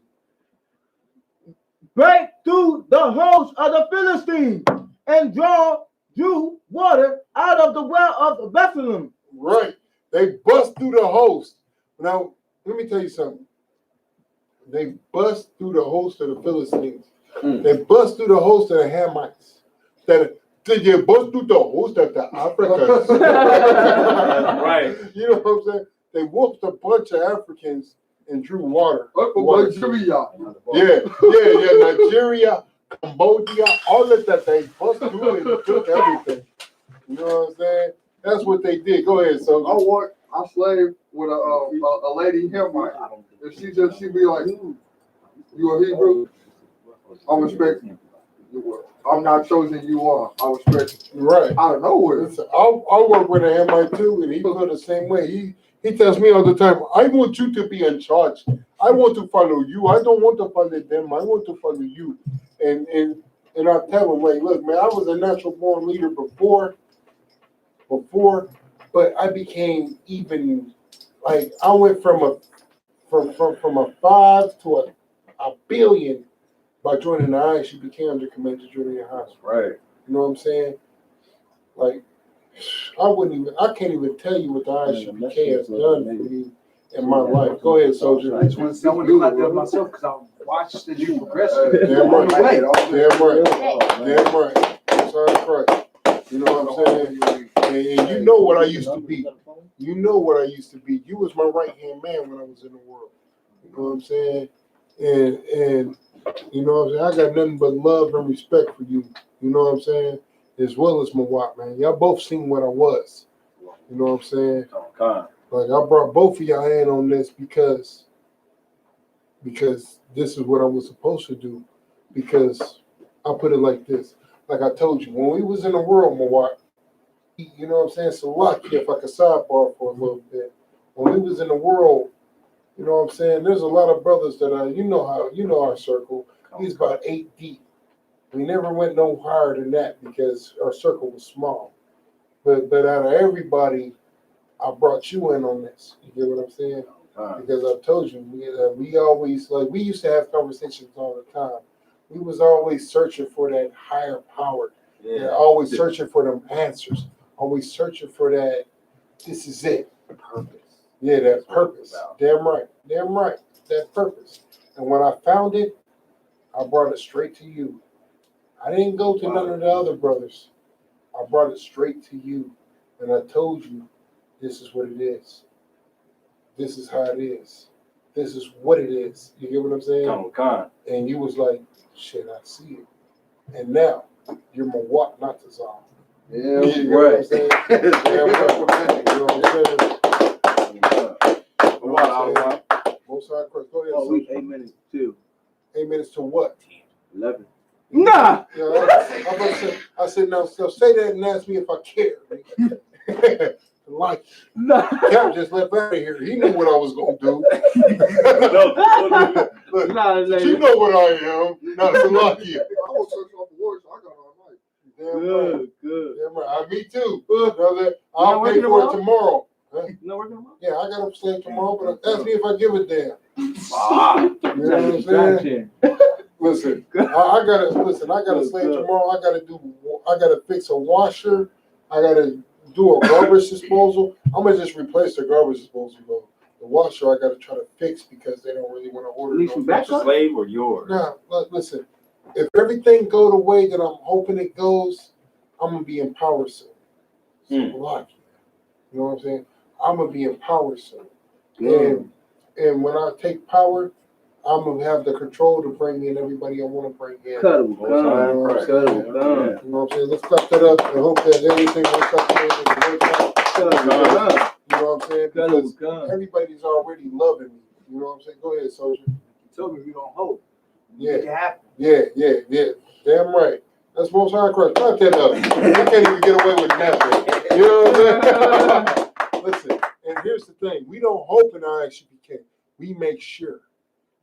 Break through the host of the Philistines and drew water out of the well of Bethlehem. Right. They bust through the host. Now, let me tell you something. They bust through the host of the Philistines. They bust through the host of the Hamites. Did you bust through the host of the Africans? Right. You know what I'm saying? They whooped a bunch of Africans and drew water. Nigeria. Yeah. Nigeria, Cambodia, all of that. They bust through and took everything. You know what I'm saying? That's what they did. Go ahead, so I slaved with a lady Hamite. If she be like, you a Hebrew? I respect you. I'm not chosen, you are. I respect you. right. Out of nowhere. Listen, I work with a Hamite too, and he feel the same way. He tells me all the time, I want you to be in charge. I want to follow you. I don't want to follow them. I want to follow you. And I tell him, like, look, man, I was a natural born leader before, but I became even like I went from a 5 to a billion by joining the I.S.U.P.K. under Commander GEN.YAHANNA. Right. You know what I'm saying? Like, I can't even tell you what the I.S.U.P.K. has done for me in my life. Go ahead, soldier. I just want to say I want to clap that myself because I watched the you progress. Damn right. Damn right. Sorry, Christ. You know what I'm saying? And you know what I used to be. You know what I used to be. You was my right-hand man when I was in the world. You know what I'm saying? And you know what I'm saying? I got nothing but love and respect for you. You know what I'm saying? As well as Mawat, man. Y'all both seen what I was. You know what I'm saying? Like, I brought both of y'all in on this because this is what I was supposed to do. Because I put it like this. Like I told you, when we was in the world, Mawat, you know what I'm saying? So lucky if I could sidebar for a little bit. When we was in the world, you know what I'm saying? There's a lot of brothers that you know our circle. He's about 8 deep. We never went no higher than that because our circle was small. But out of everybody, I brought you in on this. You get what I'm saying? Because I told you, we always, like, we used to have conversations all the time. We was always searching for that higher power. Yeah. Always searching for them answers. Always searching for that, this is it. Purpose. Yeah, that purpose. Damn right. Damn right. That purpose. And when I found it, I brought it straight to you. I didn't go to none of the other brothers. I brought it straight to you. And I told you, this is what it is. This is how it is. This is what it is. You get what I'm saying? And you was like, shit, I see it. And now, you're Mawat, not Tazal. Yeah, you know what I'm saying? Damn right. You know what I'm saying? Most high Christ. Go ahead. Oh, we 8 minutes too. 8 minutes to what? 11. Nah. I said, now say that and ask me if I care. Like, Cap just left out of here. He knew what I was gonna do. Look, you know what I am. Not so lucky. I was searching off the words, so I got all night. Damn good. Damn right. Me too. I'll pay for it tomorrow. Huh? No working tomorrow? Yeah, I got to slave tomorrow, but ask me if I give a damn. You know what I'm saying? Listen, I gotta slave tomorrow. I gotta fix a washer, I gotta do a garbage disposal. I'm gonna just replace the garbage disposal though. The washer I gotta try to fix because they don't really want to order. Need some backup? Slave or yours? Nah, listen. If everything go the way that I'm hoping it goes, I'm gonna be in power soon. So lucky. You know what I'm saying? I'm gonna be in power soon. And when I take power, I'm gonna have the control to bring in everybody I want to bring in. Cuddle, You know what I'm saying? cuddle, cuddle. You know what I'm saying? Let's clap that up and hope that everything works out the way that it works out. You know what I'm saying? Because everybody's already loving me. You know what I'm saying? Go ahead, Soldier. You told me we don't hope. Yeah. Make it happen. Yeah. Damn right. That's Most High Christ. Clap that up. I can't even get away with nothing. You know what I'm saying? Listen, and here's the thing. We don't hope in I.S.U.P.K. We make sure.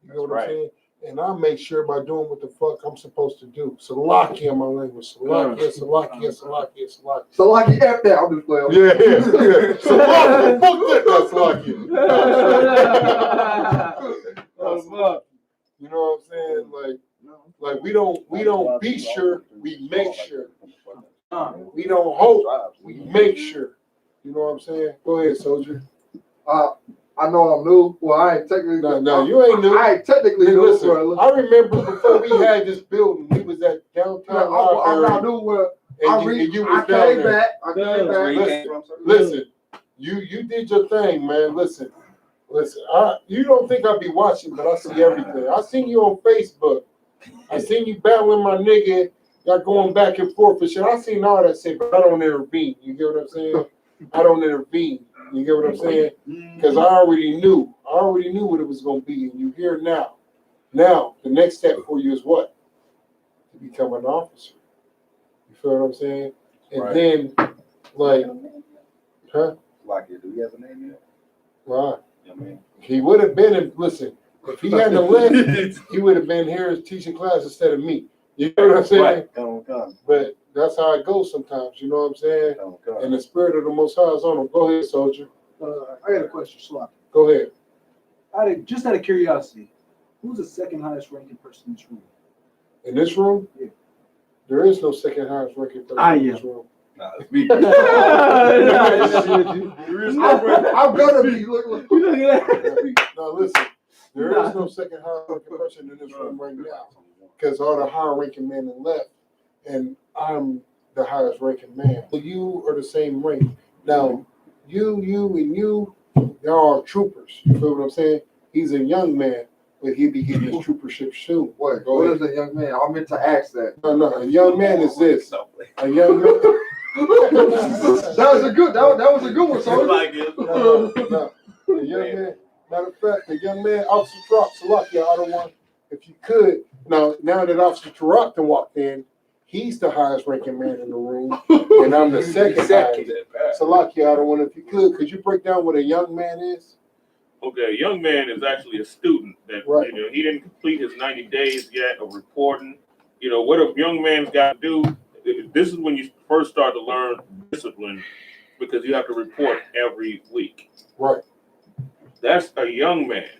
You know what I'm saying? And I make sure by doing what the fuck I'm supposed to do. Salakia, my language. Salakia. Salaki F that. I'm just playing. Yeah. Salakia. Fuck that. That's Salakia. You know what I'm saying? Like we don't be sure, we make sure. We don't hope, we make sure. You know what I'm saying? Go ahead, Soldier. I know I'm new. Well, I ain't technically. No, you ain't new. I ain't technically Hey, new. listen, I remember before we had this building, we was at downtown I'm not new. Well, and you was I down came there. back. I came back. Listen, you did your thing, man. Listen. You don't think I be watching, but I see everything. I seen you on Facebook. I seen you battling my nigga, y'all going back and forth and shit. I seen all that shit, but I don't intervene. You get what I'm saying? I don't intervene. You get what I'm saying? Because I already knew what it was going to be, and you here now. Now, the next step for you is what? To become an officer. You feel what I'm saying? And then, huh? Do we have a name yet? Right. I mean, He would have been, listen, if he hadn't left, he would have been here teaching class instead of me. You know what I'm saying? Come. But that's how it goes sometimes, you know what I'm saying? And the spirit of the Most High is on him. Go ahead, Soldier. I got a question, Slop. Go ahead. Just out of curiosity, who's the second highest ranking person in this room? In this room? Yeah. There is no second highest ranking person in this room. Nah, it's me. I'm gonna be. Look. Now listen, there is no second highest ranking person in this room right now because all the higher ranking men are left, and I'm the highest ranking man. You are the same rank. Now, you, y'all are troopers. You feel what I'm saying? He's a young man, but he'll be getting his troopership soon. What is a young man? I meant to ask that. No, a young man is this. A young man. That was a good one, son. No. The young man, matter of fact, the young man, Officer Salaki, I don't want, if you could, now that Officer Tarak walked in, he's the highest ranking man in the room, and I'm the second highest. Salaki, I don't want, if you could you break down what a young man is? Okay, a young man is actually a student that he didn't complete his 90 days yet of reporting. You know, what a young man's got to do, this is when you first start to learn discipline because you have to report every week. Right. That's a young man.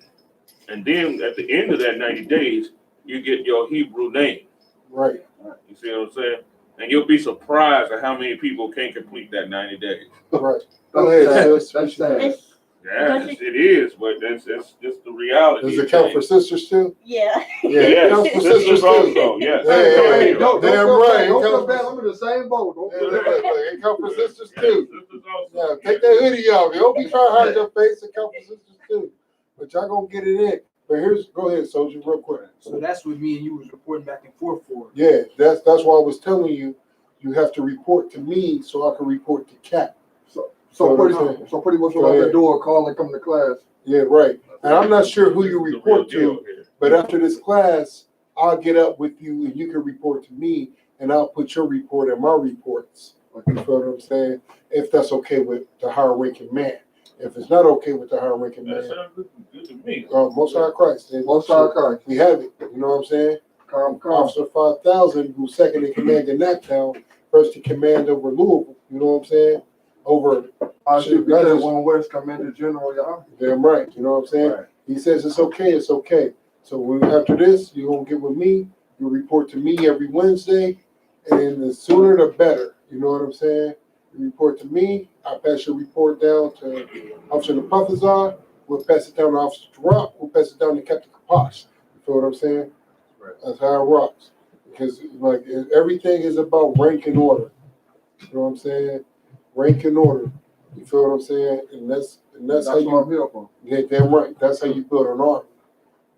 And then at the end of that 90 days, you get your Hebrew name. Right. You see what I'm saying? And you'll be surprised at how many people can't complete that 90 days. Right. Go ahead. That's sad. Yeah, it is, but that's just the reality. Does it count for sisters too? Yeah. Yes, counts for sisters too. also, yes. Hey, Don't damn feel right. bad. Don't feel bad. I'm in the same boat. It count for sisters too. Sisters also. Yeah, take that hoodie off. Don't be trying to hide your face. It count for sisters too. But y'all gonna get it in. But go ahead, Soldier, real quick. So that's what me and you was reporting back and forth for. Yeah, that's why I was telling you, you have to report to me so I can report to Cap. So pretty much without the door, call and come to class. Yeah, right. And I'm not sure who you report to, but after this class, I'll get up with you and you can report to me, and I'll put your report in my reports. You feel what I'm saying? If that's okay with the higher ranking man. If it's not okay with the higher ranking man, that sounds good to me. Most High Christ. Most High Christ. We have it. You know what I'm saying? Come. Officer 5000, who's second in command in that town, first in command over Louisville. You know what I'm saying? Over I.S.U.P.K. 1 West Commander General, y'all. Damn right. You know what I'm saying? Right. He says it's okay. It's okay. So after this, you're gonna get with me. You report to me every Wednesday, and the sooner the better. You know what I'm saying? You report to me. I pass your report down to Officer Napathazar. We'll pass it down to Officer Tarap. We'll pass it down to Captain Kapash. You feel what I'm saying? Right. That's how it rocks. Because like everything is about rank and order. You know what I'm saying? Rank and order. You feel what I'm saying? And that's how you. what I'm here for. Yeah, damn right. That's how you build an army.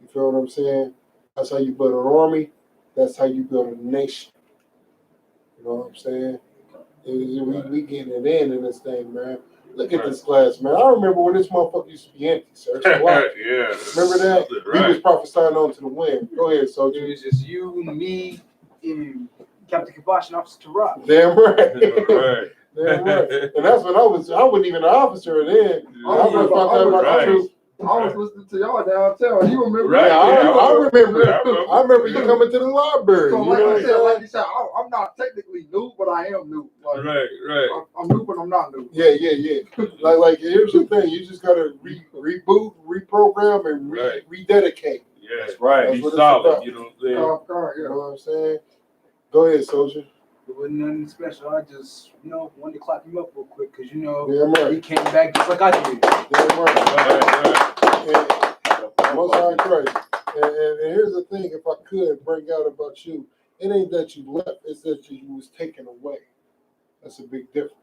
You feel what I'm saying? That's how you build an army. That's how you build a nation. You know what I'm saying? We getting it in this thing, man. Look at this class, man. I remember when this motherfucker used to be empty, sir. So Yeah. remember that? Right. He was prophesying on to the wind. Go ahead, It soldier. was just you, me, and Captain Kibosh and Officer Tarot. Damn right. Right. Damn right. And that's when I wasn't even an officer then. I was about to have my Right. troop. I was listening to y'all downtown. You remember? Right. Yeah, I remember. Yeah, I remember you coming to the library. So You like know I what said, I'm like saying? you said, I'm not technically new, but I am new. Like, Right. I'm new, but I'm not new. Yeah. Like here's the thing. You just gotta reboot, reprogram, and Right. rededicate. Yeah. That's right. That's Be what it's solid. about. You know what I'm saying? Current, You yeah. know what I'm saying? Go ahead, soldier. It wasn't nothing special. I just, wanted to clap him up real quick because, Damn right. he came back just like I did. Damn right. Right. And Most High Christ. And here's the thing, if I could bring out about you, it ain't that you left, it's that you was taken away. That's a big difference.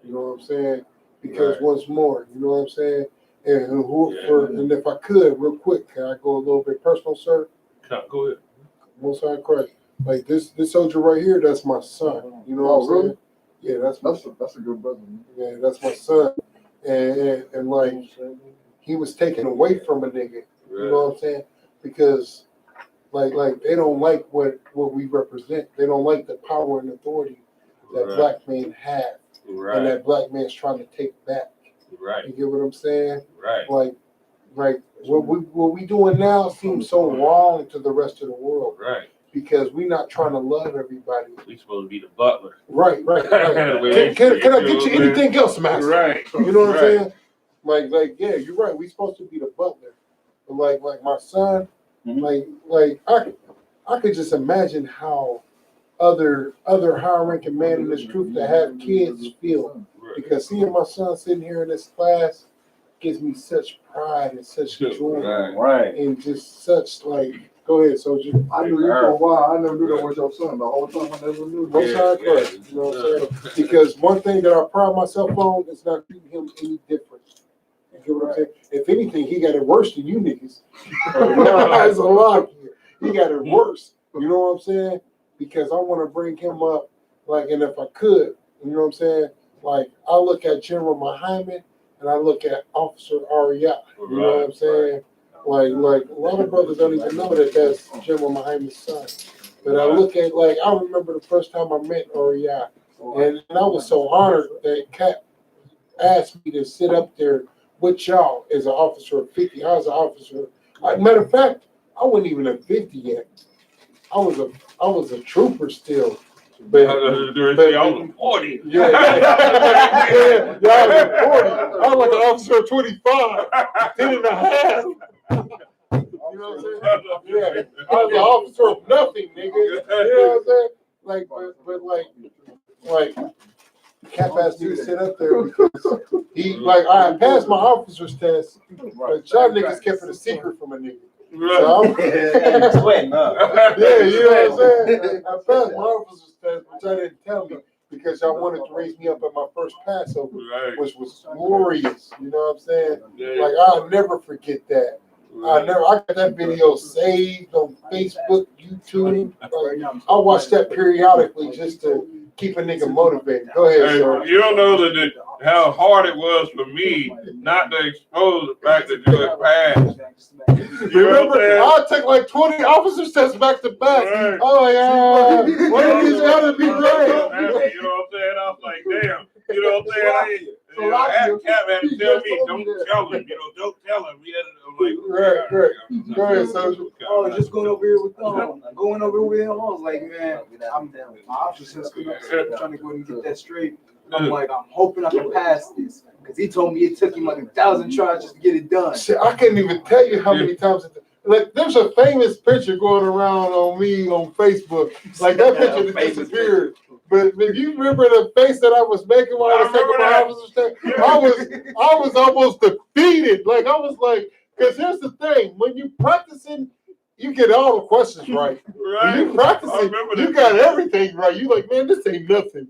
You know what I'm saying? Because Right. once more, you know what I'm saying? And if I could, real quick, can I go a little bit personal, sir? Go ahead. Most High Christ. Like this soldier right here, that's my son. You know what I'm saying? Yeah, that's That's a good brother. yeah, that's my son. And like he was taken away from a nigga. You know what I'm saying? Because like they don't like what we represent. They don't like the power and authority that black men have, and that black man's trying to take back. Right. You get what I'm saying? Right. Like what we doing now seems so wrong to the rest of the world. Right. Because we're not trying to love everybody. We supposed to be the butler. Right. Can I get you anything else, Master? Right. You know what I'm saying? Like, yeah, you're right. We're supposed to be the butler. But like my son, like I could just imagine how other higher ranking men in this troop that have kids feel. Because seeing my son sitting here in this class gives me such pride and such joy. Right. And just such go ahead, soldier. I knew you for a while. I never knew that was your son. The whole time I never knew. Most High Christ, you know what I'm saying? Because one thing that I pride myself on is not treating him any different. You get what I'm saying? If anything, he got it worse than you niggas. That's a lot. He got it worse. You know what I'm saying? Because I want to bring him up, and if I could, you know what I'm saying? Like, I look at General Muhammad and I look at Officer Ariyah. You know what I'm saying? Like a lot of brothers don't even know that that's General Muhammad's son. But I look at I remember the first time I met Ariyah, and I was so honored that Cap asked me to sit up there with y'all as an officer of 50. I was an officer. Matter of fact, I wasn't even a 50 yet. I was a trooper still. But I was 40. Yeah, I was like an officer of 25, 10 and a half. You know what I'm saying? Yeah, I was an officer of nothing, nigga. You know what I'm saying? Like Cap asked me to sit up there because I passed my officer's test, but y'all niggas kept it a secret from a nigga. So Sweating up. yeah, you know what I'm saying? I passed my officer's test, but y'all didn't tell me because y'all wanted to raise me up at my first Passover, which was glorious. You know what I'm saying? Like, I'll never forget that. I got that video saved on Facebook, YouTube. I watch that periodically just to keep a nigga motivated. Go ahead, sir. You don't know how hard it was for me not to expose the fact that you had passed. Remember, I took like 20 officers tests back to back. Right. Oh yeah, one of these ought to be great. You know what I'm saying? I was like, damn. You know what I'm saying? Cap had to tell me, don't tell him. Don't tell him. I'm like, right. Go ahead, Sergeant. Oh, just going over here with them. Going over with him. I was like, man, I'm my options just trying to go and get that straight. I'm like, I'm hoping I can pass this. Because he told me it took him like 1,000 tries just to get it done. Shit, I couldn't even tell you how many times. There's a famous picture going around on me on Facebook. Like that picture that disappeared. But if you remember the face that I was making while I was taking my officer's test, I was almost defeated. Like I was like, because here's the thing: when you practicing, you get all the questions right. When you practicing, you got everything right. You like, man, this ain't nothing.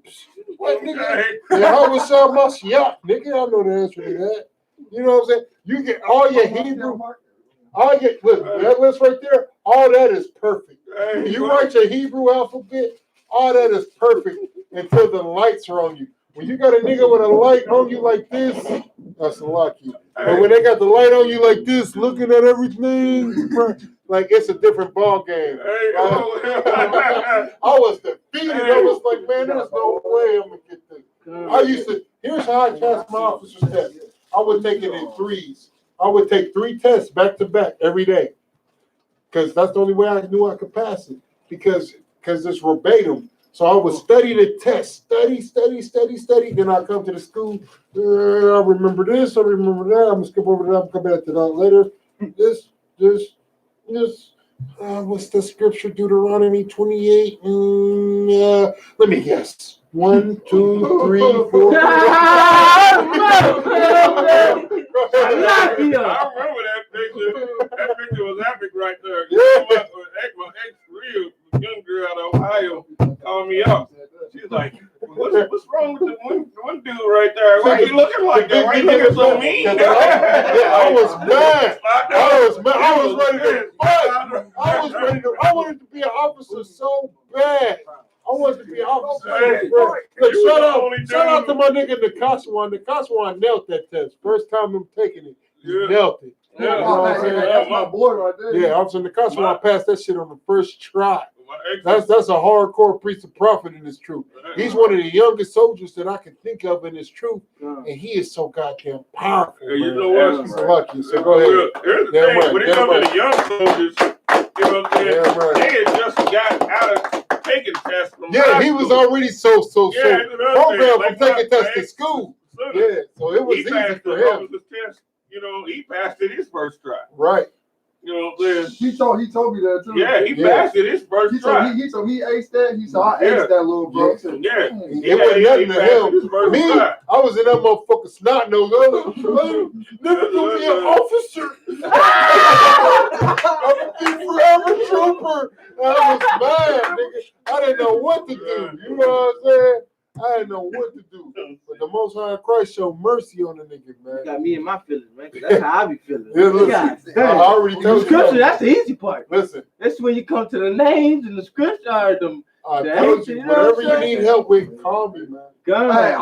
What nigga? Yeah, how was Mashiach? Nigga, I know the answer to that. You know what I'm saying? You get all your Hebrew. All your look, that list right there. All that is perfect. You write your Hebrew alphabet. All that is perfect until the lights are on you. When you got a nigga with a light on you like this, that's lucky. But when they got the light on you like this, looking at everything, like it's a different ball game. I was defeated. I was like, man, there's no way I'm gonna get this. Here's how I passed my officer's test. I would take it in threes. I would take 3 tests back to back every day. Because that's the only way I knew I could pass it. Because it's verbatim. So I would study the test, study. Then I come to the school. I remember this. I remember that. I'm gonna skip over that. I'm gonna come back to that later. This. What's the scripture? Deuteronomy 28. Let me guess. 1, 2, 3, 4. I remember that picture. That picture was epic right there. You know what? My ex-real young girl out of Ohio called me up. She's like, what's wrong with the one dude right there? Why are you looking like that? Why are you looking so mean? I was mad. I was ready to fight. I wanted to be an officer so bad. I wanted to be an officer. Look, shout out to my nigga Nakaswan. Nakaswan nailed that test. First time I'm taking it, he nailed it. Yeah, that's my boy right there. Yeah, Officer Nakaswan passed that shit on the first try. That's a hardcore priest of prophet in this truth. He's one of the youngest soldiers that I can think of in this truth, and he is so goddamn powerful. You know what? He's lucky. So go ahead. Here's the thing: when it comes to the young soldiers, you know what I'm saying? They had just got out of taking tests from high he was school. already so programmed from taking tests in school. Son, Yeah, so it was easy for him. Test, you know, he passed it his first try. Right. You know what I'm saying? He told me that too. Yeah, he passed it his first try. He told me he aced that. He said I aced that little bro. It wasn't nothing to him. I was in that motherfucker snot nose. Never gonna be an officer. I'm gonna be forever trooper. I was mad, nigga. I didn't know what to do. You know what I'm saying? I didn't know what to do. But the Most High Christ showed mercy on the nigga, man. You got me in my feelings, man. That's how I be feeling. Yeah, listen, I already told you. Scripture, that's the easy part. Listen. That's when you come to the names and the scripture. I told you, whatever you need help with, call me, man. Hey,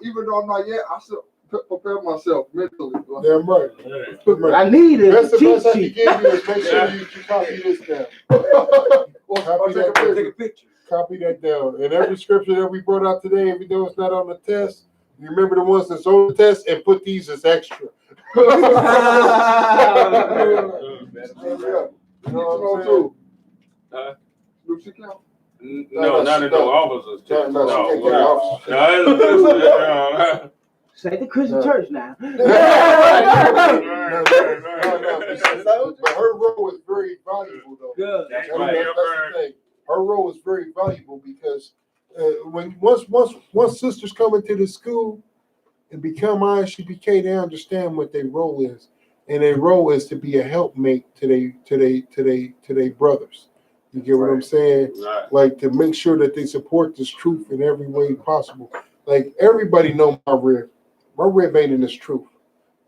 even though I'm not yet, I should prepare myself mentally. Damn right. I need it. That's the best I can give you is make sure you copy this down. Take a picture. Copy that down. And every scripture that we brought out today, even though it's not on the test, you remember the ones that's on the test and put these as extra. You know what I'm saying? No, not in no officers. Say the Christian church now. But her role is very valuable, though. Good. That's the thing. Her role is very valuable because once sisters come into the school and become I.S.U.P.K, they understand what their role is, and their role is to be a helpmate to they brothers. You get what I'm saying? Right. Like to make sure that they support this truth in every way possible. Like everybody know my rib. My rib ain't in this truth.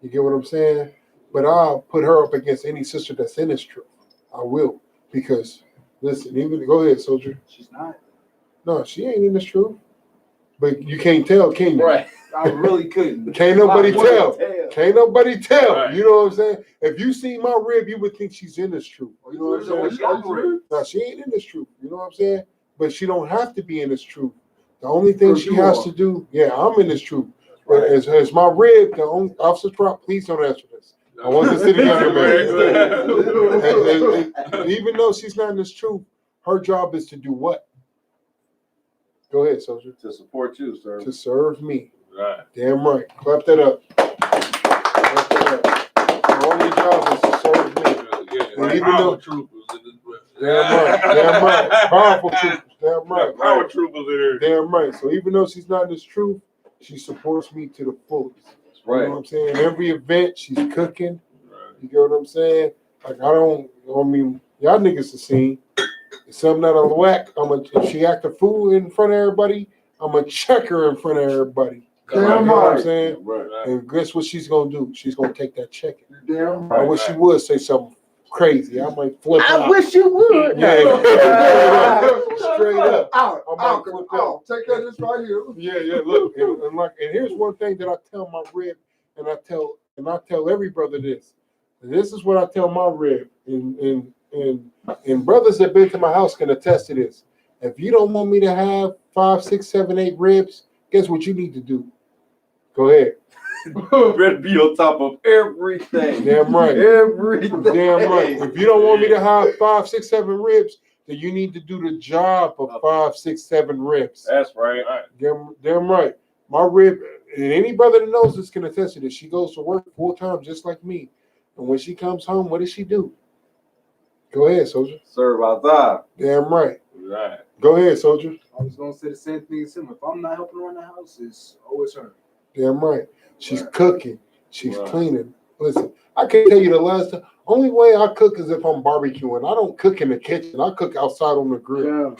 You get what I'm saying? But I'll put her up against any sister that's in this truth. I will. Because listen, even go ahead, soldier. She's not. No, she ain't in this truth. But you can't tell, can you? Right. I really couldn't. Can't nobody tell. Can't nobody tell. Right. You know what I'm saying? If you see my rib, you would think she's in this truth. You know what I'm saying? No, she ain't in this truth. You know what I'm saying? But she don't have to be in this truth. The only thing she has to do, I'm in this truth. But as my rib, the only officer prop, please don't answer this. I want to sit together, man. And even though she's not in this truth, her job is to do what? Go ahead, soldier. To support you, sir. To serve me. Right. Damn right. Clap that up. Clap that up. Her only job is to serve me. Yeah. And even though troopers. damn right. Powerful troopers. Damn right. Power troopers in there. Damn right. So even though she's not in this truth, she supports me to the fullest. Right. You know what I'm saying? Every event, she's cooking. You get what I'm saying? Like, I mean, y'all niggas have seen. If something out of whack, if she act a fool in front of everybody, I'm going to check her in front of everybody. Damn You know what I'm right. saying? Right. And guess what she's going to do? She's going to take that check. Damn I right. wish she would say something crazy. I might flip out. I wish you would. Yeah. Straight up. Out. I'm flip out. Take care of this right here. Yeah. Look, and here's one thing that I tell my rib, and I tell every brother this. And this is what I tell my rib, and brothers that been to my house can attest to this. If you don't want me to have 5, 6, 7, 8 ribs, guess what you need to do? Go ahead. Better be on top of everything. Damn right. Everything. Damn right. If you don't want me to have 5, 6, 7 ribs, then you need to do the job of 5, 6, 7 ribs. That's right. Damn right. My rib, and any brother that knows this can attest to this. She goes to work full time just like me. And when she comes home, what does she do? Go ahead, soldier. Serve outside. Damn right. Right. Go ahead, soldier. I was gonna say the same thing as him. If I'm not helping around the house, it's always her. Damn right. She's Right. cooking. She's Right. cleaning. Listen, I can't tell you the last time. Only way I cook is if I'm barbecuing. I don't cook in the kitchen. I cook outside on the grill.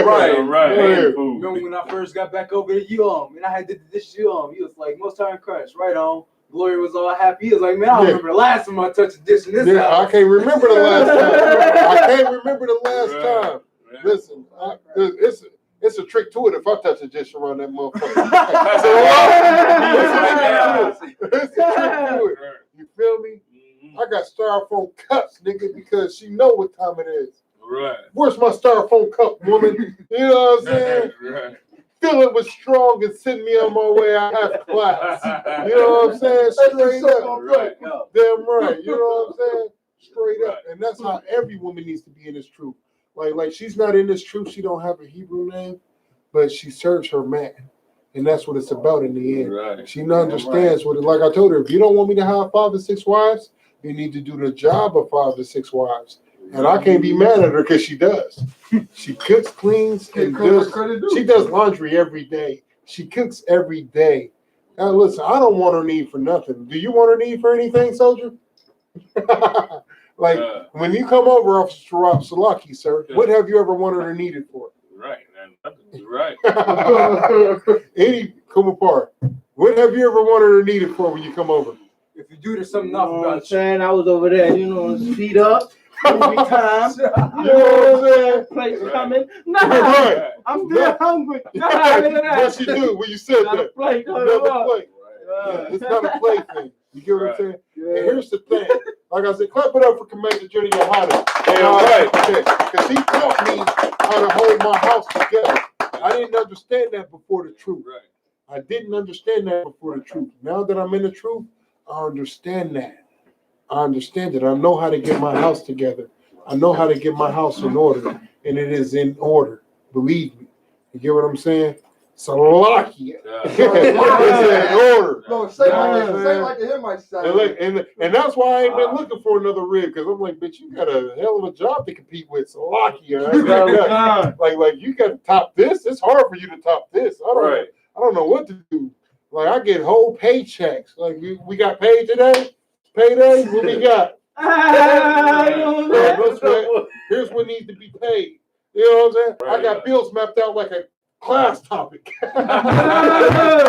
Right. Remember when I first got back over to you, and I had did the dishes you was like, most time crush, right on. Glory was all happy. He was like, man, I don't remember the last time I touched a dish in this Yeah, house. I can't remember the last time. I can't remember the last time. Listen, it's a trick to it if I touch a dish around that motherfucker. It's a trick to it. You feel me? I got styrofoam cups, nigga, because she know what time it is. Right. Where's my styrofoam cup, woman? You know what I'm saying? Right. Fill it with strong and send me on my way out half class. You know what I'm saying? Straight up. Right. Damn right. You know what I'm saying? Straight up. And that's how every woman needs to be in this truth. Like she's not in this truth. She don't have a Hebrew name, but she serves her man. And that's what it's about in the end. Right. She understands what it, like I told her, if you don't want me to have 5 or 6 wives, you need to do the job of 5 or 6 wives. And I can't be mad at her because she does. She cooks, cleans, and she does laundry every day. She cooks every day. Now listen, I don't want her need for nothing. Do you want her need for anything, soldier? Like when you come over, Officer Salaki, sir, what have you ever wanted or needed for? Right. Right. Any come apart. What have you ever wanted or needed for when you come over? If you do, there's something off about you. saying I was over there, speed up, movie time. You know what I'm saying? Plates coming. Nah, Right. I'm still hungry. What you do when you said Not a that? plate. Another plate. Yeah, it's not a play thing. You get what I'm saying? And here's the thing. Like I said, clap it up for Commander GEN.YAHANNA. Because he taught me how to hold my house together. I didn't understand that before the truth. I didn't understand that before the truth. Now that I'm in the truth, I understand that. I understand it. I know how to get my house together. I know how to get my house in order. And it is in order. Believe me. You get what I'm saying? Salakia. It's in order. No, say like him might say. And that's why I ain't been looking for another rib, because I'm like, bitch, you got a hell of a job to compete with. Salakia. Like you got to top this. It's hard for you to top this. I don't know what to do. Like I get whole paychecks. Like we got paid today. Payday. What we got? Here's what needs to be paid. You know what I'm saying? I got bills mapped out like a class topic. You know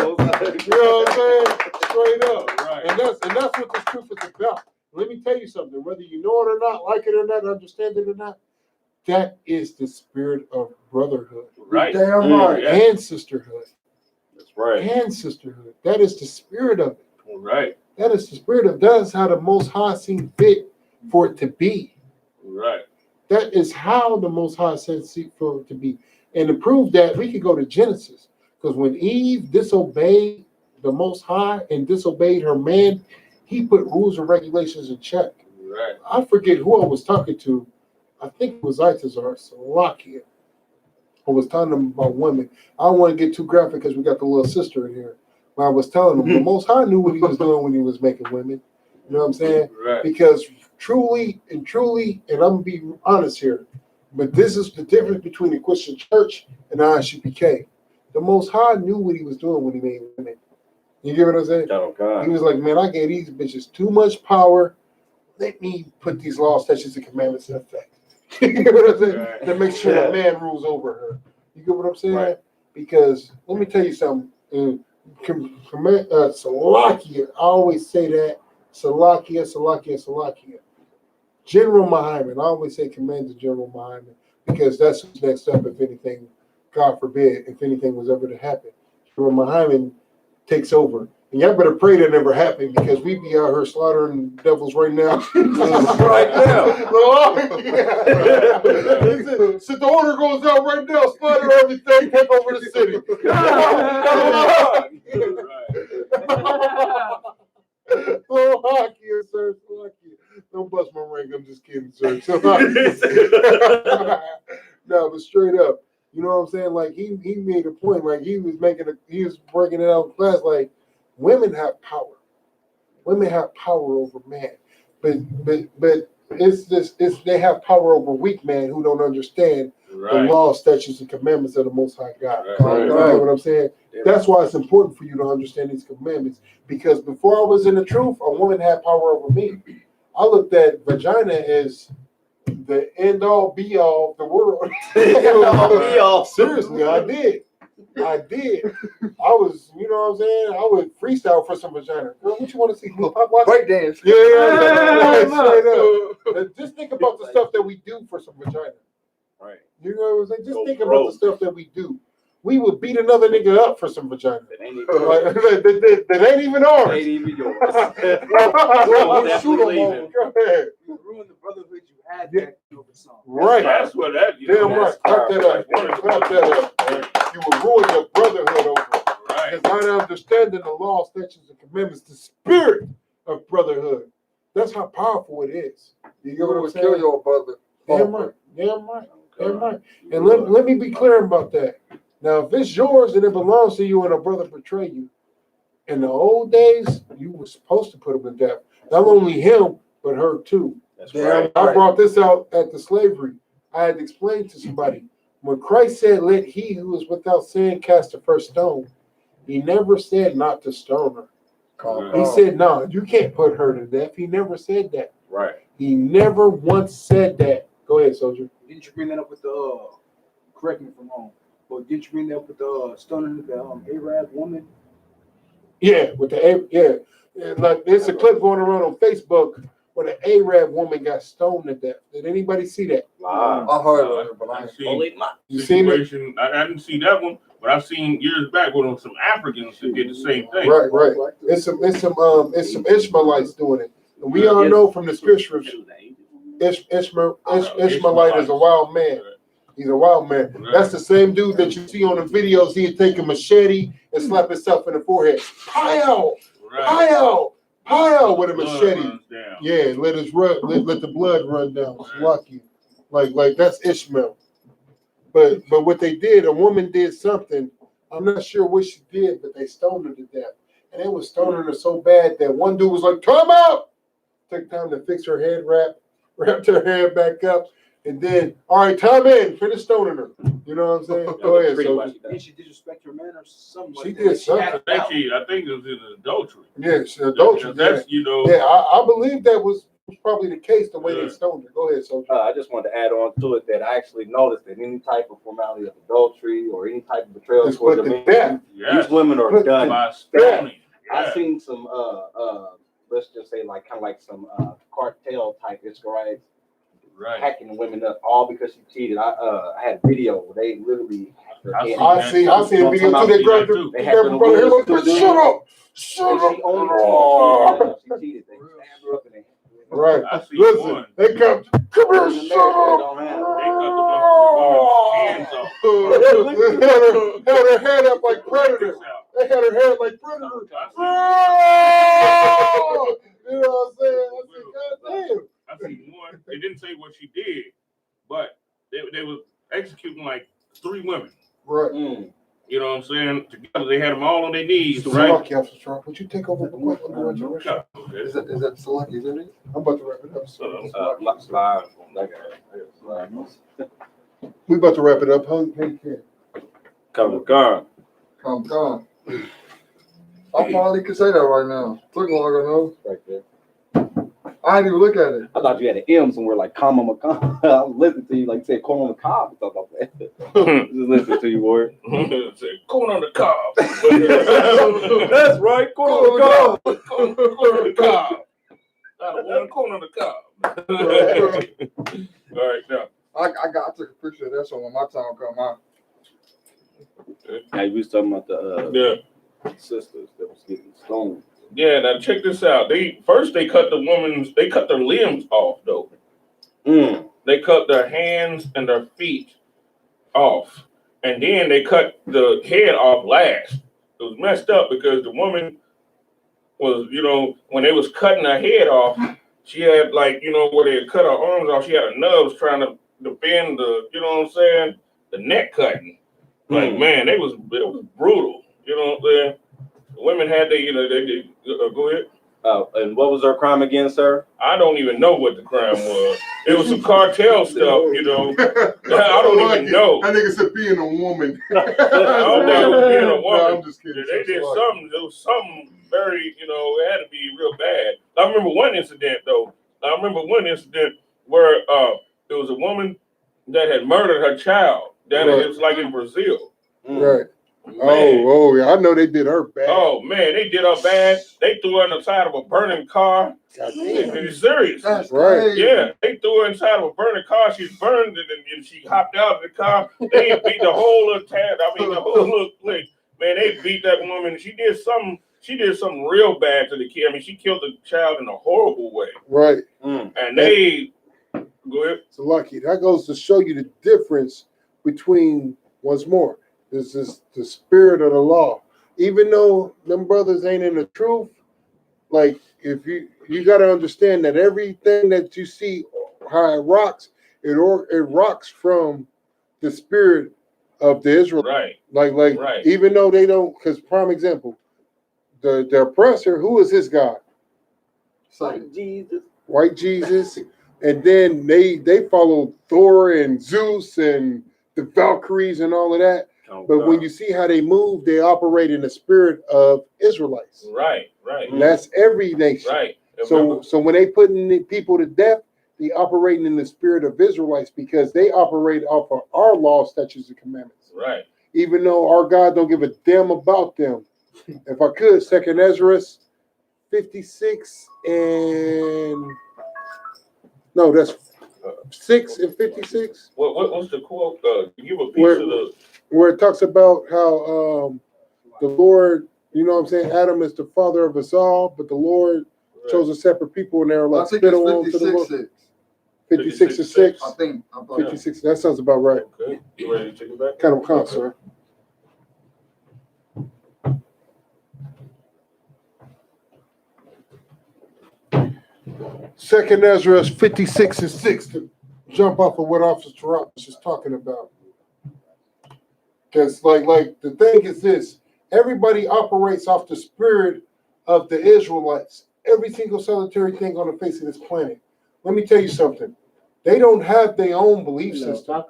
what I'm saying? Straight up. And that's what this truth is about. Let me tell you something. Whether you know it or not, like it or not, understand it or not, that is the spirit of brotherhood. Right. Damn right. And sisterhood. That's right. And sisterhood. That is the spirit of it. Right. That is the spirit of that's how the Most High seemed fit for it to be. Right. That is how the Most High said for it to be. And to prove that, we could go to Genesis. Because when Eve disobeyed the Most High and disobeyed her man, he put rules and regulations in check. Right. I forget who I was talking to. I think it was Salakia. I was telling them about women. I don't want to get too graphic because we got the little sister in here. But I was telling them the Most High knew what he was doing when he was making women. You know what I'm saying? Right. Because truly, and I'm going to be honest here, But this is the difference between the Christian church and the I.S.U.P.K. The Most High knew what he was doing when he made women. You get what I'm saying? Oh, God. He was like, man, I gave these bitches too much power. Let me put these laws, statutes, and commandments in effect. You get what I'm saying? Right. To make sure the man rules over her. You get what I'm saying? Right. Because let me tell you something. Salakia, I always say that. Salakia, Salakia, Salakia. General Muhammad, I always say command to General Muhammad because that's who's next up if anything, God forbid, if anything was ever to happen. General Muhammad takes over. And y'all better pray that never happened because we be out here slaughtering devils right now. Right now. So the order goes out right now, slaughter everything, take over the city. Slovakia, sir, Slovakia. Don't bust my ring, I'm just kidding, sir. No, but straight up, you know what I'm saying? Like he made a point, like he was breaking it out in class, like women have power. Women have power over man. But it's they have power over weak man who don't understand the law, statutes, and commandments of the Most High God. Right. You know what I'm saying? That's why it's important for you to understand these commandments. Because before I was in the truth, a woman had power over me. I looked at vagina as the end all be all of the world. Seriously, I did. I was, you know what I'm saying? I would freestyle for some vagina. Girl, what you want to see? Break dance. Yeah. Straight up. Just think about the stuff that we do for some vagina. Right. You know what I'm saying? Just think about the stuff that we do. We would beat another nigga up for some vagina. That ain't even ours. Ain't even yours. We'll shoot them over. Go ahead. You ruined the brotherhood you had Yeah. back over song. Right. That's what that. Damn right. Clap that up. Clap that up. You will ruin your brotherhood over it. Right. Because not understanding the law, statutes, and commandments, the spirit of brotherhood. That's how powerful it is. You get what I'm saying? Kill your brother. Damn right. Damn right. Damn right. And let me be clear about that. Now, if it's yours and it belongs to you and a brother betray you, in the old days, you were supposed to put him to death. Not only him, but her too. That's right. I brought this out at the slavery. I had explained to somebody. When Christ said, let he who is without sin cast the first stone, he never said not to stone her. He said, no, you can't put her to death. He never said that. Right. He never once said that. Go ahead, soldier. Didn't you bring that up with the, correct me if I'm wrong, but didn't you bring that up with the stoning the Arab woman? Yeah, with the like there's a clip going around on Facebook where the Arab woman got stoned to death. Did anybody see that? Wow. I heard of it, but I I've ain't seen You seen it? situation. I didn't see that one, but I've seen years back with some Africans that did the same thing. Right. It's some Ishmaelites doing it. And we all know from the scriptures, Ishmaelite is a wild man. He's a wild man. Right. That's the same dude that you see on the videos. He'd take a machete and slap himself in the forehead. Pow! Pow! Pow! With a machete. Yeah, let the blood run down. It's lucky. Like that's Ishmael. But what they did, a woman did something. I'm not sure what she did, but they stoned her to death. And they was stoning her so bad that one dude was like, "Come out!" Took time to fix her head wrapped her hair back up. And then, all right, time in, finish stoning her. You know what I'm saying? Go ahead, so Did she disrespect her man or something? She like did that? something. I think it was in adultery. Yeah, she adultery. That's you know. Yeah, I believe that was probably the case the way they stoned her. Go ahead, soldier. I just wanted to add on to it that I actually noticed that any type of formality of adultery or any type of betrayal It's towards put a to man, death. these women are done. By stoning. I've seen some let's just say like kind of like some cartel type Israelites hacking women up all because she cheated. I had a video where they literally I see a video too. They grabbed her brother. He was like, "Shut up, shut up." She cheated. They stabbed her up in the head. Right. Listen, they come here, shut up. Had her head up like Predator. They had her head like Predator. You know what I'm saying? I said, God damn. I see one. They didn't say what she did, but they was executing like 3 women. Right. You know what I'm saying? Together, they had them all on their knees. Right. Would you take over the point? Is that Salaki, isn't it? I'm about to wrap it up. We about to wrap it up, huh? Hey, Ken. Come on. Come. I finally can say that right now. Look like I know. Right there. I didn't even look at it. I thought you had an M somewhere like comma macam. I was listening to you like you said corn on the cob or something like that. Just listening to you, word. Corn on the cob. That's right, corn on the cob. Corn on the cob. Not a woman, corn on the cob. All right, now. I took a picture of that so when my time come out. Yeah, you was talking about the sisters that was getting stoned. Yeah, now check this out. They cut their limbs off though. They cut their hands and their feet off. And then they cut the head off last. It was messed up because the woman was, when they was cutting her head off, she had where they had cut her arms off, she had her nubs trying to defend the neck cutting. Like, man, it was brutal. You know what I'm saying? The women had they go ahead. And what was her crime again, sir? I don't even know what the crime was. It was some cartel stuff, I don't even know. That nigga said being a woman. I don't think it was being a woman. No, I'm just kidding. They did something. It was something very, it had to be real bad. I remember one incident though. Where there was a woman that had murdered her child. It was like in Brazil. Right. Man. Oh, yeah. I know they did her bad. Oh man, they did her bad. They threw her in the side of a burning car. It's serious. That's right. Yeah, they threw her inside of a burning car. She burned it, and she hopped out of the car. They beat the whole little the whole little place. Man, they beat that woman. She did something real bad to the kid. I mean, she killed the child in a horrible way. Right. And they go ahead. So lucky. That goes to show you the difference between once more. This is the spirit of the law. Even though them brothers ain't in the truth, like if you got to understand that everything that you see, how it rocks, it rocks from the spirit of the Israelite. Right. Like even though they don't, because prime example, the oppressor, who is his God? White Jesus. And then they follow Thor and Zeus and the Valkyries and all of that. But when you see how they move, they operate in the spirit of Israelites. Right. And that's every nation. Right. So when they putting people to death, they operating in the spirit of Israelites because they operate off of our law, statutes, and commandments. Right. Even though our God don't give a damn about them. If I could, 2nd Ezra 56 and no, that's 6 and 56. What's the quote? Give a piece of the where it talks about how the Lord, you know what I'm saying, Adam is the father of us all, but the Lord chose a separate people and they're like spit on to the Lord. 56 and 6. I think 56. That sounds about right. Okay. You ready to take it back? Kind of count, sir. Second Ezra 56 and 6 to jump off of what Officer Tarot was just talking about. Because like the thing is this, everybody operates off the spirit of the Israelites. Every single solitary thing on the face of this planet. Let me tell you something. They don't have their own belief system.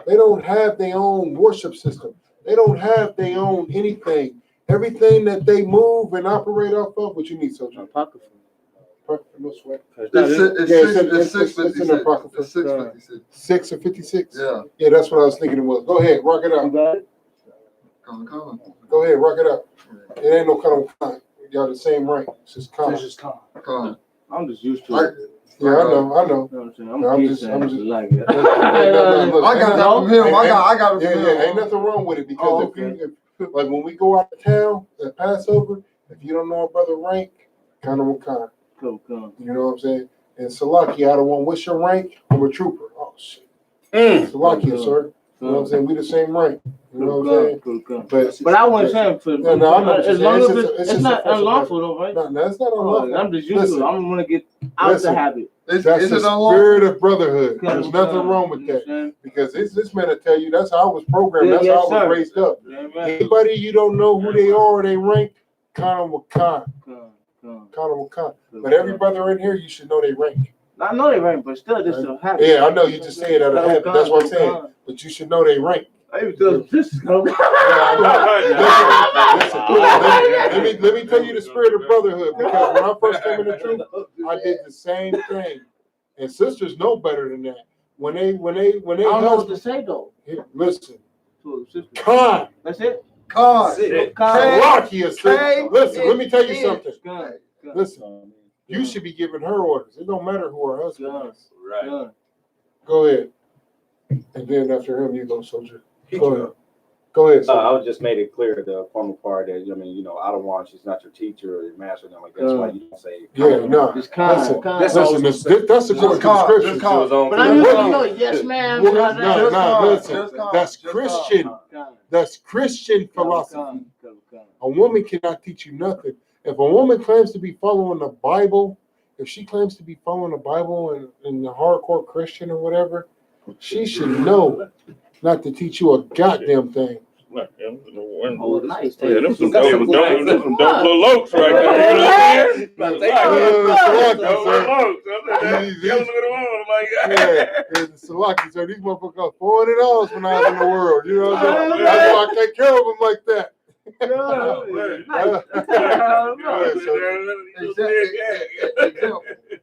They don't have their own worship system. They don't have their own anything. Everything that they move and operate off of, what you need, soldier? Apocrypha. No sweat. It's in the Apocrypha. 6 and 56. Yeah, that's what I was thinking it was. Go ahead, rock it out. Come on. Go ahead, rock it out. It ain't no kind. Y'all the same rank. It's just calm. I'm just used to it. Yeah, I know. You know what I'm saying? I'm just like it. I got that from him. I got it from him. Yeah, ain't nothing wrong with it because if like when we go out of town at Passover, if you don't know a brother rank, kind of. You know what I'm saying? And Salakia, I don't want what's your rank? I'm a trooper. Oh shit. Salakia, sir. You know what I'm saying? We the same rank. You know what I'm saying? But I wasn't saying for as long as it's not unlawful though, right? No, it's not unlawful. I'm just used to it. I'm gonna get out the habit. That's the spirit of brotherhood. There's nothing wrong with that. Because this man will tell you that's how I was programmed, that's how I was raised up. Anybody you don't know who they are or they rank, count them with con. But every brother in here, you should know they rank. I know they rank, but still, this will happen. Yeah, I know you just say it out of habit. That's what I'm saying. But you should know they rank. I even tell this is coming. Let me tell you the spirit of brotherhood, because when I first came in the truth, I did the same thing. And sisters know better than that. When they I don't know what to say though. Listen. To the sister. Con. That's it. Con. Salakia, sis. Listen, let me tell you something. Con. Listen, you should be giving her orders. It don't matter who her husband is. Right. Go ahead. And then after him, you go, soldier. Go ahead. Go ahead. I would just made it clear the former part that Adawan, she's not your teacher or your master, nothing like that. That's why you don't say. Yeah, no. It's kind. That's according to scripture. But I usually know, yes, ma'am. Listen. That's Christian. That's Christian philosophy. A woman cannot teach you nothing. If a woman claims to be following the Bible, if she claims to be following the Bible and the hardcore Christian or whatever, she should know not to teach you a goddamn thing. Oh, nice. Yeah, them some dope little lokes right there. You know what I'm saying? Salaki, so these motherfuckers are $400 when I was in the world. You know what I'm saying? That's why I take care of them like that.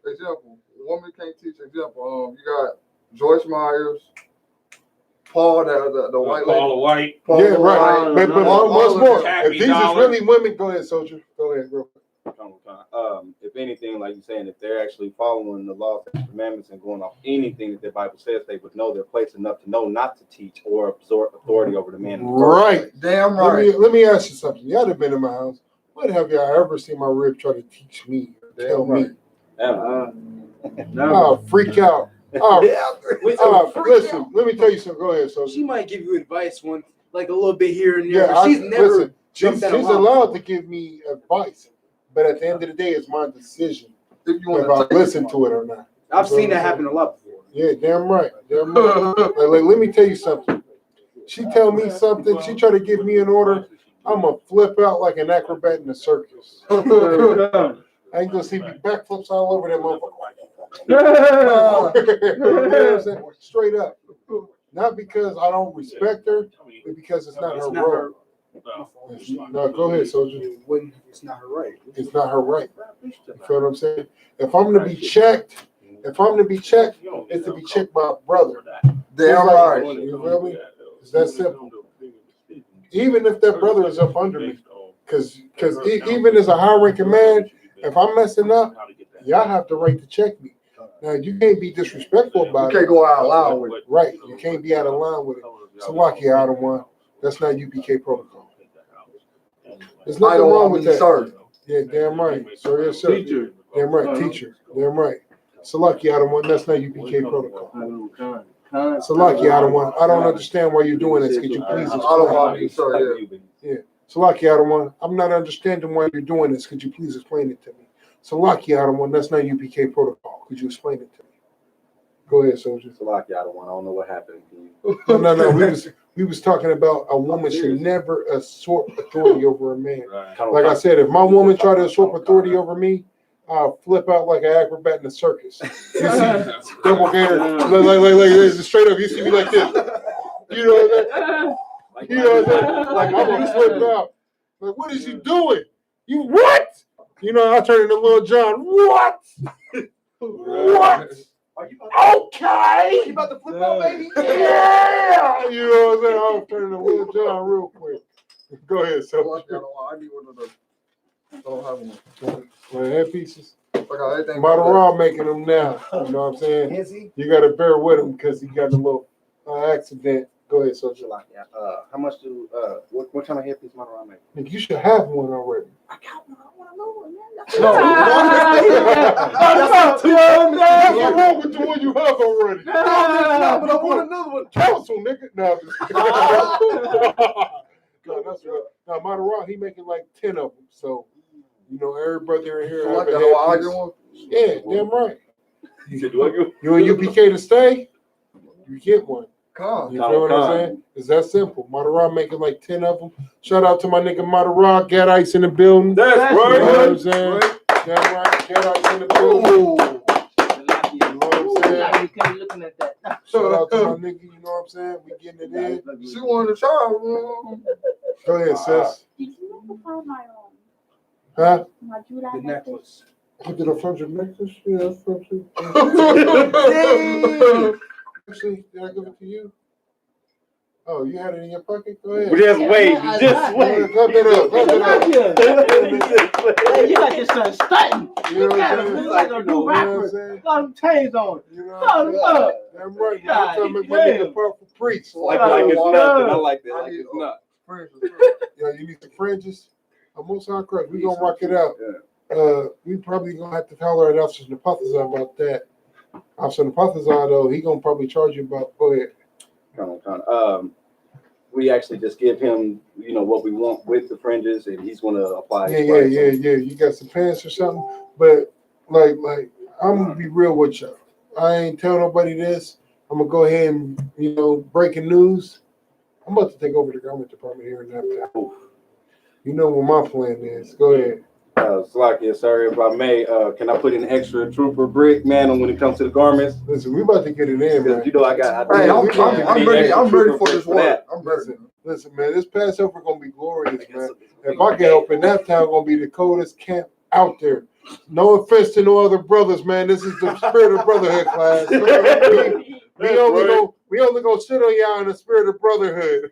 Example. Woman can't teach. Example. You got Joyce Myers, Paul, the white lady. Paul the White. Yeah, right. But much more. If these is Dollar. really women, go ahead, soldier. Go ahead, bro. If anything, like you're saying, if they're actually following the laws and commandments and going off anything that the Bible says, they would know their place enough to know not to teach or absorb authority over the man. Right. Damn right. Let me ask you something. Y'all have been in my house. What have y'all ever seen my rib try to teach me or tell me? I'll freak out. Listen, let me tell you something. Go ahead, soldier. She might give you advice like a little bit here and Yeah, there, but she's never. She's allowed to give me advice, but at the end of the day, it's my decision if I listen to it or not. I've seen that happen a lot before. Yeah, damn right. Damn right. Like, let me tell you something. She tell me something. She try to give me an order. I'm gonna flip out like an acrobat in the circus. I ain't gonna see me backflips all over that motherfucker. You know what I'm saying? Straight up. Not because I don't respect her, but because it's not her role. No, go ahead, soldier. It's not her right. It's not her right. You feel what I'm saying? If I'm gonna be checked, it's to be checked by a brother. Damn right. You feel me? It's that simple. Even if that brother is up under me, because even as a high-ranking man, if I'm messing up, y'all have the right to check me. Now you can't be disrespectful about it. You can't go out loud with it. Right. You can't be out of line with it. So lucky out of one. That's not UPK protocol. There's nothing wrong with that. Sir. Yeah, damn right. Sir, yes, sir. Teacher. Damn right, teacher. Damn right. So lucky out of one. That's not UPK protocol. So lucky out of one. I don't understand why you're doing this. Could you please explain? Yeah. So lucky out of one. I'm not understanding why you're doing this. Could you please explain it to me? So lucky out of one. That's not UPK protocol. Could you explain it to me? Go ahead, soldier. So lucky out of one. I don't know what happened. No. We was talking about a woman should never usurp authority over a man. Like I said, if my woman try to usurp authority over me, I'll flip out like an acrobat in the circus. You see, double gator, like straight up. You see me like this. You know what I'm saying? You know what I'm saying? Like I'm gonna flip out. Like, what is you doing? You what? You know, I turn into Lil John. What? What? Okay. You about to flip out, baby? Yeah. You know what I'm saying? I'll turn into Lil John real quick. Go ahead, so. I need one of those. I don't have one. Head pieces. I got everything. Model making them now. You know what I'm saying? Is he? You got to bear with him because he got a little accident. Go ahead, Social. How much do what kind of headpiece Model make? You should have one already. I got one. I want another one, man. What's wrong with the one you have already? But I want another one. Council, nigga. No, that's right. Now, Model he making like 10 of them. So, you know, every brother in here. So like that one? Yeah, damn right. You want UPK to stay? You get one. Come. You feel what I'm saying? It's that simple. Model making like 10 of them. Shout out to my nigga Model Gat Ice in the building. That's right. You know what I'm saying? Damn right. Gat Ice in the building. Nah, you can't be looking at that. Shout out to my nigga, you know what I'm saying? We getting it in. She wanted to try. Go ahead, sis. Did you ever find my Huh? my July The necklace. I did a $100 necklace. Yeah, that's from you. Actually, did I give it to you? Oh, you had it in your pocket? Go ahead. Just wait. I Just wait. Clap it up. Clap it up. Hey, you like your son stunting. You know what I'm You saying? like a new You know what I'm rapper. saying? Got them chains on. You know Got what I'm them saying? up. Damn right. God I'm trying to make my damn. nigga purple preach. Like it's nothing. I like that. Like it's not. Yeah, you need some fringes. I'm most on crust. We gonna rock it out. We probably gonna have to holler at Officer Napathaza about that. Officer Napathaza, though, he gonna probably charge you about. Go ahead. Come on. We actually just give him, you know, what we want with the fringes, and he's gonna apply. Yeah. You got some pants or something, but like, I'm gonna be real with you. I ain't tell nobody this. I'm gonna go ahead and, you know, breaking news. I'm about to take over the government department here in Naptown. You know what my plan is. Go ahead. Slakia, sorry if I may. Can I put in extra trooper brick, man, when it comes to the garments? Listen, we about to get it in, man. You know, I Hey, I'm ready. I'm ready for this work. I'm ready. Listen, man, this Passover gonna be glorious, man. If I can help in that town, gonna be the coldest camp out there. No offense to no other brothers, man. This is the spirit of brotherhood class. We only gonna shit on y'all in the spirit of brotherhood.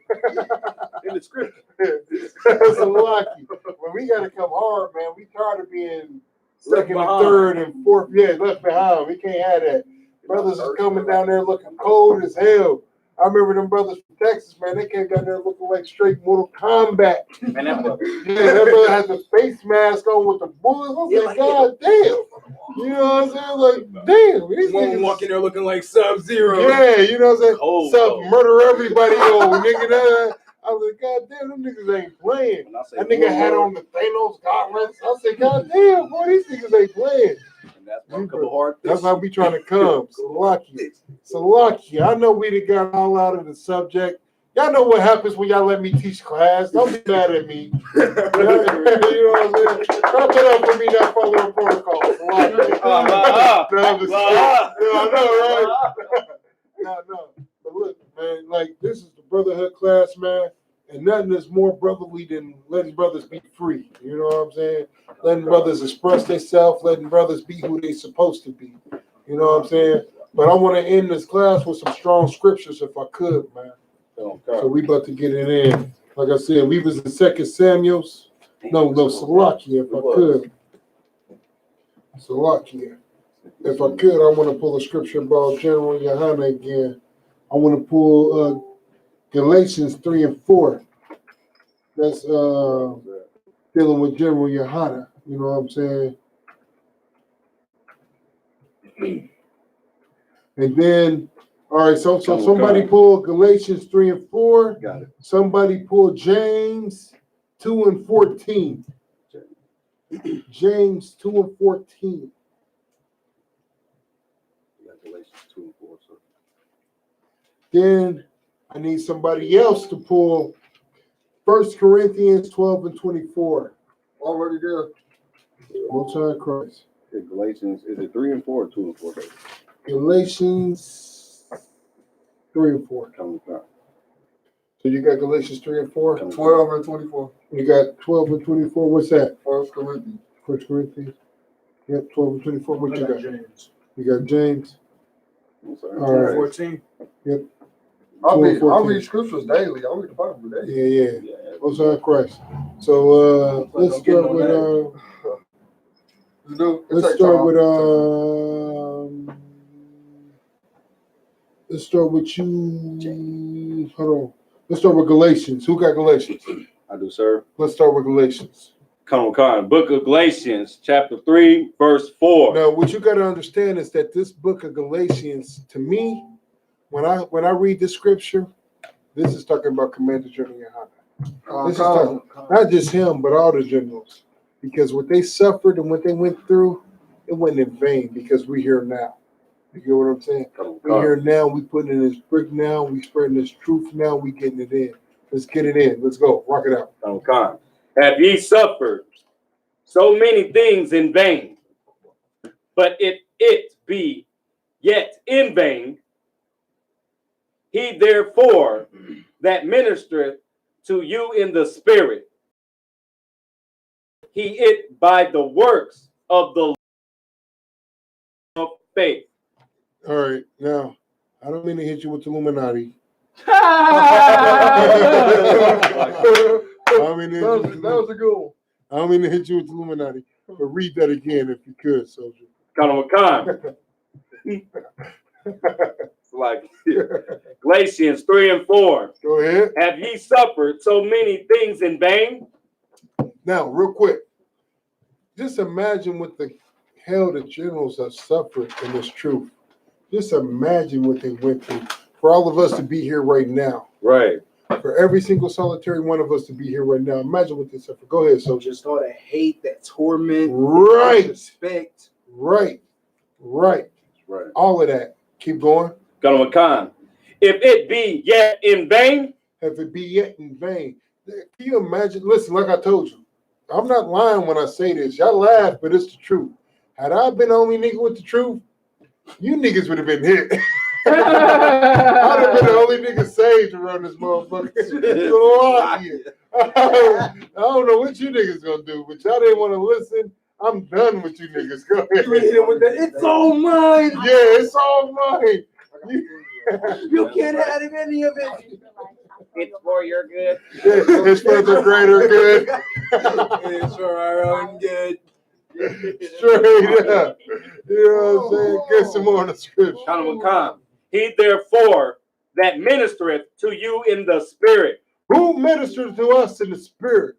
In the scripture. That's a lucky. When we gotta come hard, man. We tired of being second and third and fourth. Yeah, left behind. We can't have that. Brothers is coming down there looking cold as hell. I remember them brothers from Texas, man. They came down there looking like straight Mortal Kombat. Man, that brother. Yeah, that brother had the face mask on with the bullets. I was like, God damn. You know what I'm saying? Like, damn. These niggas walking there looking like Sub-Zero. Yeah, you know what I'm saying? Cold, Murder everybody on, nigga. I was like, God damn, them niggas ain't playing. That nigga had on the Thanos gauntlets. I said, God damn, boy, these niggas ain't playing. That's how we trying to come. Salaki. I know we done got all out of the subject. Y'all know what happens when y'all let me teach class. Don't be mad at me. You know what I'm saying? Clap it up for me not following protocol. No. But look, man, like this is the brotherhood class, man. And nothing is more brotherly than letting brothers be free. You know what I'm saying? Letting brothers express themselves, letting brothers be who they supposed to be. You know what I'm saying? But I want to end this class with some strong scriptures if I could, man. So we about to get it in. Like I said, we was in 2 Samuel's. No, Salakia, if I could. Salakia. If I could, I want to pull a scripture about Gen.YAHANNA again. I want to pull Galatians 3 and 4. That's dealing with Gen.YAHANNA. You know what I'm saying? And then, all right, so somebody pull Galatians 3 and 4. Got it. Somebody pull James 2 and 14. James 2 and 14. Galatians 2 and 4. So. Then I need somebody else to pull 1 Corinthians 12 and 24. Already there. Most High Christ. Galatians, is it 3 and 4 or 2 and 4? Galatians 3 and 4. So you got Galatians 3 and 4? 12 and 24. You got 12 and 24. What's that? 1 Corinthians. 1 Corinthians. Yep, 12 and 24. What you got? James. You got James. All right. 14. Yep. I read scriptures daily. I read the Bible daily. Yeah. Most High Christ. So let's start with let's start with you. Hold on. Let's start with Galatians. Who got Galatians? I do, sir. Let's start with Galatians. Come on. Book of Galatians, chapter 3, verse 4. Now, what you got to understand is that this book of Galatians, to me, when I read this scripture, this is talking about Commander Gen.YAHANNA. This is talking not just him, but all the generals. Because what they suffered and what they went through, it wasn't in vain because we're here now. You get what I'm saying? We're here now. We putting in this brick now. We spreading this truth now. We getting it in. Let's get it in. Let's go. Rock it out. Okay. Have ye suffered so many things in vain? But if it be yet in vain. He therefore that ministereth to you in the spirit, he it by the works of the of faith. All right, now I don't mean to hit you with Illuminati. That was a good one. I don't mean to hit you with Illuminati, but read that again if you could, soldier. Khan. Like Galatians 3 and 4. Go ahead. Have ye suffered so many things in vain? Now, real quick, just imagine what the hell the generals have suffered in this truth. Just imagine what they went through for all of us to be here right now. Right. For every single solitary one of us to be here right now. Imagine what they suffered. Go ahead, soldier. Just all that hate, that torment, Right. respect. Right. All of that. Keep going. Khan. If it be yet in vain, If it be yet in vain. Can you imagine? Listen, like I told you, I'm not lying when I say this. Y'all laugh, but it's the truth. Had I been the only nigga with the truth, you niggas would have been hit. I'd have been the only nigga saved around this motherfucker. I don't know what you niggas gonna do, but y'all didn't want to listen. I'm done with you niggas. Go ahead. You hit him with that. It's all mine. Yeah, it's all mine. You can't have any of it. it's for your good. It's for the greater good. It's for our own good. Straight up. You know what I'm saying? Get some more on the scripture. Khan. He therefore that ministereth to you in the spirit. Who ministers to us in the spirit?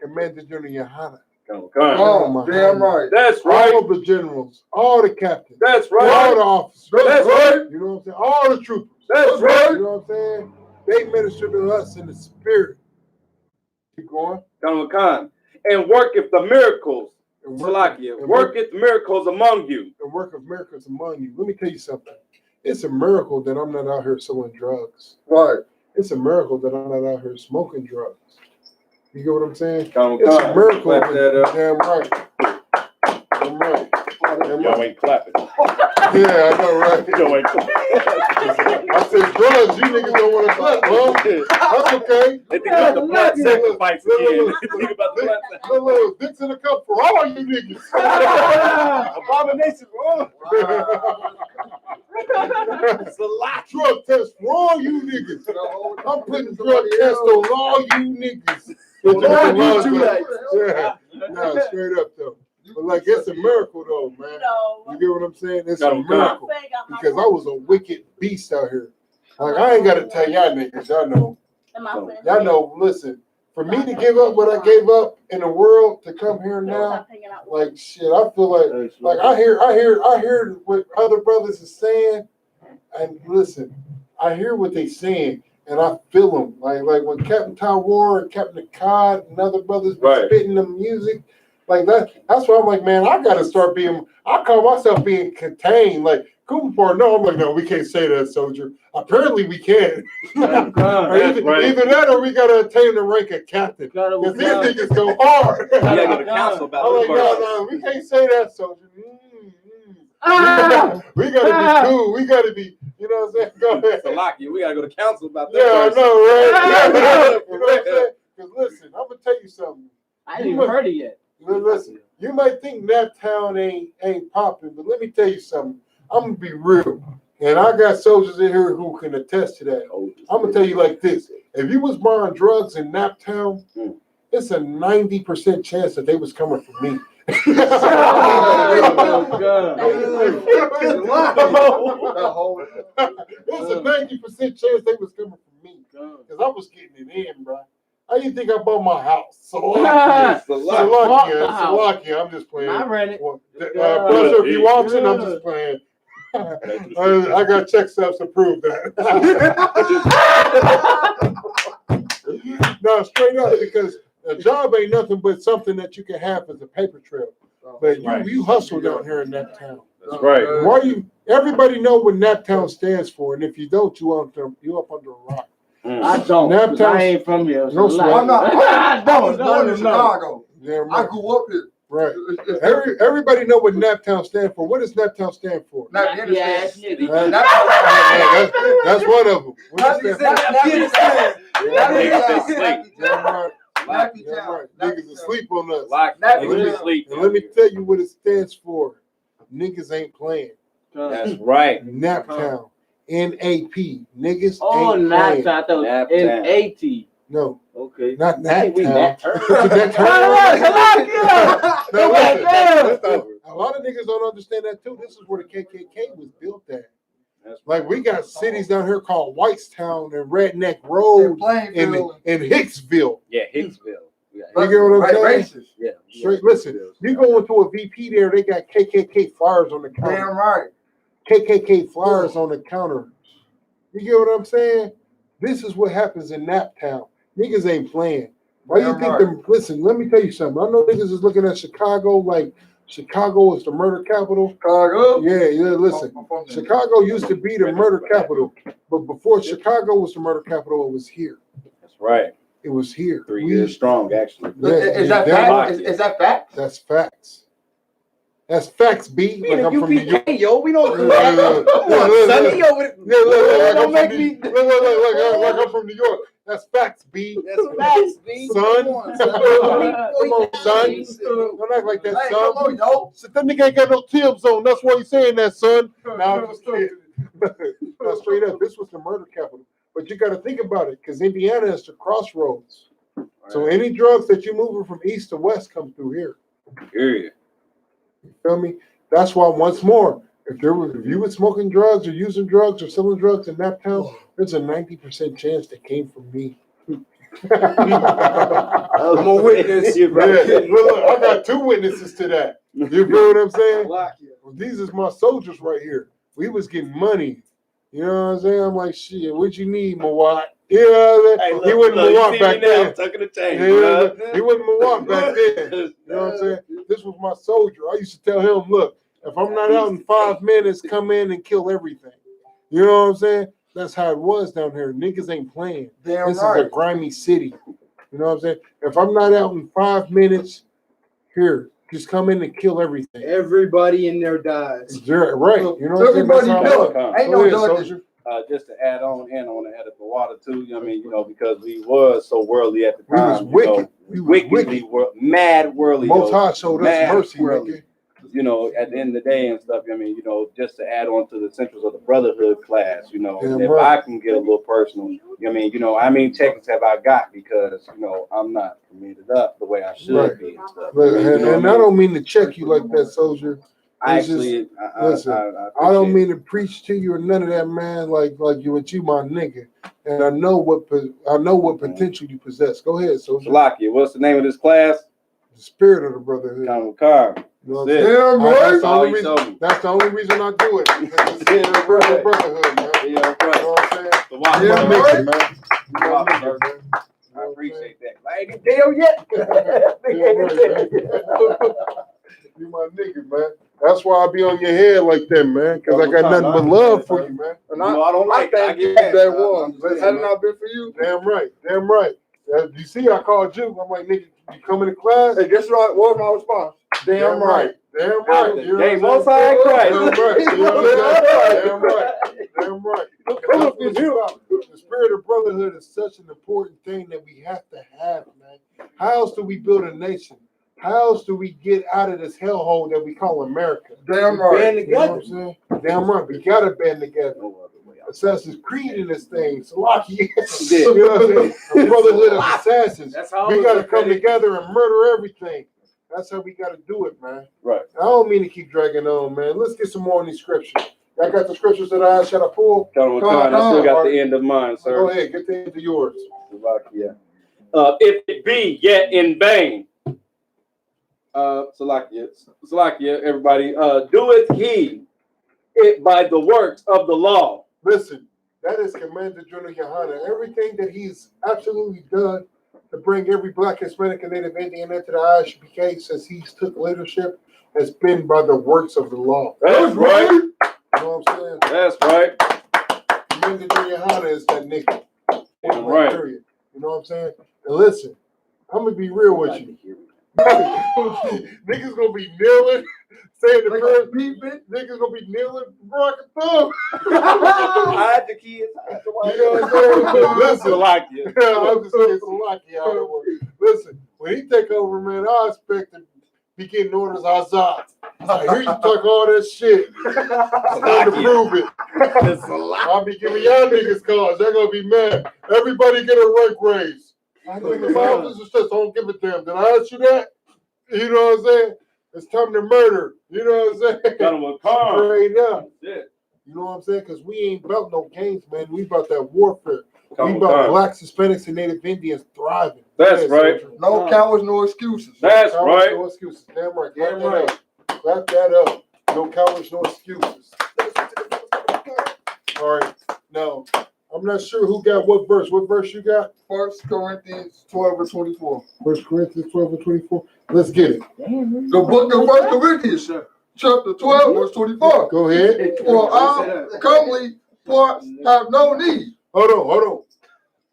Commander General Yahanna. Oh, damn right. That's right. All the generals, all the captains. That's right. All the officers. That's right. You know what I'm saying? All the troopers. That's right. You know what I'm saying? They minister to us in the spirit. Keep going. Khan. And worketh the miracles. And worketh miracles among you. The work of miracles among you. Let me tell you something. It's a miracle that I'm not out here selling drugs. Right. It's a miracle that I'm not out here smoking drugs. You get what I'm saying? It's Khan. a miracle. Clap that up. Damn right. Damn right. Damn Y'all right. ain't clapping. Yeah, I know, right? Y'all ain't clapping. I said drugs, you niggas don't want to clap, bro. That's okay. They think about the blood sacrifice again. They think about the blood sacrifice. Look, dicks in the cup for all you niggas. Abomination for all. It's a lot. Drug test for all you niggas. I'm putting drug tests on all you niggas. Yeah, no, straight up though. But like, it's a miracle though, man. You get what I'm saying? It's a miracle because I was a wicked beast out here. Like, I ain't gotta tell y'all niggas, y'all know. Y'all know. Listen, for me to give up what I gave up in the world to come here now, like shit, I feel like I hear what other brothers are saying, and listen, I hear what they saying. And I feel them, like when Captain Tywar and Captain Cod and other brothers be spitting the music, like that. That's why I'm like, man, I gotta start being. I call myself being contained. Like Kumapar, no, I'm like, no, we can't say that, soldier. Apparently, we can. Either that, or we gotta attain the rank of captain. Because these niggas go hard. You gotta go to council about I'm like, no, we can't say that, soldier. We gotta be cool. We gotta be, you know what I'm saying? Go ahead. Salakia, we gotta go to council about that. Yeah, I know, right? You know what I'm saying? Because listen, I'm gonna tell you something. I ain't even heard it yet. Listen, you might think Naptown ain't popping, but let me tell you something. I'm gonna be real, and I got soldiers in here who can attest to that. I'm gonna tell you like this: if you was buying drugs in Naptown, it's a 90% chance that they was coming from me. It's a 90% chance they was coming from me because I was getting it in, bro. How you think I bought my house? Salakia, I'm just playing. I read it. Brother, if you watching, I'm just playing. I got check stubs to prove that. No, straight up, because a job ain't nothing but something that you can have as a paper trail. But you hustle down here in that town. That's right. Why everybody know what Naptown stands for, and if you don't, you up under a rock. I don't. I ain't from here. No, I'm not. I was born in no. Chicago. Yeah, I grew up here. Right. Everybody know what Naptown stand for. What does Naptown stand for? Not the Yes, understand. nigga. That's one of them. What does that stand for? Damn right. Niggas asleep on us. Niggas asleep. And let me tell you what it stands for. Niggas ain't playing. That's right. Naptown. N-A-P. Niggas Oh, ain't not playing. I thought Nap N-A-T. No, Okay. not Hey, we Naptown. Nat turn. Now, listen, a lot of niggas don't understand that too. This is where the KKK was built at. Like we got cities down here called Whitestown and Redneck Road and Hicksville. Yeah, Hicksville. You get what I'm saying? Yeah. Straight. Listen, you go into a VP there, they got KKK flyers on the counter. Damn right. KKK flyers on the counter. You get what I'm saying? This is what happens in Naptown. Niggas ain't playing. Why you think them? Listen, let me tell you something. I know niggas is looking at Chicago like Chicago is the murder capital. Chicago? Yeah, listen. Chicago used to be the murder capital, but before Chicago was the murder capital, it was here. That's right. It was here. 3 years strong, actually. Is that fact? Is that fact? That's facts. That's facts, B. We in Like the I'm from New York. UPK, yo. We don't do Look, that. look, Come on, look, Sonny, look. over Yeah, look, Don't make me. like I'm from New York. That's facts, B. That's facts, B. Son. Come on, Come on, son. Don't act like that, Hey, son. come on, yo. That nigga ain't got no Timbs on. That's why he's saying that, son. Now I'm just kidding. No, straight up, this was the murder capital. But you got to think about it, because Indiana is the crossroads. So any drugs that you moving from east to west come through here. Period. You feel me? That's why once more, if you were smoking drugs or using drugs or selling drugs in Naptown, there's a 90% chance that came from me. I'm a witness. Yeah, look, I got 2 witnesses to that. You feel what I'm saying? Well, these is my soldiers right here. We was getting money. You know what I'm saying? I'm like, shit, what you need, Mawat? Yeah, Hey, he wasn't Mawat back then. Tucking the chain, Yeah, he wasn't Mawat back then. You know what I'm saying? This was my soldier. I used to tell him, look, if I'm not out in 5 minutes, come in and kill everything. You know what I'm saying? That's how it was down here. Niggas ain't playing. This is a grimy city. You know what I'm saying? If I'm not out in 5 minutes, here, just come in and kill everything. Everybody in there dies. Right. You know what I'm saying? Everybody ain't no soldier. Just to add on, and I want to add up the water too. I mean, you know, because we was so worldly at the We was time. wicked. We was wickedly mad worldly. Most High showed us mercy, worldly. wicked. You know, at the end of the day and stuff. I mean, you know, just to add on to the centers of the Brotherhood class. You know, Yeah, if I can get a little personal. I mean, you know, how many check-ins have I got because you know I'm not committed up the way I should be and stuff. But, I mean, you know and I don't mean to check you like that, soldier. Actually, listen, I don't mean to preach to you or none of that, man. Like you, but you my nigga, and I know what potential you possess. Go ahead, soldier. Shalakia, what's the name of this class? The spirit of the brotherhood. Kamikar. You know That's it. that's, the All only he reason, told me. that's the only reason I do it. It's the spirit of the brotherhood, man. Yeah, You know what I'm saying? The water, You my nigga, man. You my Water, nigga, man. I appreciate that. I ain't get jail yet. You my nigga, man. That's why I be on your head like that, man. Because I got nothing but love for you, man. And I don't like thank it. you I get that that. one. Had it not been for you, Damn right. Damn right. You see, I called you. I'm like, nigga, you coming to class? hey, guess what? What was my response? Damn right. Damn right. You know Hey, what I'm most high saying? Christ. Damn right. You know what I'm saying? Damn right. Damn right. The spirit of brotherhood is such an important thing that we have to have, man. How else do we build a nation? How else do we get out of this hellhole that we call America? Damn right. Band You know what together. I'm saying? Damn right. We gotta band together. Assassin's Creed in this thing. Salaki. You know what I'm saying? A brotherhood of assassins. That's how We gotta come together and murder everything. That's how we gotta do it, man. Right. I don't mean to keep dragging on, man. Let's get some more on these scriptures. I got the scriptures that I should I pull. I still got the end of mine, sir. Go ahead, get the end of yours. Salakia. If it be yet in vain. Salakia, everybody. Doeth he it by the works of the law. Listen, that is Commander General Yohanna. Everything that he's absolutely done to bring every Black, Hispanic, and Native Indian into the I.S.U.P.K. since he's took leadership has been by the works of the law. That's right. You know what I'm saying? That's right. Commander General Yohanna is that nigga. Right. Period. You know what I'm saying? And listen, I'm gonna be real with you. Niggas gonna be kneeling, saying the They prayer. gonna beep it. Niggas gonna be kneeling, rocking thumb. I had the kids. You know what I'm saying? Listen, Salakia. I'm just saying Salakia out of work. Listen, when he take over, man, I expect to be getting orders outside. I hear you talk all that shit. I'm going to prove it. I'll be giving y'all niggas calls. They're gonna be mad. Everybody get a rank raise. I know the officers says, I don't give a damn. Did I ask you that? You know what I'm saying? It's time to murder. You know what I'm saying? Got him a car. Straight up. Yeah. You know what I'm saying? Because we ain't about no games, man. We about that warfare. Come We about on. blacks, Hispanics, and Native Indians thriving. That's right. Soldier. No cowards, no excuses. That's Cowards, right. No excuses. Damn right. Damn Clap right. that up. Clap that up. No cowards, no excuses. All right. Now, I'm not sure who got what verse. What verse you got? 1 Corinthians 12 and 24. 1 Corinthians 12 and 24. Let's get it. The book of 1 Corinthians, chapter 12, verse 24. Go ahead. For our comely parts have no need. Hold on.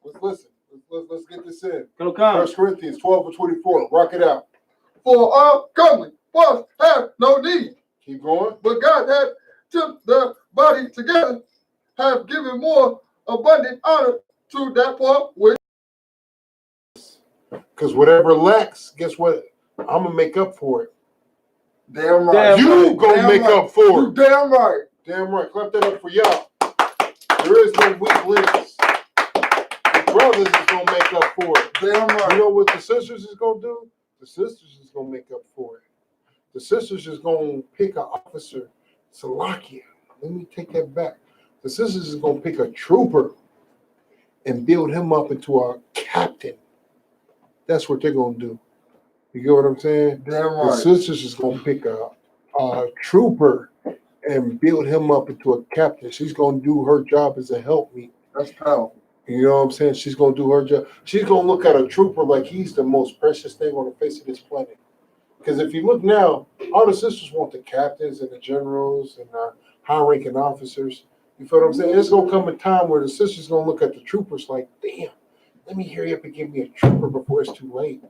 Let's listen. Let's get this in. Come 1 Corinthians 12 and 24. Rock it out. For our comely parts have no need. Keep going. But God hath took the body together, have given more abundant honor to that part which. Because whatever lacks, guess what? I'm going to make up for it. Damn right. You gonna Damn make right. up for You it. damn right. Damn right. Clap that up for y'all. There is no weak links. The brothers is gonna make up for it. Damn right. You know what the sisters is gonna do? The sisters is gonna make up for it. The sisters is gonna pick an officer. Salakia. Let me take that back. The sisters is gonna pick a trooper and build him up into a captain. That's what they're gonna do. You get what I'm saying? Damn The right. sisters is gonna pick a trooper and build him up into a captain. She's gonna do her job as a helpmeet. That's powerful. You know what I'm saying? She's gonna do her job. She's gonna look at a trooper like he's the most precious thing on the face of this planet. Because if you look now, all the sisters want the captains and the generals and the high-ranking officers. You feel what I'm saying? It's gonna come a time where the sisters gonna look at the troopers like, damn, let me hurry up and give me a trooper before it's too late.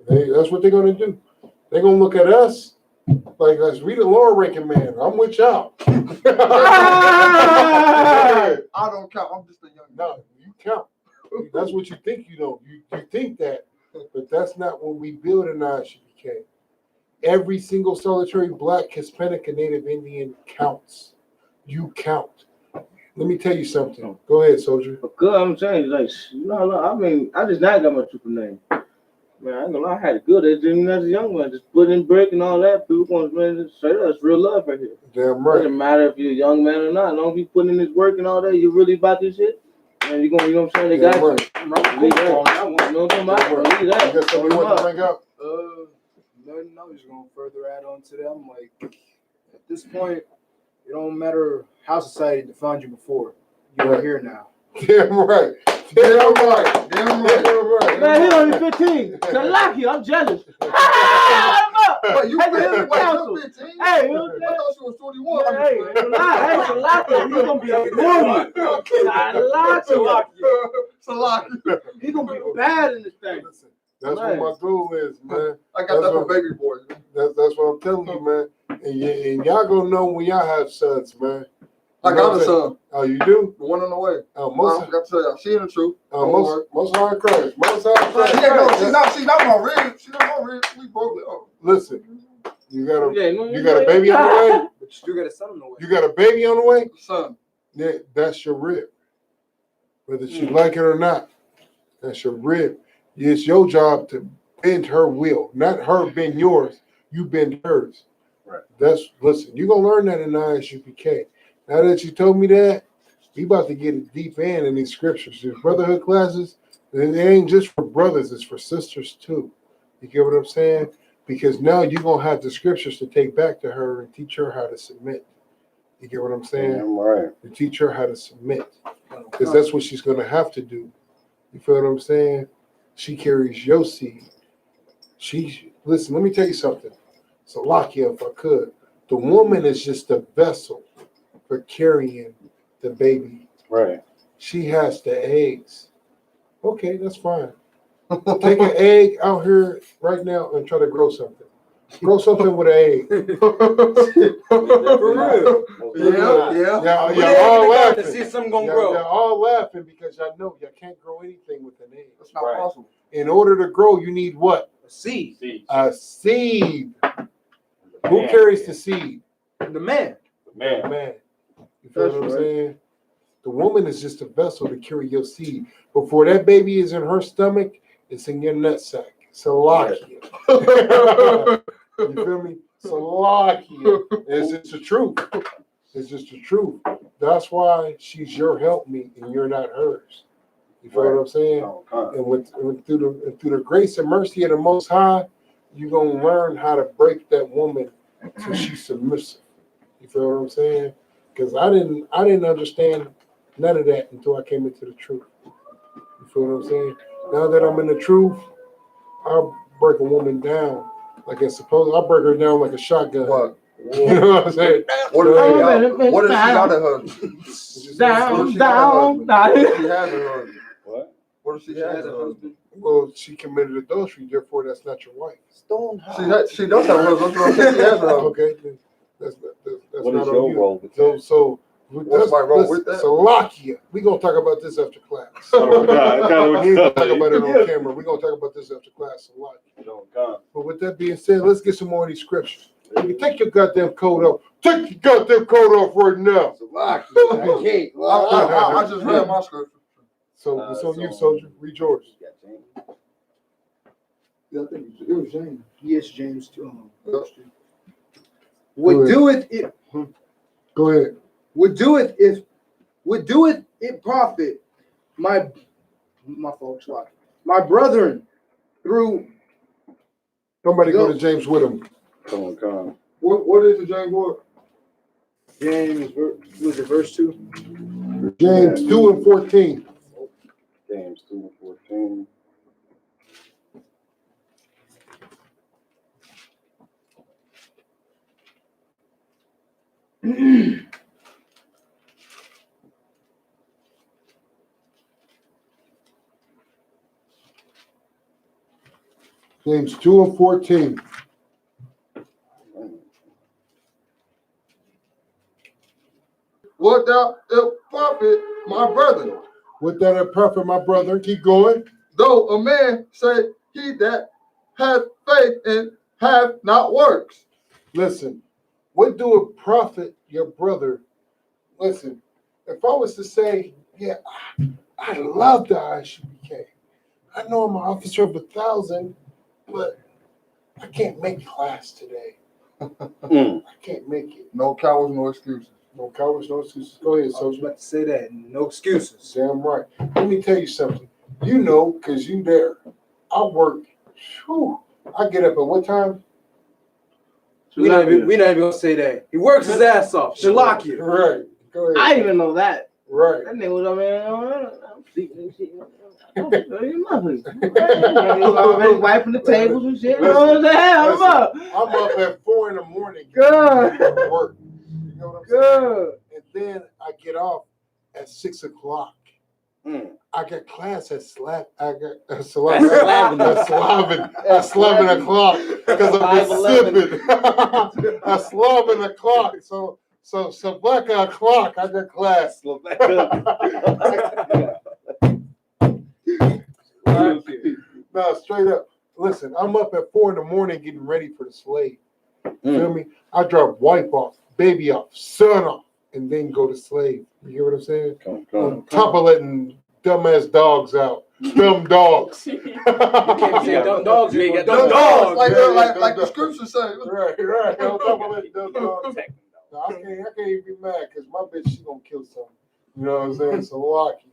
That's what they're gonna do. They're gonna look at us like us. We the lower ranking man. I'm with y'all. I don't count. I'm just a young man. No, you count. That's what you think you know. You think that, but that's not what we build in I.S.U.P.K. Every single solitary black, Hispanic, and Native Indian counts. You count. Let me tell you something. Go ahead, soldier. Good, I'm saying, like, I mean, I just not got my trooper name. Man, I ain't gonna lie, I had it good as a young man, just put in brick and all that. People want to say that's real love right here. Damn right. Doesn't matter if you're a young man or not. As long as you put in this work and all that, you really about this shit. And you know what I'm saying? They got you. Leave that. You know what I'm talking about? Leave that. You got something you want to bring up? Nothing. I was just gonna further add on to that. I'm like, at this point, it don't matter how society defined you before. You're Right. here now. Damn right. Damn right. Damn right. Man, he only 15. Lucky, I'm jealous. But you Hey, been you're you're 15. Hey, you I know what I'm saying? thought you was 21. Hey, it's a lot. He's gonna be a movie. He's gonna be bad in this thing. Listen, that's what my goal is, man. I got that for baby boy. That's what I'm telling you, man. And y'all gonna know when y'all have sons, man. I got a son. Oh, you do? The one on the way. Oh, I most forgot to tell y'all. She in the truth. most high Christ. Most high Christ. Yeah, no, she's not my rib. She's not my rib. We broke it up. Listen, you got a baby on the way? But you still got a son on the way. You got a baby on the way? Son. Yeah, that's your rib. Whether you like it or not, that's your rib. It's your job to bend her will, not her bend yours. You bend hers. Right. Listen, you're gonna learn that in I.S.U.P.K. Now that you told me that, we about to get a deep in these scriptures. These brotherhood classes, it ain't just for brothers, it's for sisters too. You get what I'm saying? Because now you're gonna have the scriptures to take back to her and teach her how to submit. You get what I'm saying? Damn right. To teach her how to submit. Because that's what she's gonna have to do. You feel what I'm saying? She carries your seed. Listen, let me tell you something. Salakia, if I could. The woman is just the vessel for carrying the baby. Right. She has the eggs. Okay, that's fine. Take an egg out here right now and try to grow something. Grow something with an egg. For real. Yeah. Y'all all laughing. See if something gonna Y'all grow. all laughing because y'all know y'all can't grow anything with an egg. That's not possible. In order to grow, you need what? A seed. A seed. Who carries the seed? The man. Man. You feel what I'm saying? The woman is just a vessel to carry your seed. Before that baby is in her stomach, it's in your nutsack. Salakia. You feel me? Salakia. It's just the truth. It's just the truth. That's why she's your helpmeet and you're not hers. You feel what I'm saying? And through the grace and mercy of the Most High, you're gonna learn how to break that woman so she's submissive. You feel what I'm saying? Because I didn't understand none of that until I came into the truth. You feel what I'm saying? Now that I'm in the truth, I'll break a woman down like it's supposed. I'll break her down like a shotgun. What? You know what I'm saying? What if she got a husband? Down. What if she has a husband? What? What if she has a husband? Well, she committed adultery, therefore that's not your wife. She does have a husband. That's what I'm saying. She has a husband. Okay, then that's What not is on your you. role with that? So What's my role with that? Salakia. We're gonna talk about this after class. Oh, God, We ain't gonna talk about it on camera. We're gonna talk about this after class. Salakia. But with that being said, let's get some more of these scriptures. You take your goddamn coat off. Take your goddamn coat off right now. I can't. I just read my scripture. So you, soldier, read yours. Yeah, I think it was James. Yes, James 2. Would do it Go ahead. would do it profit my folks life. My brethren through Somebody go to James with him. Come on. What is the James word? James, was it verse 2? James 2 and 14. James 2 and 14. James 2 and 14. What thou it profit, my brethren, With that it profit, my brother. Keep going. though a man say he that hath faith and have not works. Listen, what do it profit your brother? Listen, if I was to say, yeah, I love the I.S.U.P.K. I know I'm an officer of 1,000, but I can't make class today. I can't make it. No cowards, no excuses. No cowards, no excuses. Go ahead, I was soldier. about to say that. No excuses. Damn right. Let me tell you something. You know, because you there. I work. Whew, I get up at what time? We not even gonna say that. He works his ass off. Shalakia. Right. Go ahead. I didn't even know that. Right. That nigga was over there. I'm sleeping and shit. Already wiping the tables and shit. What the hell? I'm up. I'm up at 4 a.m. Good. to work. You know what I'm saying? Good. And then I get off at 6 o'clock. I got class at 11 o'clock because I've been sipping. At 11 o'clock. So black o'clock, I got class. No, straight up. Listen, I'm up at 4 a.m. getting ready for the slave. Feel me? I drop wife off, baby off, son off, and then go to slave. You hear what I'm saying? On top of letting dumbass dogs out. Dumb dogs. You can't say dumb dogs. You ain't got dumb dogs. dogs. Like the scriptures say. Right. On top of letting dumb dogs. No, I can't even be mad because my bitch, she gonna kill something. You know what I'm saying? So lucky.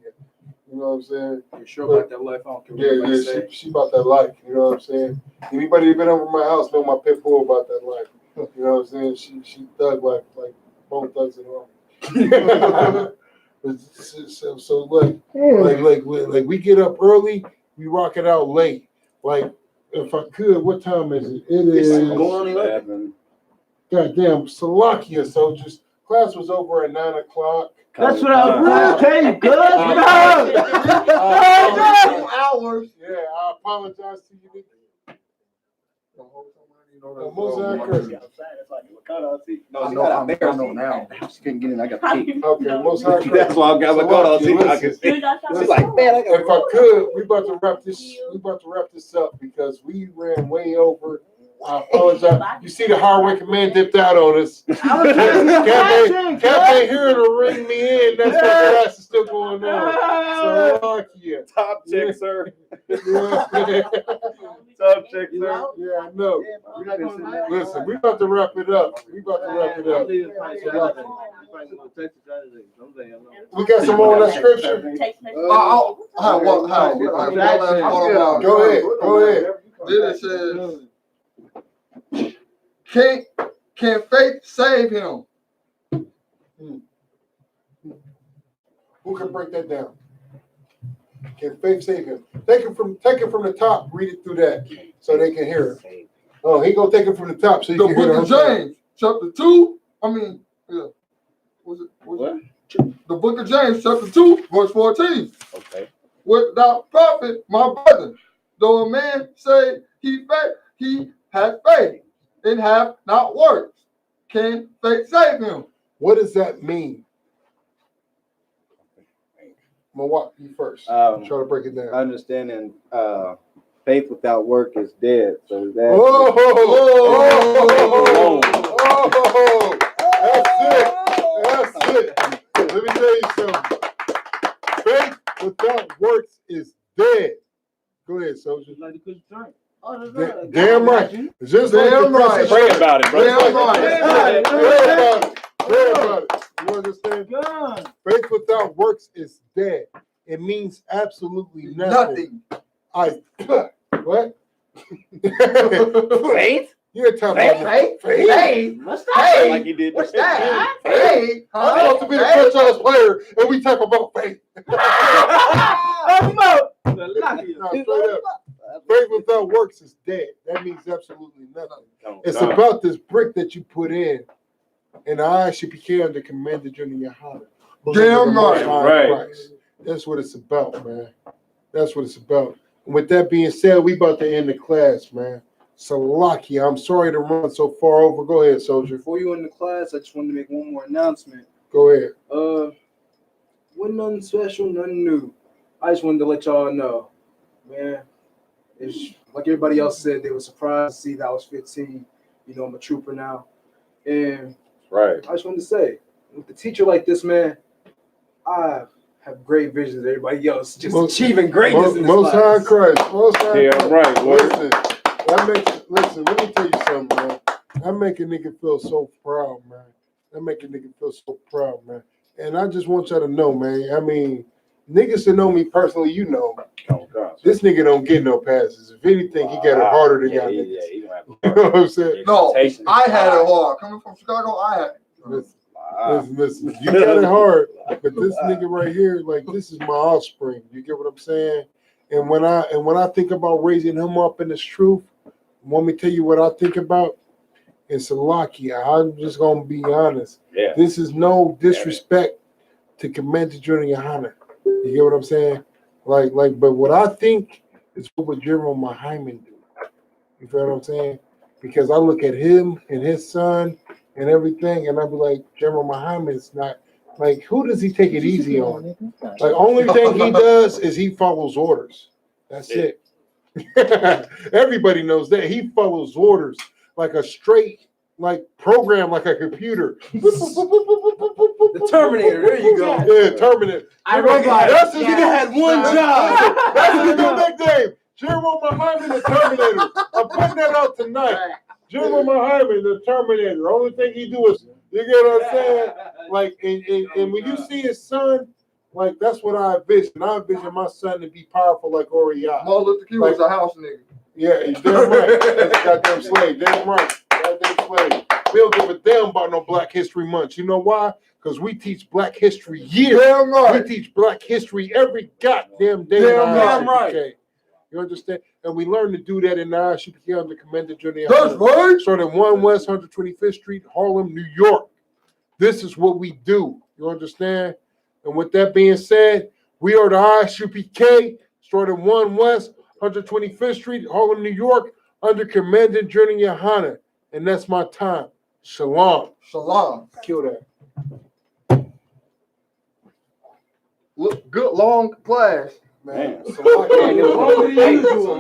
You know what I'm saying? You're sure about that life? I don't care what Yeah, she about that life. You know what I'm saying? Anybody who been over my house know my pit bull about that life. You know what I'm saying? She thug life, like both thugs in the army. So like we get up early, we rock it out late. Like if I could, what time is it? It is Going on 11. goddamn Salakia. So just Class was over at 9 o'clock. That's what I was telling you, good. 2 hours. Yeah, I apologize to you. No, I know now. She couldn't get in. I got the key. Okay, most high. That's why I got my card on. See, I can see. Listen, like, man, I got if I could, we about to wrap this up because we ran way over. I apologize. You see the hard-working man dipped out on us. Can't hear to ring me in. That's why class is still going on. So yeah. Top check, sir. Yeah. Top check, sir. Yeah, I know. Listen, we about to wrap it up. We got some more on that scripture. Go ahead. Then it says, can faith save him? Who can break that down? Can faith save him? Take it from the top. Read it through that so they can hear it. Oh, he gonna take it from the top so you The can hear book of James, chapter 2. What? The book of James, chapter 2, verse 14. Okay. Without profit, my brother, though a man say he has faith and have not works, can faith save him? What does that mean? I'm gonna walk you first. Try to break it down. Understanding faith without work is dead. So that. That's it. Let me tell you something. Faith without works is dead. Go ahead, soldier. Damn right. Just damn right. Pray about it, bro. Pray about it. You understand? Faith without works is dead. It means absolutely nothing. What? Faith? You're talking about Faith? What's that? Like he did. What's that? Faith? I'm supposed to be the franchise player, and we talk about faith. No, straight up. Faith without works is dead. That means absolutely nothing. It's about this brick that you put in the I.S.U.P.K under Commander GEN.YAHANNA. Damn right. That's what it's about, man. That's what it's about. And with that being said, we about to end the class, man. Salakia, I'm sorry to run so far over. Go ahead, soldier. Before you end the class, I just wanted to make one more announcement. Go ahead. Wasn't nothing special, nothing new. I just wanted to let y'all know, man. It's like everybody else said, they were surprised to see that I was 15. You know, I'm a trooper now. And right. I just wanted to say, with a teacher like this, man, I have great visions. Everybody else just achieving greatness in this Most class. high Christ. Most high Yeah, Christ. right, Lord. Listen, let me tell you something, man. That make a nigga feel so proud, man. That make a nigga feel so proud, man. And I just want y'all to know, man. I mean, niggas that know me personally, you know. Oh, God. This nigga don't get no passes. If anything, he got it harder than y'all niggas. He gonna have You know what I'm saying? No, I had it hard. Coming from Chicago, I had it. Listen. You got it hard, but this nigga right here, like, this is my offspring. You get what I'm saying? And when I think about raising him up in this truth, want me to tell you what I think about? It's Salakia. I'm just gonna be honest. Yeah. This is no disrespect to Commander GEN.YAHANNA. You get what I'm saying? But what I think is what would GEN.YAHANNA do. You feel what I'm saying? Because I look at him and his son and everything, and I be like, GEN.YAHANNA is not like, who does he take it easy on? Like, only thing he does is he follows orders. That's it. Everybody knows that he follows orders like a straight, like program, like a computer. The Terminator. There you go. Yeah, Terminator. That's his had one job. That's his new nickname. GEN.YAHANNA the Terminator. I'm putting that out tonight. GEN.YAHANNA the Terminator. The only thing he do is, you get what I'm saying? Like, and when you see his son, like, that's what I envision. I envision my son to be powerful like Oriah. Martin Luther King was a house nigga. Yeah, he's damn right. That's a goddamn slave. Damn right. Goddamn slave. We don't give a damn about no Black History Month. You know why? Because we teach Black History year. Damn right. We teach Black History every goddamn day. Damn right. You understand? And we learn to do that in the I.S.U.P.K under Commander GEN.YAHANNA. That's right. Started 1 West 125th Street, Harlem, New York. This is what we do. You understand? And with that being said, we are the I.S.U.P.K, started 1 West, 125th Street, Harlem, New York, under Commandant GEN.YAHANNA. And that's my time. Shalom. Shalom. Kill that. Look, good long class. Man, Man, it was longer than usual.